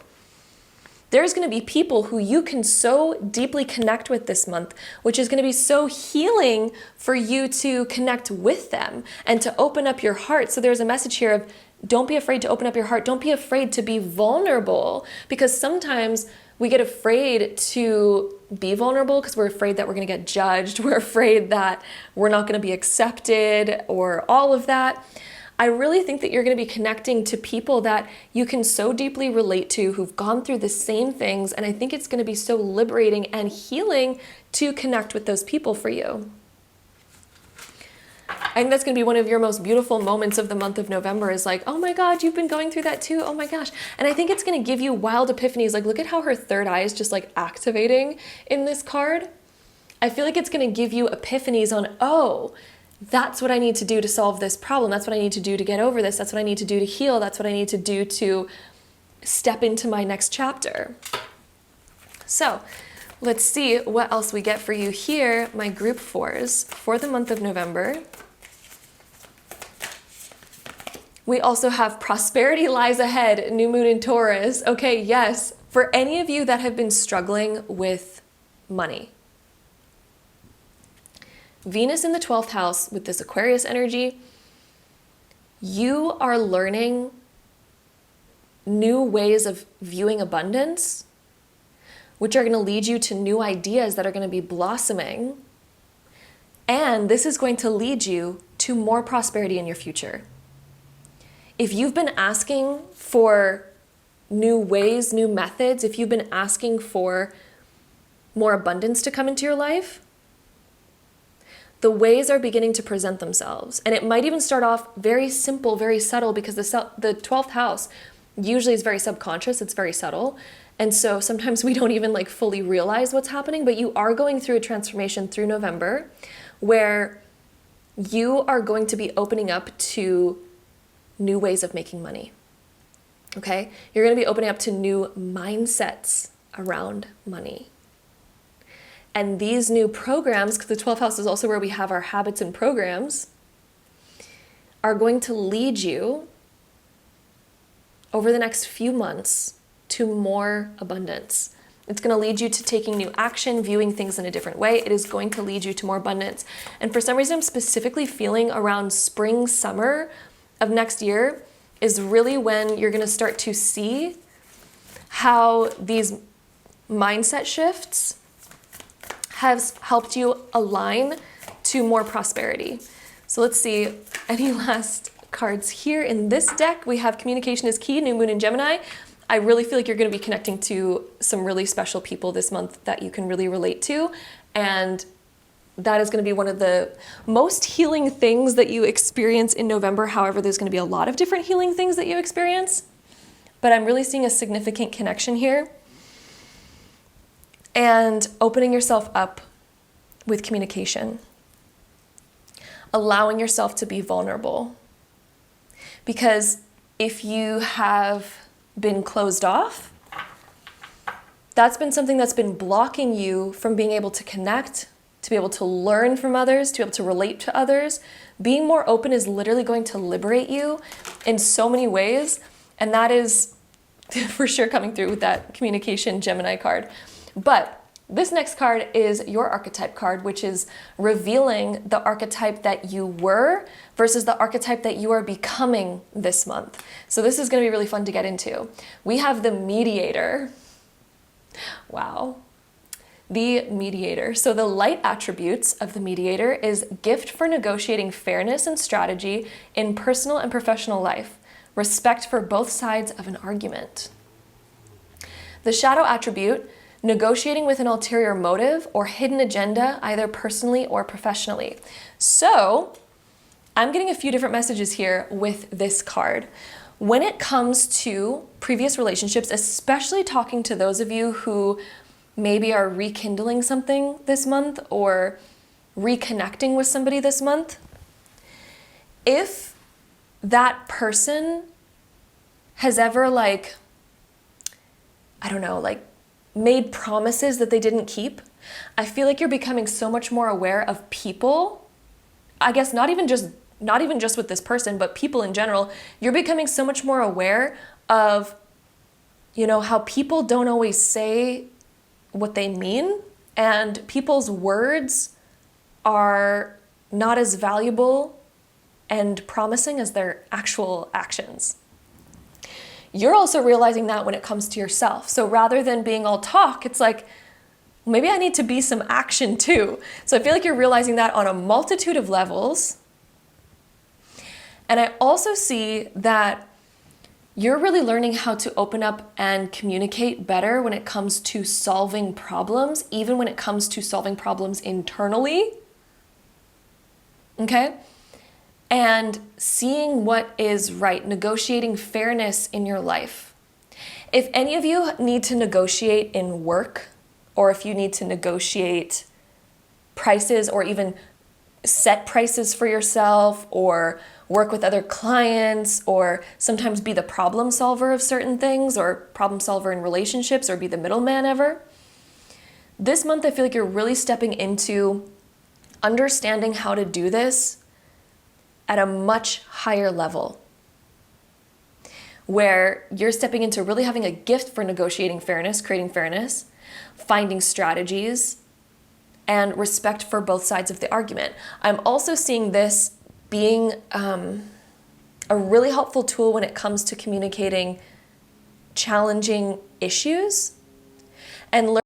There's going to be people who you can so deeply connect with this month, which is going to be so healing for you to connect with them and to open up your heart. So there's a message here of don't be afraid to open up your heart. Don't be afraid to be vulnerable, because sometimes we get afraid to be vulnerable because we're afraid that we're going to get judged. We're afraid that we're not going to be accepted or all of that. I really think that you're going to be connecting to people that you can so deeply relate to, who've gone through the same things. And I think it's going to be so liberating and healing to connect with those people for you. I think that's going to be one of your most beautiful moments of the month of November, is like, oh my God, you've been going through that too. Oh my gosh. And I think it's going to give you wild epiphanies. Like, look at how her third eye is just like activating in this card. I feel like it's going to give you epiphanies on, oh, that's what I need to do to solve this problem. That's what I need to do to get over this. That's what I need to do to heal. That's what I need to do to step into my next chapter. So let's see what else we get for you here, my group fours for the month of November. We also have prosperity lies ahead, new moon in Taurus. Okay, yes, for any of you that have been struggling with money. Venus in the 12th house with this Aquarius energy, you are learning new ways of viewing abundance, which are going to lead you to new ideas that are going to be blossoming. And this is going to lead you to more prosperity in your future. If you've been asking for new ways, new methods, if you've been asking for more abundance to come into your life, the ways are beginning to present themselves. And it might even start off very simple, very subtle, because the 12th house usually is very subconscious, it's very subtle. And so sometimes we don't even like fully realize what's happening, but you are going through a transformation through November where you are going to be opening up to new ways of making money. Okay? You're going to be opening up to new mindsets around money. And these new programs, because the 12th house is also where we have our habits and programs, are going to lead you over the next few months to more abundance. It's going to lead you to taking new action, viewing things in a different way. It is going to lead you to more abundance. And for some reason, I'm specifically feeling around spring, summer of next year is really when you're going to start to see how these mindset shifts has helped you align to more prosperity. So let's see any last cards here in this deck. We have communication is key, new moon in Gemini. I really feel like you're going to be connecting to some really special people this month that you can really relate to. And that is going to be one of the most healing things that you experience in November. However, there's going to be a lot of different healing things that you experience. But I'm really seeing a significant connection here. And opening yourself up with communication. Allowing yourself to be vulnerable. Because if you have been closed off, that's been something that's been blocking you from being able to connect, to be able to learn from others, to be able to relate to others. Being more open is literally going to liberate you in so many ways. And that is for sure coming through with that communication Gemini card. But this next card is your archetype card, which is revealing the archetype that you were versus the archetype that you are becoming this month. So this is going to be really fun to get into. We have the mediator. Wow. The mediator. So the light attributes of the mediator is gift for negotiating fairness and strategy in personal and professional life, respect for both sides of an argument. The shadow attribute, negotiating with an ulterior motive or hidden agenda, either personally or professionally. So I'm getting a few different messages here with this card. When it comes to previous relationships, especially talking to those of you who maybe are rekindling something this month or reconnecting with somebody this month, if that person has ever like, I don't know, like made promises that they didn't keep, I feel like you're becoming so much more aware of people. I guess not even just with this person, but people in general. You're becoming so much more aware of, you know, how people don't always say what they mean, and people's words are not as valuable and promising as their actual actions. You're also realizing that when it comes to yourself. So rather than being all talk, it's like, maybe I need to be some action too. So I feel like you're realizing that on a multitude of levels. And I also see that you're really learning how to open up and communicate better when it comes to solving problems, even when it comes to solving problems internally. Okay? And seeing what is right, negotiating fairness in your life. If any of you need to negotiate in work, or if you need to negotiate prices or even set prices for yourself, or work with other clients, or sometimes be the problem solver of certain things, or problem solver in relationships, or be the middleman ever, this month I feel like you're really stepping into understanding how to do this at a much higher level, where you're stepping into really having a gift for negotiating fairness, creating fairness, finding strategies, and respect for both sides of the argument. I'm also seeing this being a really helpful tool when it comes to communicating challenging issues and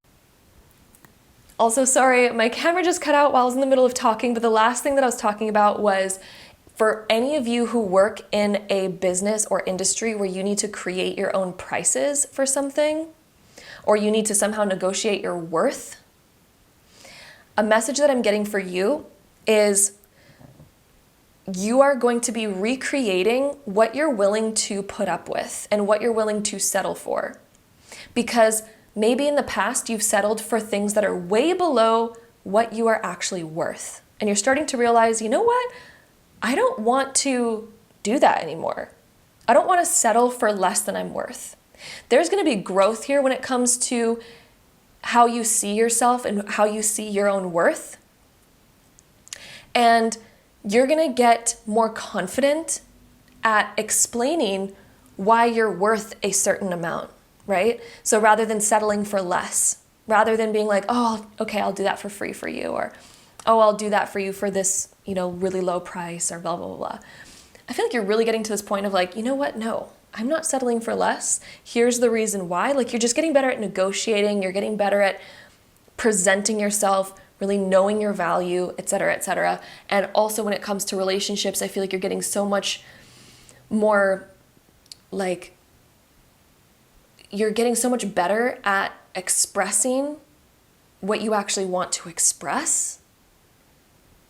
also, sorry, my camera just cut out while I was in the middle of talking, but the last thing that I was talking about was for any of you who work in a business or industry where you need to create your own prices for something, or you need to somehow negotiate your worth, a message that I'm getting for you is you are going to be recreating what you're willing to put up with and what you're willing to settle for. Because maybe in the past you've settled for things that are way below what you are actually worth. And you're starting to realize, you know what? I don't want to do that anymore. I don't want to settle for less than I'm worth. There's going to be growth here when it comes to how you see yourself and how you see your own worth. And you're going to get more confident at explaining why you're worth a certain amount, right? So rather than settling for less, rather than being like, oh, okay, I'll do that for free for you, or, oh, I'll do that for you for this, really low price, or blah, blah, blah, blah. I feel like you're really getting to this point of like, you know what? No, I'm not settling for less. Here's the reason why. Like, you're just getting better at negotiating. You're getting better at presenting yourself, really knowing your value, et cetera, et cetera. And also when it comes to relationships, I feel like you're getting so much more you're getting so much better at expressing what you actually want to express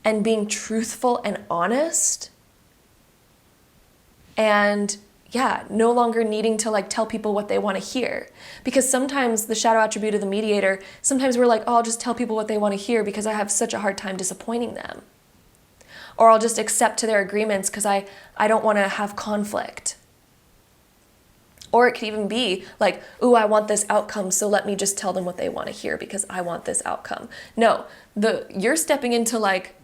and being truthful and honest. And no longer needing to tell people what they want to hear. Because sometimes the shadow attribute of the mediator, sometimes we're like, oh, I'll just tell people what they want to hear because I have such a hard time disappointing them. Or I'll just accept to their agreements because I don't want to have conflict. Or it could even be like, ooh, I want this outcome, so let me just tell them what they want to hear because I want this outcome. No, you're stepping into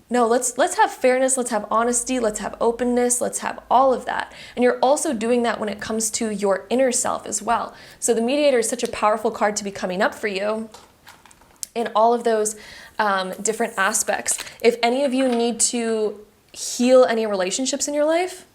no, let's have fairness, let's have honesty, let's have openness, let's have all of that. And you're also doing that when it comes to your inner self as well. So the mediator is such a powerful card to be coming up for you in all of those different aspects. If any of you need to heal any relationships in your life,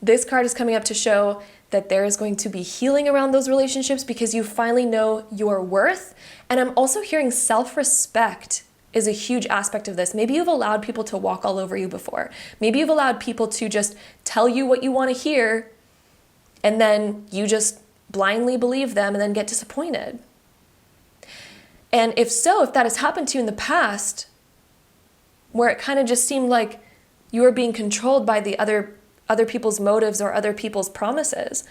this card is coming up to show that there is going to be healing around those relationships because you finally know your worth. And I'm also hearing self-respect is a huge aspect of this. Maybe you've allowed people to walk all over you before. Maybe you've allowed people to just tell you what you want to hear, and then you just blindly believe them and then get disappointed. And if that has happened to you in the past, where it kind of just seemed like you were being controlled by the other people's motives or other people's promises,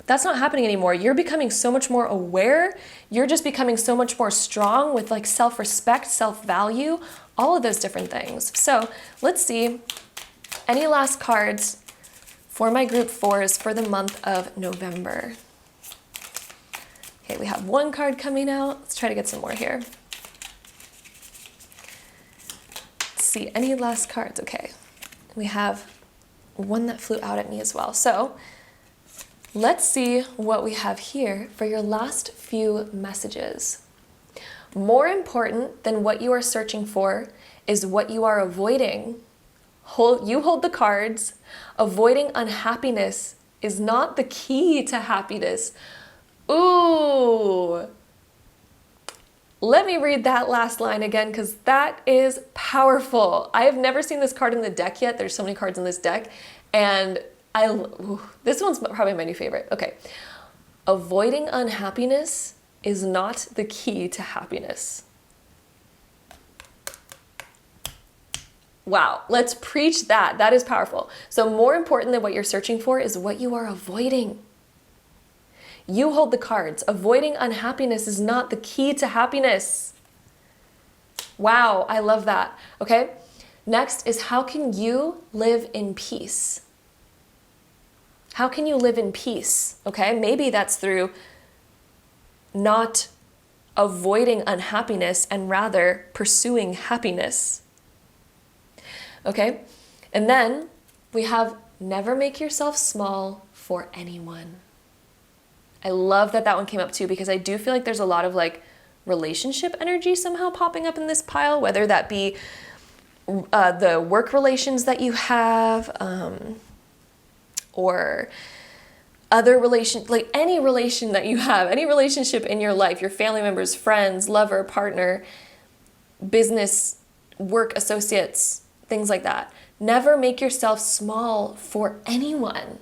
that's not happening anymore. You're becoming so much more aware. You're just becoming so much more strong with self-respect, self-value, all of those different things. So let's see, any last cards for my group 4s for the month of November. Okay, we have one card coming out. Let's try to get some more here. Let's see, any last cards? Okay, we have one that flew out at me as well. So let's see what we have here for your last few messages. More important than what you are searching for is what you are avoiding. You hold the cards. Avoiding unhappiness is not the key to happiness. Ooh. Let me read that last line again because that is powerful. I have never seen this card in the deck yet. There's so many cards in this deck. And this one's probably my new favorite. Okay. Avoiding unhappiness is not the key to happiness. Wow, let's preach that. That is powerful. So more important than what you're searching for is what you are avoiding. You hold the cards. Avoiding unhappiness is not the key to happiness. Wow, I love that. Okay, next is how can you live in peace? How can you live in peace? Okay, maybe that's through not avoiding unhappiness and rather pursuing happiness. Okay, and then we have never make yourself small for anyone. I love that that one came up too, because I do feel like there's a lot of like relationship energy somehow popping up in this pile, whether that be the work relations that you have, or other relation, like any relation that you have, any relationship in your life, your family members, friends, lover, partner, business, work associates, things like that. Never make yourself small for anyone.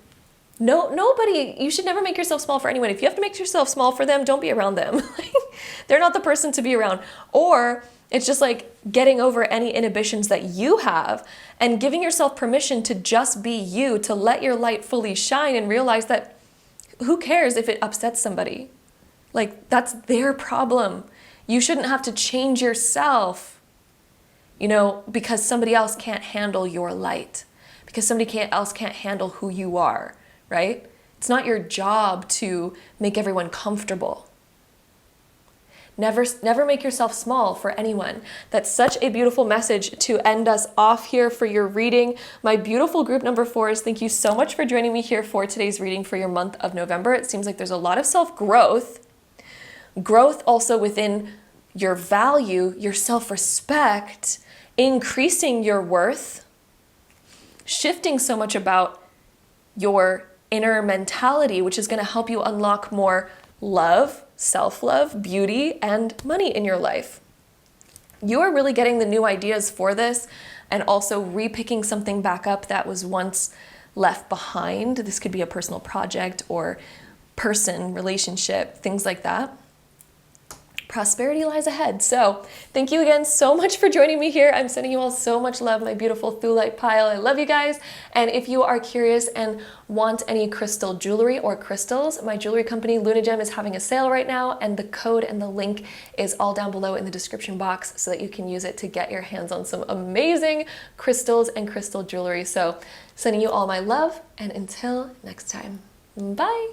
No, nobody, you should never make yourself small for anyone. If you have to make yourself small for them, don't be around them. They're not the person to be around. Or it's just like getting over any inhibitions that you have and giving yourself permission to just be you, to let your light fully shine and realize that who cares if it upsets somebody? Like, that's their problem. You shouldn't have to change yourself, because somebody else can't handle your light, because somebody else can't handle who you are, right? It's not your job to make everyone comfortable. Never make yourself small for anyone. That's such a beautiful message to end us off here for your reading. My beautiful group number 4s, thank you so much for joining me here for today's reading for your month of November. It seems like there's a lot of self-growth. Growth also within your value, your self-respect, increasing your worth, shifting so much about your inner mentality, which is going to help you unlock more love, self-love, beauty, and money in your life. You are really getting the new ideas for this and also repicking something back up that was once left behind. This could be a personal project or person, relationship, things like that. Prosperity lies ahead. So thank you again so much for joining me here. I'm sending you all so much love, my beautiful Thulite pile. I love you guys. And if you are curious and want any crystal jewelry or crystals, my jewelry company LunaGem is having a sale right now, and the code and the link is all down below in the description box so that you can use it to get your hands on some amazing crystals and crystal jewelry. So sending you all my love, and until next time, bye.